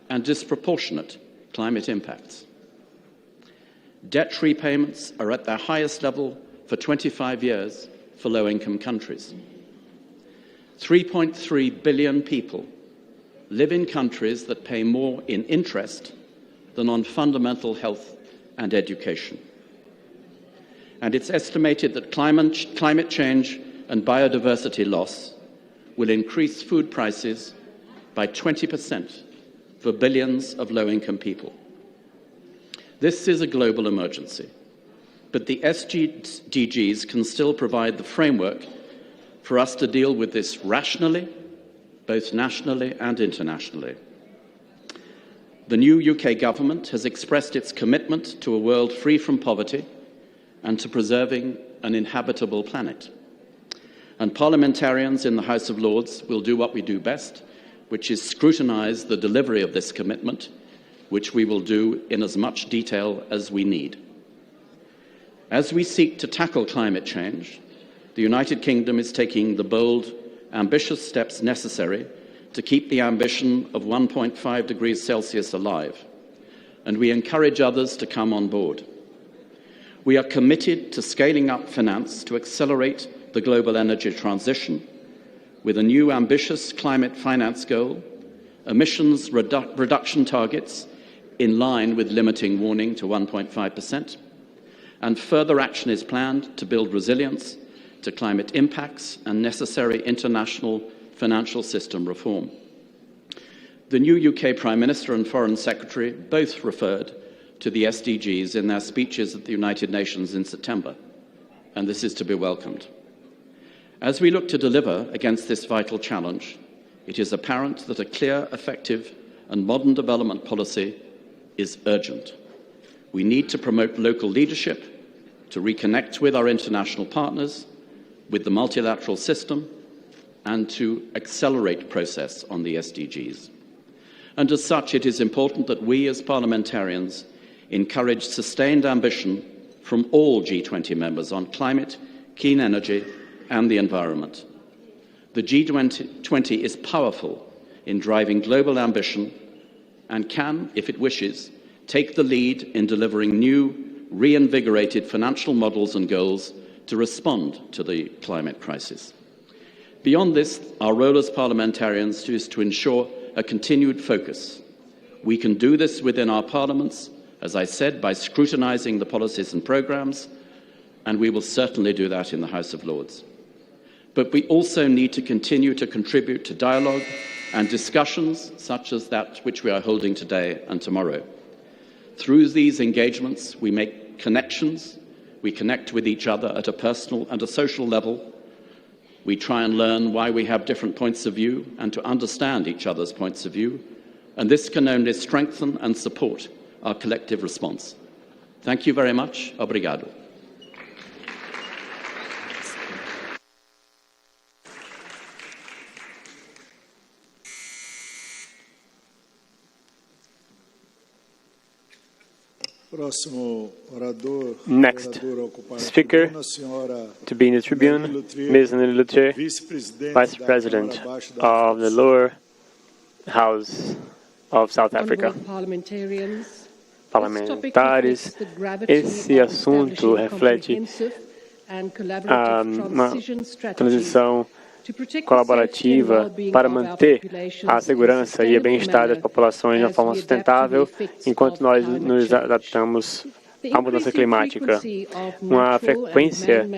and disproportionate climate impacts. Debt repayments are at their highest level for 25 years for low-income countries. 3.3 billion people live in countries that pay more in interest than on fundamental health and education. And it's estimated that climate change and biodiversity loss will increase food prices by 20% for billions of low-income people. This is a global emergency, but the SDGs can still provide the framework for us to deal with this rationally, both nationally and internationally. The new UK government has expressed its commitment to a world free from poverty and to preserving an inhabitable planet. And parliamentarians in the House of Lords will do what we do best, which is scrutinise the delivery of this commitment, which we will do in as much detail as we need. As we seek to tackle climate change, the United Kingdom is taking the bold, ambitious steps necessary to keep the ambition of 1.5 degrees Celsius alive, and we encourage others to come on board. We are committed to scaling up finance to accelerate the global energy transition with a new ambitious climate finance goal, emissions reduction targets in line with limiting warming to 1.5%, and further action is planned to build resilience to climate impacts and necessary international financial system reform. The new UK Prime Minister and Foreign Secretary both referred to the SDGs in their speeches at the United Nations in September, and this is to be welcomed. As we look to deliver against this vital challenge, it is apparent that a clear, effective and modern development policy is urgent. We need to promote local leadership, to reconnect with our international partners, with the multilateral system, and to accelerate process on the SDGs. And as such, it is important that we as parliamentarians encourage sustained ambition from all G20 members on climate, clean energy and the environment. The G20 is powerful in driving global ambition and can, if it wishes, take the lead in delivering new, reinvigorated financial models and goals to respond to the climate crisis. Beyond this, our role as parliamentarians is to ensure a continued focus. We can do this within our parliaments, as I said, by scrutinising the policies and programmes, and we will certainly do that in the House of Lords. But we also need to continue to contribute to dialogue and discussions such as that which we are holding today and tomorrow. Through these engagements, we make connections, we connect with each other at a personal and a social level. We try and learn why we have different points of view and to understand each other's points of view, and this can only strengthen and support our collective response. Thank you very much. Obrigado. Next speaker to be in the tribune, Ms. Nelly Luthier, Vice President of the lower house of South Africa. Parlamentares, esse assunto reflete uma transição colaborativa para manter a segurança e o bem-estar das populações de uma forma sustentável, enquanto nós nos adaptamos à mudança climática. Uma frequência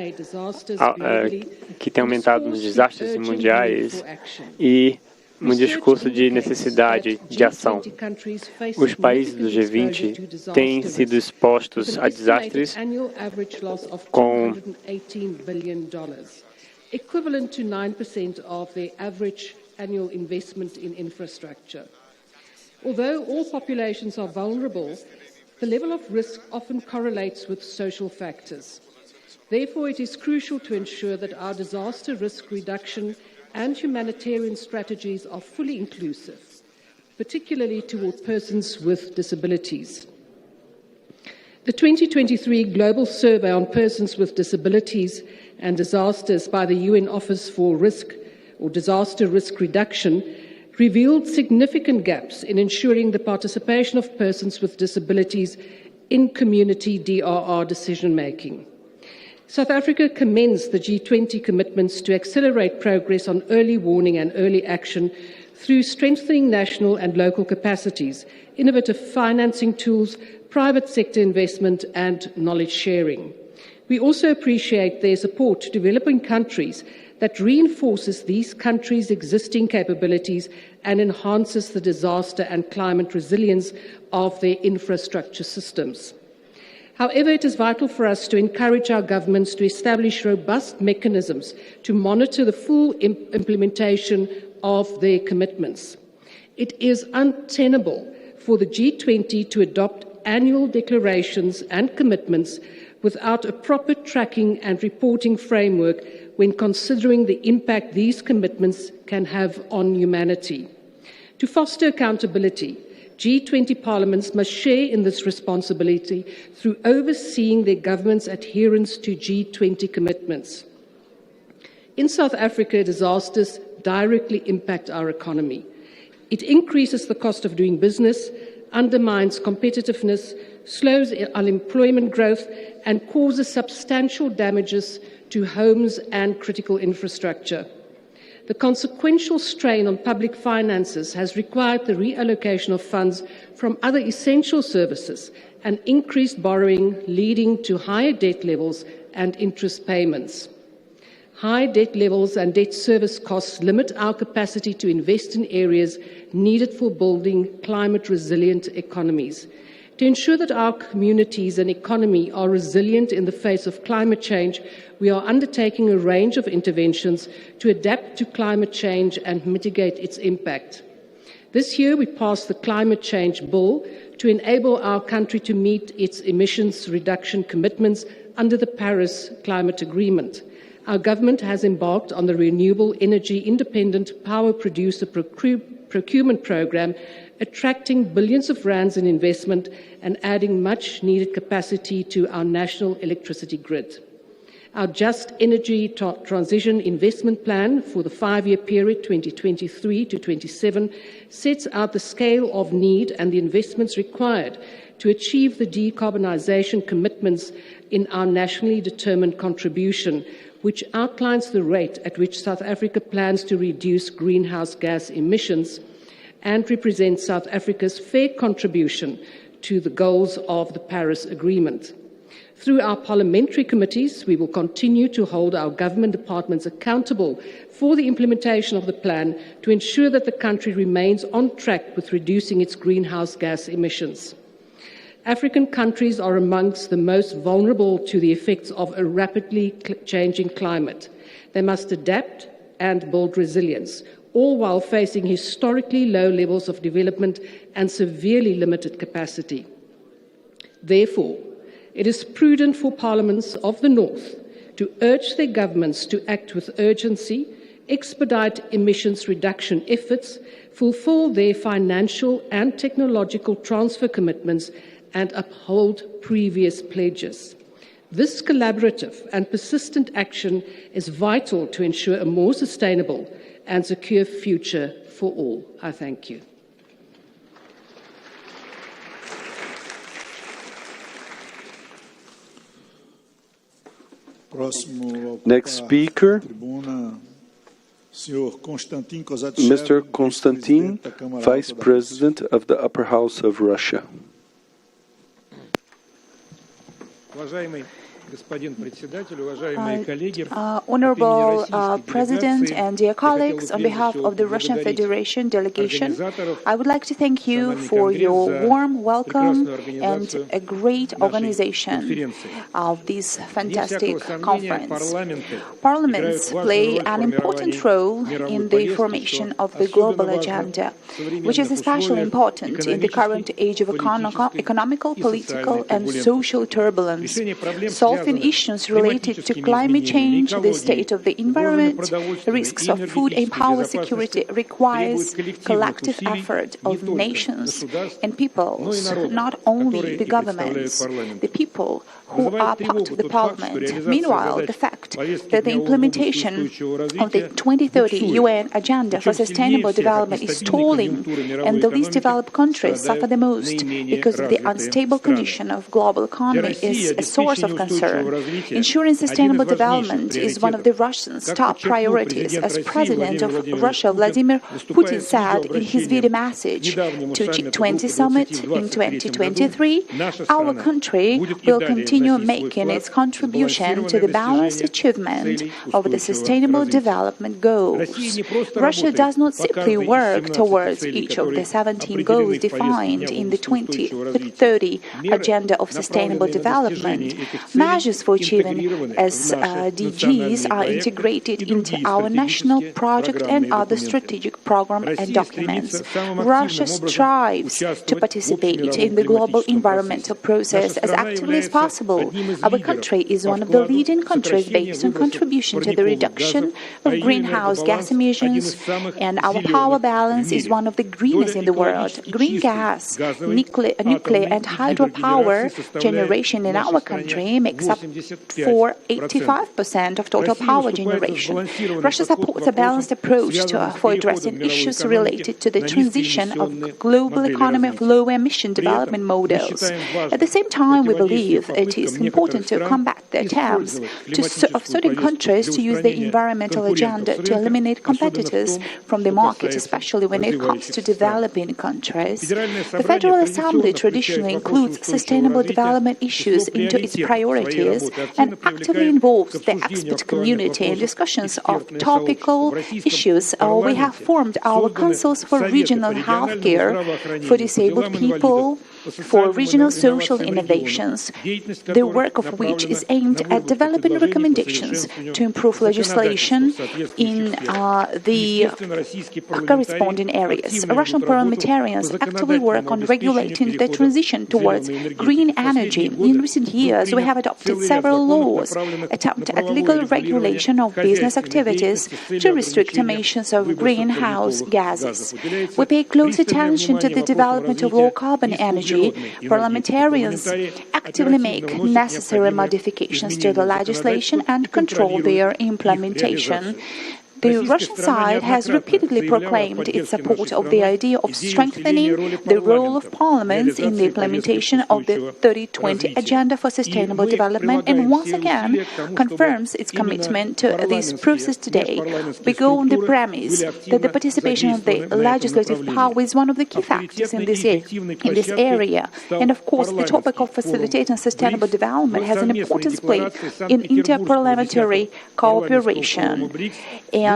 que tem aumentado nos desastres mundiais e um discurso de necessidade de ação. Os países do G20 têm sido expostos a desastres com equivalent to 9% of their average annual investment in infrastructure. Although all populations are vulnerable, the level of risk often correlates with social factors. Therefore, it is crucial to ensure that our disaster risk reduction and humanitarian strategies are fully inclusive, particularly toward persons with disabilities. The 2023 Global Survey on Persons with Disabilities and Disasters by the UN Office for Risk or Disaster Risk Reduction revealed significant gaps in ensuring the participation of persons with disabilities in community DRR decision-making. South Africa commends the G20 commitments to accelerate progress on early warning and early action through strengthening national and local capacities, innovative financing tools, private sector investment and knowledge sharing. We also appreciate their support to developing countries that reinforces these countries' existing capabilities and enhances the disaster and climate resilience of their infrastructure systems. However, it is vital for us to encourage our governments to establish robust mechanisms to monitor the full implementation of their commitments. It is untenable for the G20 to adopt annual declarations and commitments without a proper tracking and reporting framework when considering the impact these commitments can have on humanity. To foster accountability, G20 parliaments must share in this responsibility through overseeing their government's adherence to G20 commitments. In South Africa, disasters directly impact our economy. It increases the cost of doing business, undermines competitiveness, slows unemployment growth, and causes substantial damages to homes and critical infrastructure. The consequential strain on public finances has required the reallocation of funds from other essential services and increased borrowing, leading to higher debt levels and interest payments. High debt levels and debt service costs limit our capacity to invest in areas needed for building climate-resilient economies. To ensure that our communities and economy are resilient in the face of climate change, we are undertaking a range of interventions to adapt to climate change and mitigate its impact. This year, we passed the Climate Change Bill to enable our country to meet its emissions reduction commitments under the Paris Climate Agreement. Our government has embarked on the Renewable Energy Independent Power Producer Procurement Programme, attracting billions of rands in investment and adding much-needed capacity to our national electricity grid. Our Just Energy Transition Investment Plan for the 5-year period 2023 to 27 sets out the scale of need and the investments required to achieve the decarbonisation commitments in our nationally determined contribution, which outlines the rate at which South Africa plans to reduce greenhouse gas emissions and represents South Africa's fair contribution to the goals of the Paris Agreement. Through our parliamentary committees, we will continue to hold our government departments accountable for the implementation of the plan to ensure that the country remains on track with reducing its greenhouse gas emissions. African countries are amongst the most vulnerable to the effects of a rapidly changing climate. They must adapt and build resilience, all while facing historically low levels of development and severely limited capacity. Therefore, it is prudent for parliaments of the North to urge their governments to act with urgency, expedite emissions reduction efforts, fulfill their financial and technological transfer commitments, and uphold previous pledges. This collaborative and persistent action is vital to ensure a more sustainable and secure future for all. I thank you. Next speaker, Mr. Konstantin, Vice President of the Upper House of Russia. Honorable President and dear colleagues, on behalf of the Russian Federation delegation, I would like to thank you for your warm welcome and a great organization of this fantastic conference. Parliaments play an important role in the formation of the global agenda, which is especially important in the current age of economical, political, and social turbulence. Solving issues related to climate change, the state of the environment, risks of food and power security requires collective effort of nations and peoples, not only the governments, the people who are part of the parliament. Meanwhile, the fact that the implementation of the 2030 UN Agenda for Sustainable Development is stalling and the least developed countries suffer the most because of the unstable condition of global economy is a source of concern. Ensuring sustainable development is one of the Russians' top priorities, as President of Russia Vladimir Putin said in his video message to G20 Summit in 2023. Our country will continue continue making its contribution to the balanced achievement of the Sustainable Development Goals. Russia does not simply work towards each of the 17 goals defined in the 2030 Agenda of Sustainable Development. Measures for achieving SDGs are integrated into our national project and other strategic program and documents. Russia strives to participate in the global environmental process as actively as possible. Our country is one of the leading countries based on contribution to the reduction of greenhouse gas emissions, and our power balance is one of the greenest in the world. Green gas, nuclear and hydropower generation in our country makes up for 85% of total power generation. Russia supports a balanced approach for addressing issues related to the transition of global economy of low-emission development models. At the same time, we believe it is important to combat the attempts of certain countries to use the environmental agenda to eliminate competitors from the market, especially when it comes to developing countries. The Federal Assembly traditionally includes sustainable development issues into its priorities and actively involves the expert community in discussions of topical issues. We have formed our councils for regional health care for disabled people, for regional social innovations, the work of which is aimed at developing recommendations to improve legislation in the corresponding areas. Russian parliamentarians actively work on regulating the transition towards green energy. In recent years, we have adopted several laws aimed at legal regulation of business activities to restrict emissions of greenhouse gases. We pay close attention to the development of low-carbon energy. Parliamentarians actively make necessary modifications to the legislation and control their implementation. The Russian side has repeatedly proclaimed its support of the idea of strengthening the role of parliaments in the implementation of the 3020 Agenda for Sustainable Development and once again confirms its commitment to this process today. We go on the premise that the participation of the legislative power is one of the key factors in this area. And of course, the topic of facilitating sustainable development has an important place in interparliamentary cooperation. And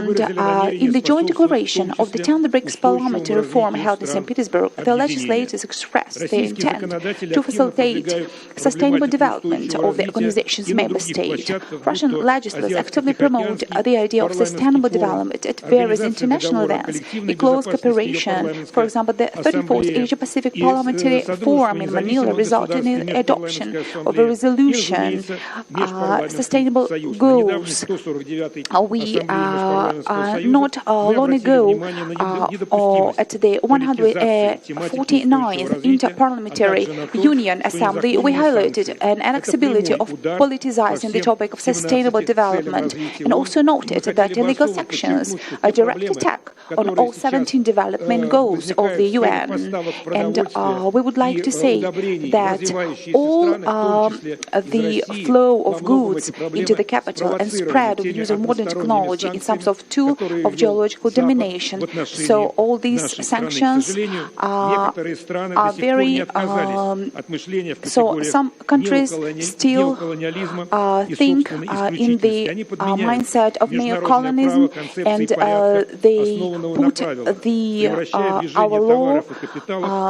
in the joint declaration of the 10th BRICS Parliamentary Forum held in St. Petersburg, the legislators expressed their intent to facilitate sustainable development of the organization's member state. Russian legislators actively promote the idea of sustainable development at various international events. In close cooperation, for example, the 34th Asia-Pacific Parliamentary Forum in Manila resulted in the adoption of a resolution, sustainable goals. We not long ago, at the 149th Interparliamentary Union Assembly, we highlighted an unacceptability of politicizing the topic of sustainable development and also noted that illegal sanctions are a direct attack on all 17 development goals of the UN. And we would like to say that all the flow of goods into the capital and spread of use of modern technology in some of tool of geological domination. So all these sanctions are very. So some countries still think in the mindset of neocolonialism, and they put our law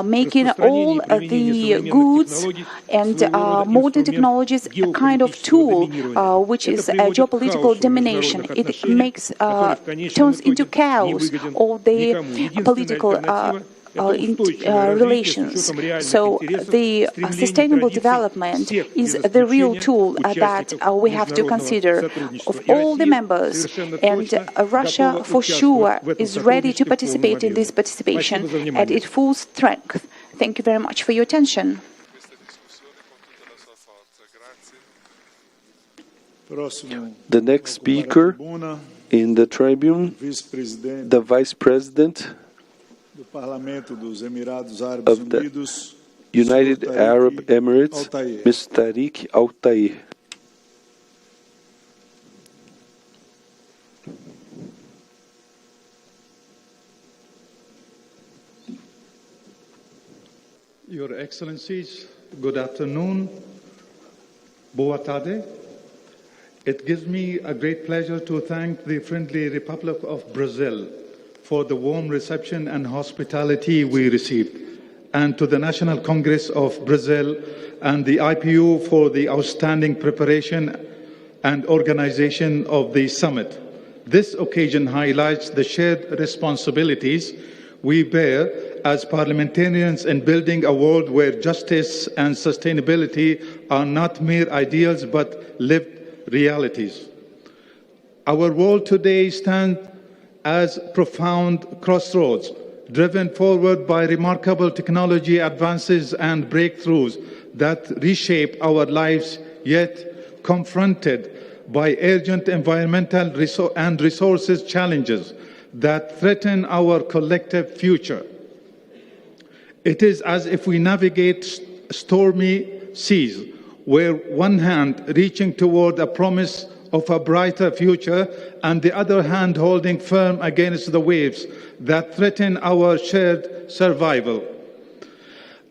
making all the goods and modern technologies a kind of tool which is a geopolitical domination. It makes turns into chaos all the political relations. So the sustainable development is the real tool that we have to consider of all the members, and Russia for sure is ready to participate in this participation at its full strength. Thank you very much for your attention. The next speaker in the tribune, the Vice President of the United Arab Emirates, Ms. Tariq Al-Tair. Your Excellencies, good afternoon. Boa tarde. It gives me a great pleasure to thank the friendly Republic of Brazil for the warm reception and hospitality we received, and to the National Congress of Brazil and the IPU for the outstanding preparation and organization of the summit. This occasion highlights the shared responsibilities we bear as parliamentarians in building a world where justice and sustainability are not mere ideals but lived realities. Our world today stands as profound crossroads, driven forward by remarkable technology advances and breakthroughs that reshape our lives, yet confronted by urgent environmental and resources challenges that threaten our collective future. It is as if we navigate stormy seas, where one hand reaching toward a promise of a brighter future and the other hand holding firm against the waves that threaten our shared survival.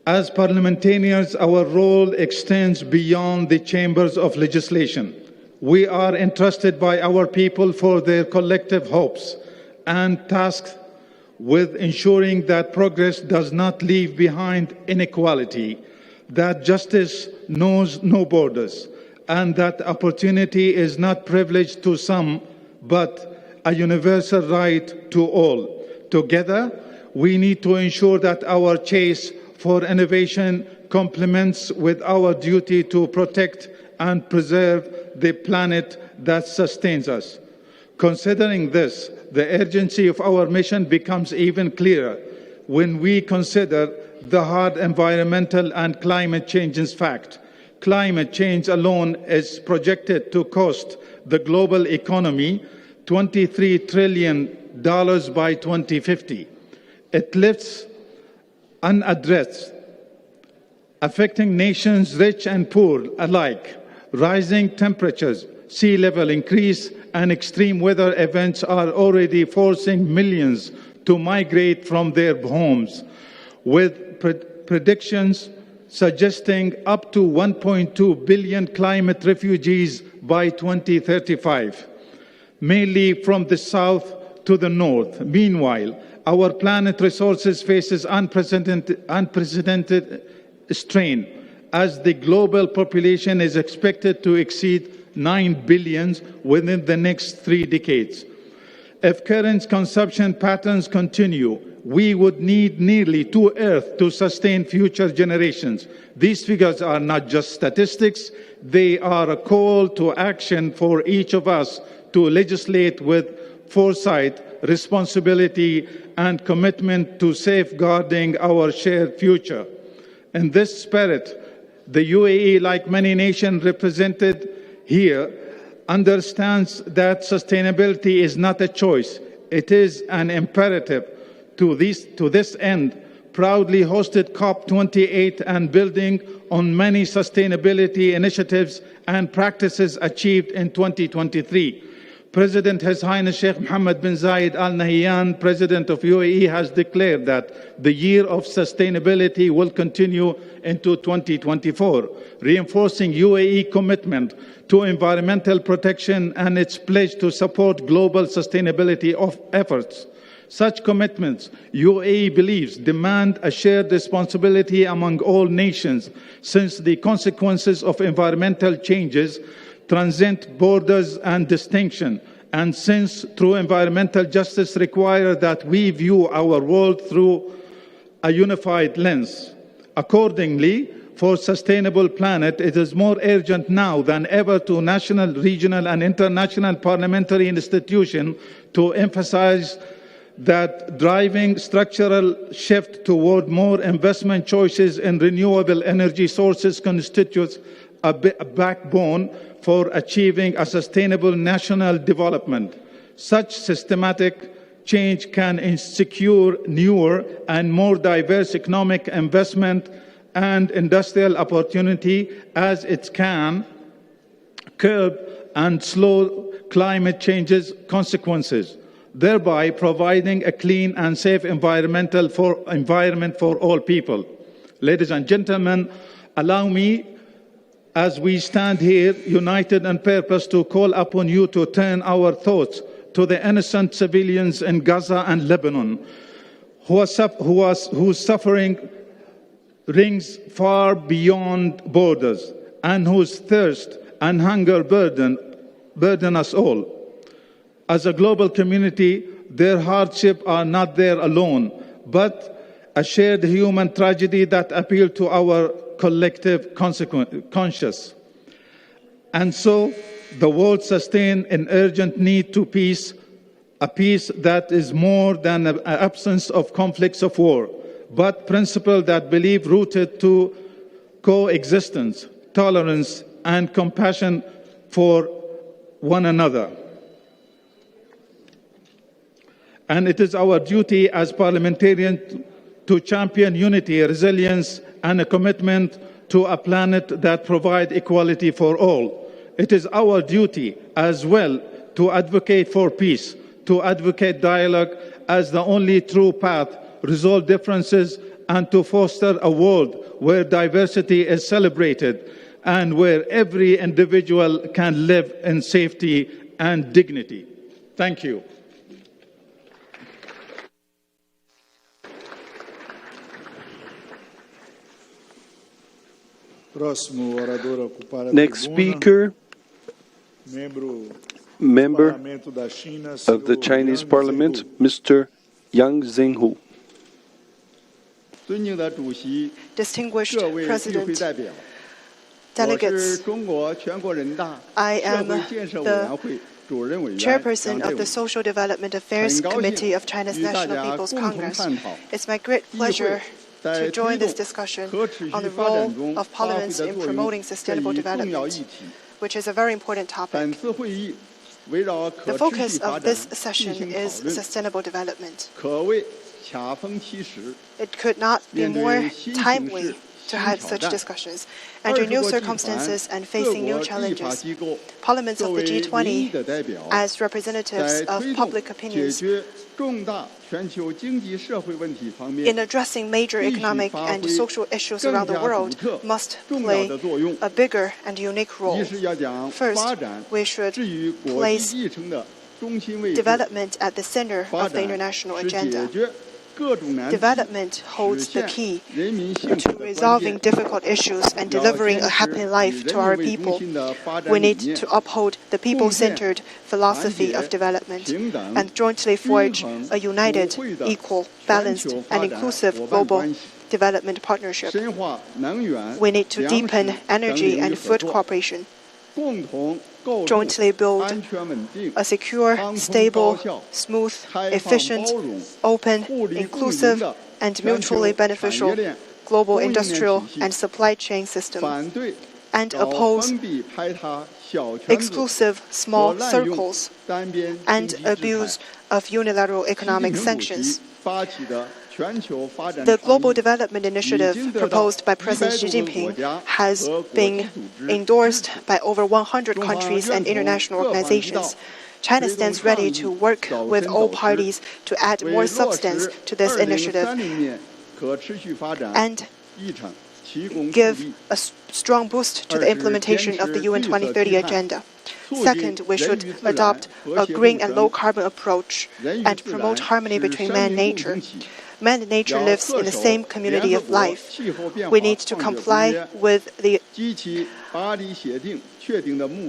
As parliamentarians, our role extends beyond the chambers of legislation. We are entrusted by our people for their collective hopes and tasked with ensuring that progress does not leave behind inequality, that justice knows no borders, and that opportunity is not privileged to some, but a universal right to all. Together, we need to ensure that our chase for innovation complements with our duty to protect and preserve the planet that sustains us. Considering this, the urgency of our mission becomes even clearer when we consider the hard environmental and climate change fact. Climate change alone is projected to cost the global economy $23 trillion by 2050. It lives unaddressed, affecting nations rich and poor alike. Rising temperatures, sea level increase, and extreme weather events are already forcing millions to migrate from their homes, with predictions suggesting up to 1.2 billion climate refugees by 2035, mainly from the south to the north. Meanwhile, our planet resources faces unprecedented strain, as the global population is expected to exceed 9 billion within the next 3 decades. If current consumption patterns continue, we would need nearly 2 Earths to sustain future generations. These figures are not just statistics, they are a call to action for each of us to legislate with foresight, responsibility, and commitment to safeguarding our shared future. In this spirit, the UAE, like many nations represented here, understands that sustainability is not a choice, it is an imperative. To this end, proudly hosted COP28 and building on many sustainability initiatives and practices achieved in 2023. President His Highness Sheikh Mohammed bin Zayed Al Nahyan, President of UAE, has declared that the year of sustainability will continue into 2024, reinforcing UAE commitment to environmental protection and its pledge to support global sustainability efforts. Such commitments, UAE believes, demand a shared responsibility among all nations, since the consequences of environmental changes transcend borders and distinction, and since true environmental justice requires that we view our world through a unified lens. Accordingly, for a sustainable planet, it is more urgent now than ever to national, regional, and international parliamentary institutions to emphasize that driving structural shift toward more investment choices in renewable energy sources constitutes a backbone for achieving a sustainable national development. Such systematic change can secure newer and more diverse economic investment and industrial opportunity, as it can curb and slow climate change's consequences, thereby providing a clean and safe environment for all people. Ladies and gentlemen, allow me as we stand here united in purpose to call upon you to turn our thoughts to the innocent civilians in Gaza and Lebanon, whose suffering rings far beyond borders, and whose thirst and hunger burden us all. As a global community, their hardships are not there alone, but a shared human tragedy that appeals to our collective conscience. And so, the world sustains an urgent need to peace, a peace that is more than an absence of conflicts of war, but principles that believe rooted to coexistence, tolerance, and compassion for one another. And it is our duty as parliamentarians to champion unity, resilience, and a commitment to a planet that provides equality for all. It is our duty as well to advocate for peace, to advocate dialogue as the only true path, resolve differences, and to foster a world where diversity is celebrated and where every individual can live in safety and dignity. Thank you. Next speaker, member of the Chinese Parliament, Mr. Yang Zhenghu. Distinguished President, delegates, I am the chairperson of the Social Development Affairs Committee of China's National People's Congress. It's my great pleasure to join this discussion on the role of parliaments in promoting sustainable development, which is a very important topic. The focus of this session is sustainable development. It could not be more timely to have such discussions. Under new circumstances and facing new challenges, parliaments of the G20, as representatives of public opinions, in addressing major economic and social issues around the world, must play a bigger and unique role. First, we should place development at the center of the international agenda. Development holds the key to resolving difficult issues and delivering a happy life to our people. We need to uphold the people-centered philosophy of development and jointly forge a united, equal, balanced, and inclusive global development partnership. We need to deepen energy and food cooperation, jointly build a secure, stable, smooth, efficient, open, inclusive, and mutually beneficial global industrial and supply chain system, and oppose exclusive small circles and abuse of unilateral economic sanctions. The Global Development Initiative proposed by President Xi Jinping has been endorsed by over 100 countries and international organizations. China stands ready to work with all parties to add more substance to this initiative and give a strong boost to the implementation of the UN 2030 agenda. Second, we should adopt a green and low-carbon approach and promote harmony between man and nature. Man and nature lives in the same community of life. We need to comply with the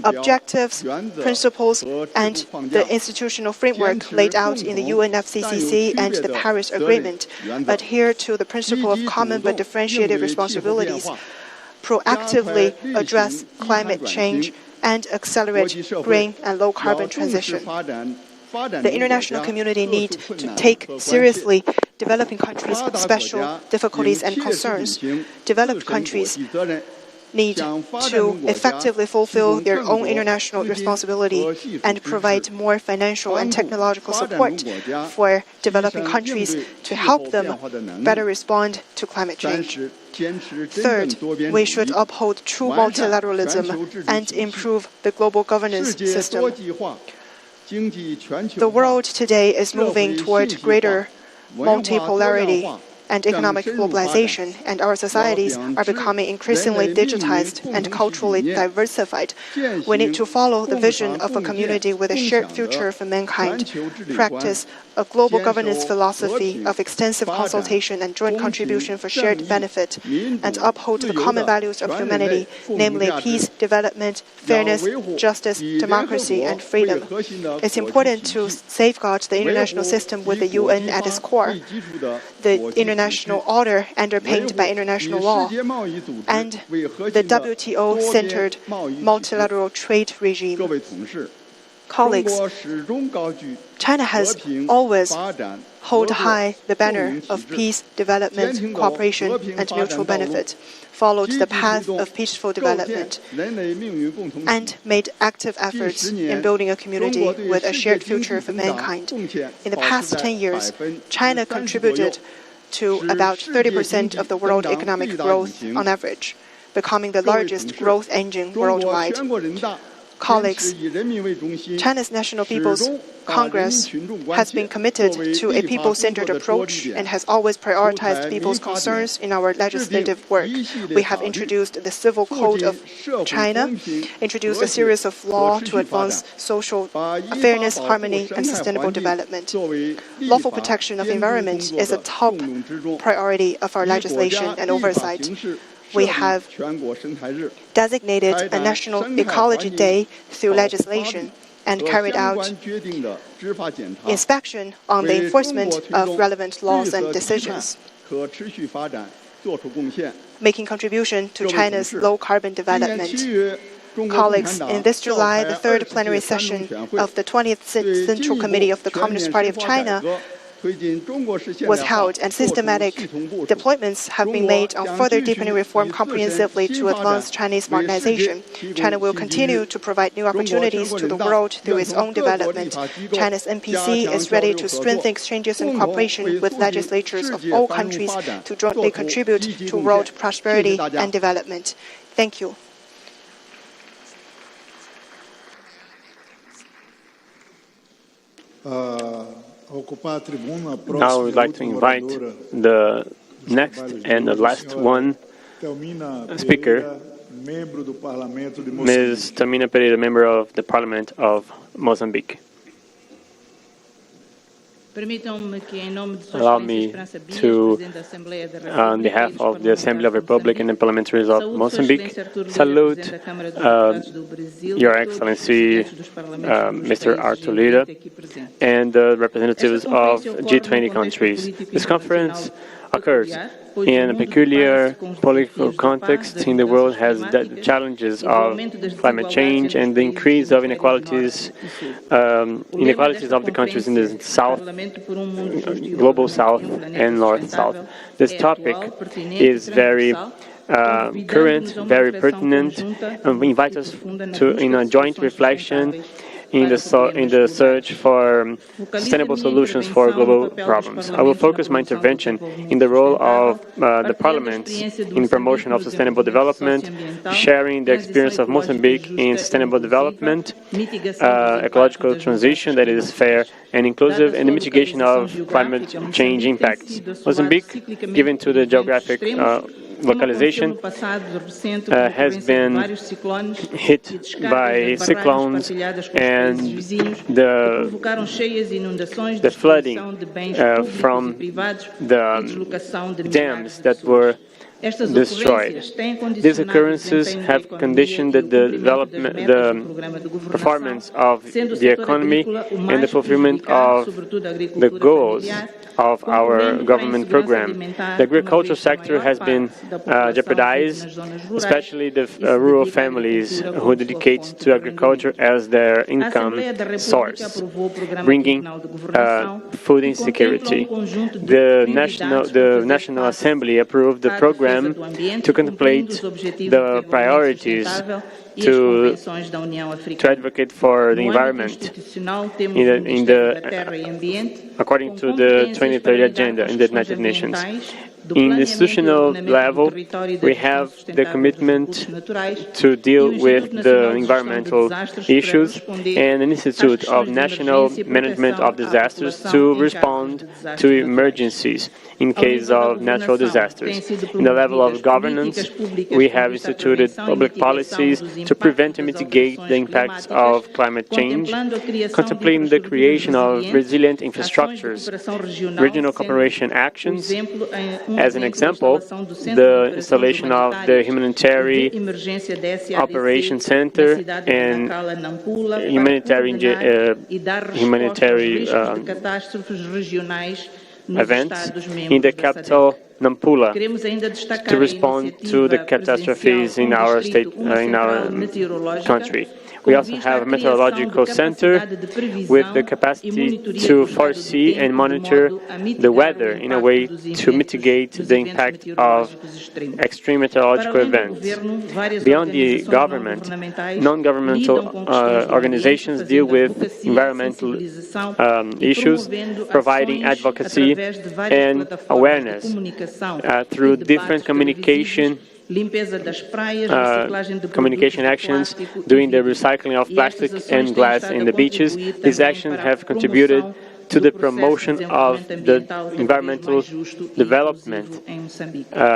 objectives, principles, and the institutional framework laid out in the UNFCCC and the Paris Agreement, adhere to the principle of common but differentiated responsibilities, proactively address climate change, and accelerate green and low-carbon transition. The international community needs to take seriously developing countries' special difficulties and concerns. Developed countries need to effectively fulfill their own international responsibility and provide more financial and technological support for developing countries to help them better respond to climate change. Third, we should uphold true multilateralism and improve the global governance system. The world today is moving toward greater multipolarity and economic globalization, and our societies are becoming increasingly digitized and culturally diversified. We need to follow the vision of a community with a shared future for mankind, practice a global governance philosophy of extensive consultation and joint contribution for shared benefit, and uphold the common values of humanity, namely peace, development, fairness, justice, democracy, and freedom. It's important to safeguard the international system with the UN at its core, the international order underpinned by international law, and the WTO-centered multilateral trade regime. Colleagues, China has always held high the banner of peace, development, cooperation, and mutual benefit, followed the path of peaceful development, and made active efforts in building a community with a shared future for mankind. In the past 10 years, China contributed to about 30% of the world economic growth on average, becoming the largest growth engine worldwide. Colleagues, China's National People's Congress has been committed to a people-centered approach and has always prioritized people's concerns in our legislative work. We have introduced the Civil Code of China, introduced a series of laws to advance social fairness, harmony, and sustainable development. Lawful protection of the environment is a top priority of our legislation and oversight. We have designated a National Ecology Day through legislation and carried out inspection on the enforcement of relevant laws and decisions, making contribution to China's low-carbon development. Colleagues, in this July, the third plenary session of the 20th Central Committee of the Communist Party of China was held, and systematic deployments have been made on further deepening reform comprehensively to advance Chinese modernization. China will continue to provide new opportunities to the world through its own development. China's NPC is ready to strengthen exchanges and cooperation with legislatures of all countries to jointly contribute to world prosperity and development. Thank you. Now we'd like to invite the next and the last one speaker, Ms. Tamina Pereira, member of the Parliament of Mozambique. Allow me to, on behalf of the Assembly of the Republic and the Parliamentarians of Mozambique, salute Your Excellency, Mr. Arthur Lira, and the representatives of G20 countries. This conference occurs in a peculiar political context in the world has the challenges of climate change and the increase of inequalities of the countries in the South, global South and North South. This topic is very current, very pertinent, and we invite us to in a joint reflection in the search for sustainable solutions for global problems. I will focus my intervention in the role of the Parliament in promotion of sustainable development, sharing the experience of Mozambique in sustainable development, ecological transition that is fair and inclusive, and the mitigation of climate change impacts. Mozambique, given to the geographic localization, has been hit by cyclones and the flooding from the dams that were destroyed. These occurrences have conditioned the performance of the economy and the fulfillment of the goals of our government program. The agricultural sector has been jeopardized, especially the rural families who dedicate to agriculture as their income source, bringing food insecurity. The National Assembly approved the program to contemplate the priorities to advocate for the environment according to the 2030 agenda in the United Nations. In the institutional level, we have the commitment to deal with the environmental issues and an Institute of National Management of Disasters to respond to emergencies in case of natural disasters. In the level of governance, we have instituted public policies to prevent and mitigate the impacts of climate change, contemplating the creation of resilient infrastructures, regional cooperation actions. As an example, the installation of the Humanitarian Operation Center and humanitarian events in the capital, Nampula, to respond to the catastrophes in our state, in our country. We also have a meteorological center with the capacity to foresee and monitor the weather in a way to mitigate the impact of extreme meteorological events. Beyond the government, non-governmental organizations deal with environmental issues, providing advocacy and awareness through different communication actions, doing the recycling of plastic and glass in the beaches. These actions have contributed to the promotion of the environmental development,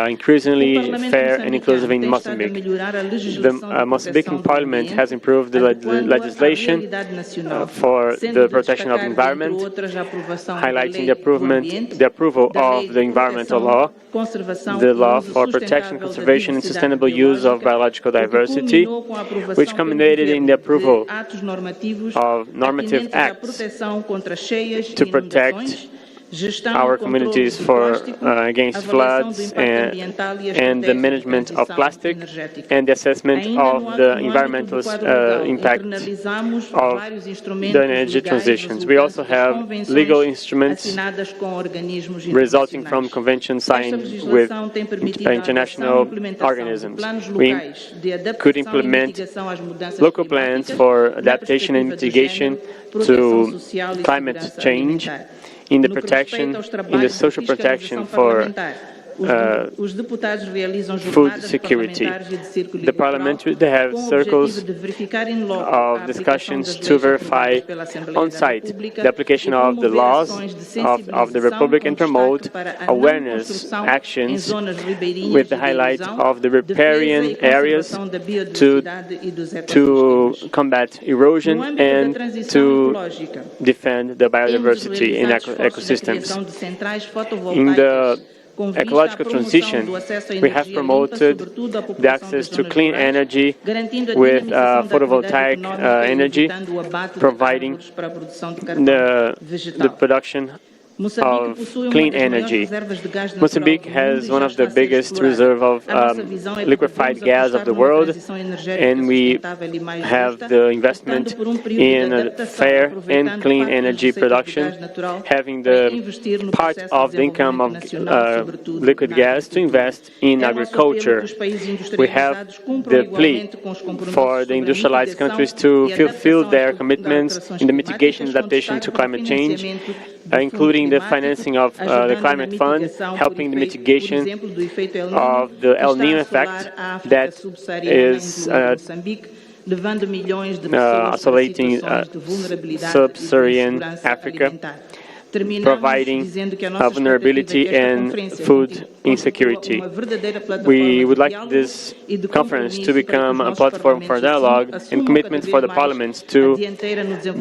increasingly fair and inclusive in Mozambique. The Mozambican Parliament has improved the legislation for the protection of the environment, highlighting the approval of the environmental law, the law for protection, conservation, and sustainable use of biological diversity, which culminated in the approval of normative acts to protect our communities against floods and the management of plastic and the assessment of the environmental impact of the energy transitions. We also have legal instruments resulting from conventions signed with international organisms. We could implement local plans for adaptation and mitigation to climate change, in the social protection for food security. The parliament they have circles of discussions to verify on-site the application of the laws of the Republic and promote awareness actions with the highlight of the riparian areas to combat erosion and to defend the biodiversity in ecosystems. In the ecological transition, we have promoted the access to clean energy with photovoltaic energy, providing the production of clean energy. Mozambique has one of the biggest reserves of liquefied gas of the world, and we have the investment in fair and clean energy production, having the part of the income of liquid gas to invest in agriculture. We have the plea for the industrialized countries to fulfill their commitments in the mitigation and adaptation to climate change, including the financing of the climate fund, helping the mitigation of the El Niño effect that is isolating sub-Saharan Africa, providing vulnerability and food insecurity. We would like this conference to become a platform for dialogue and commitment for the parliaments to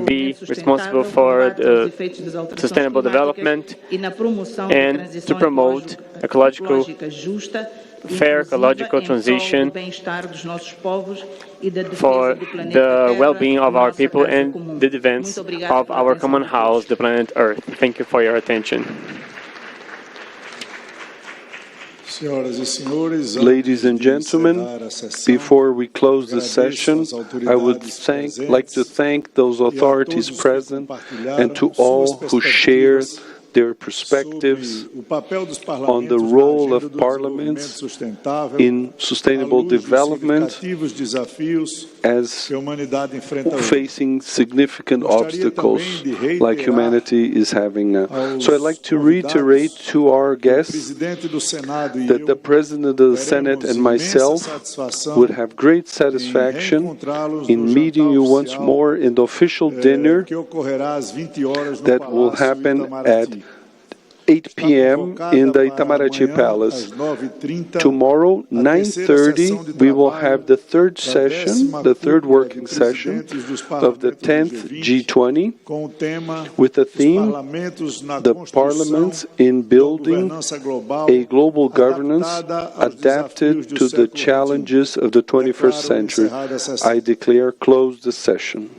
be responsible for sustainable development and to promote fair ecological transition for the well-being of our people and the defense of our common house, the planet Earth. Thank you for your attention. Ladies and gentlemen, before we close the session, I would like to thank those authorities present and to all who shared their perspectives on the role of parliaments in sustainable development as facing significant obstacles like humanity is having now. So I'd like to reiterate to our guests that the President of the Senate and myself would have great satisfaction in meeting you once more in the official dinner that will happen at 8 p.m. in the Itamaraty Palace. Tomorrow, 9:30, we will have the third session, the third working session of the 10th G20 with the theme, the Parliaments in Building a Global Governance Adapted to the Challenges of the 21st Century. I declare closed the session.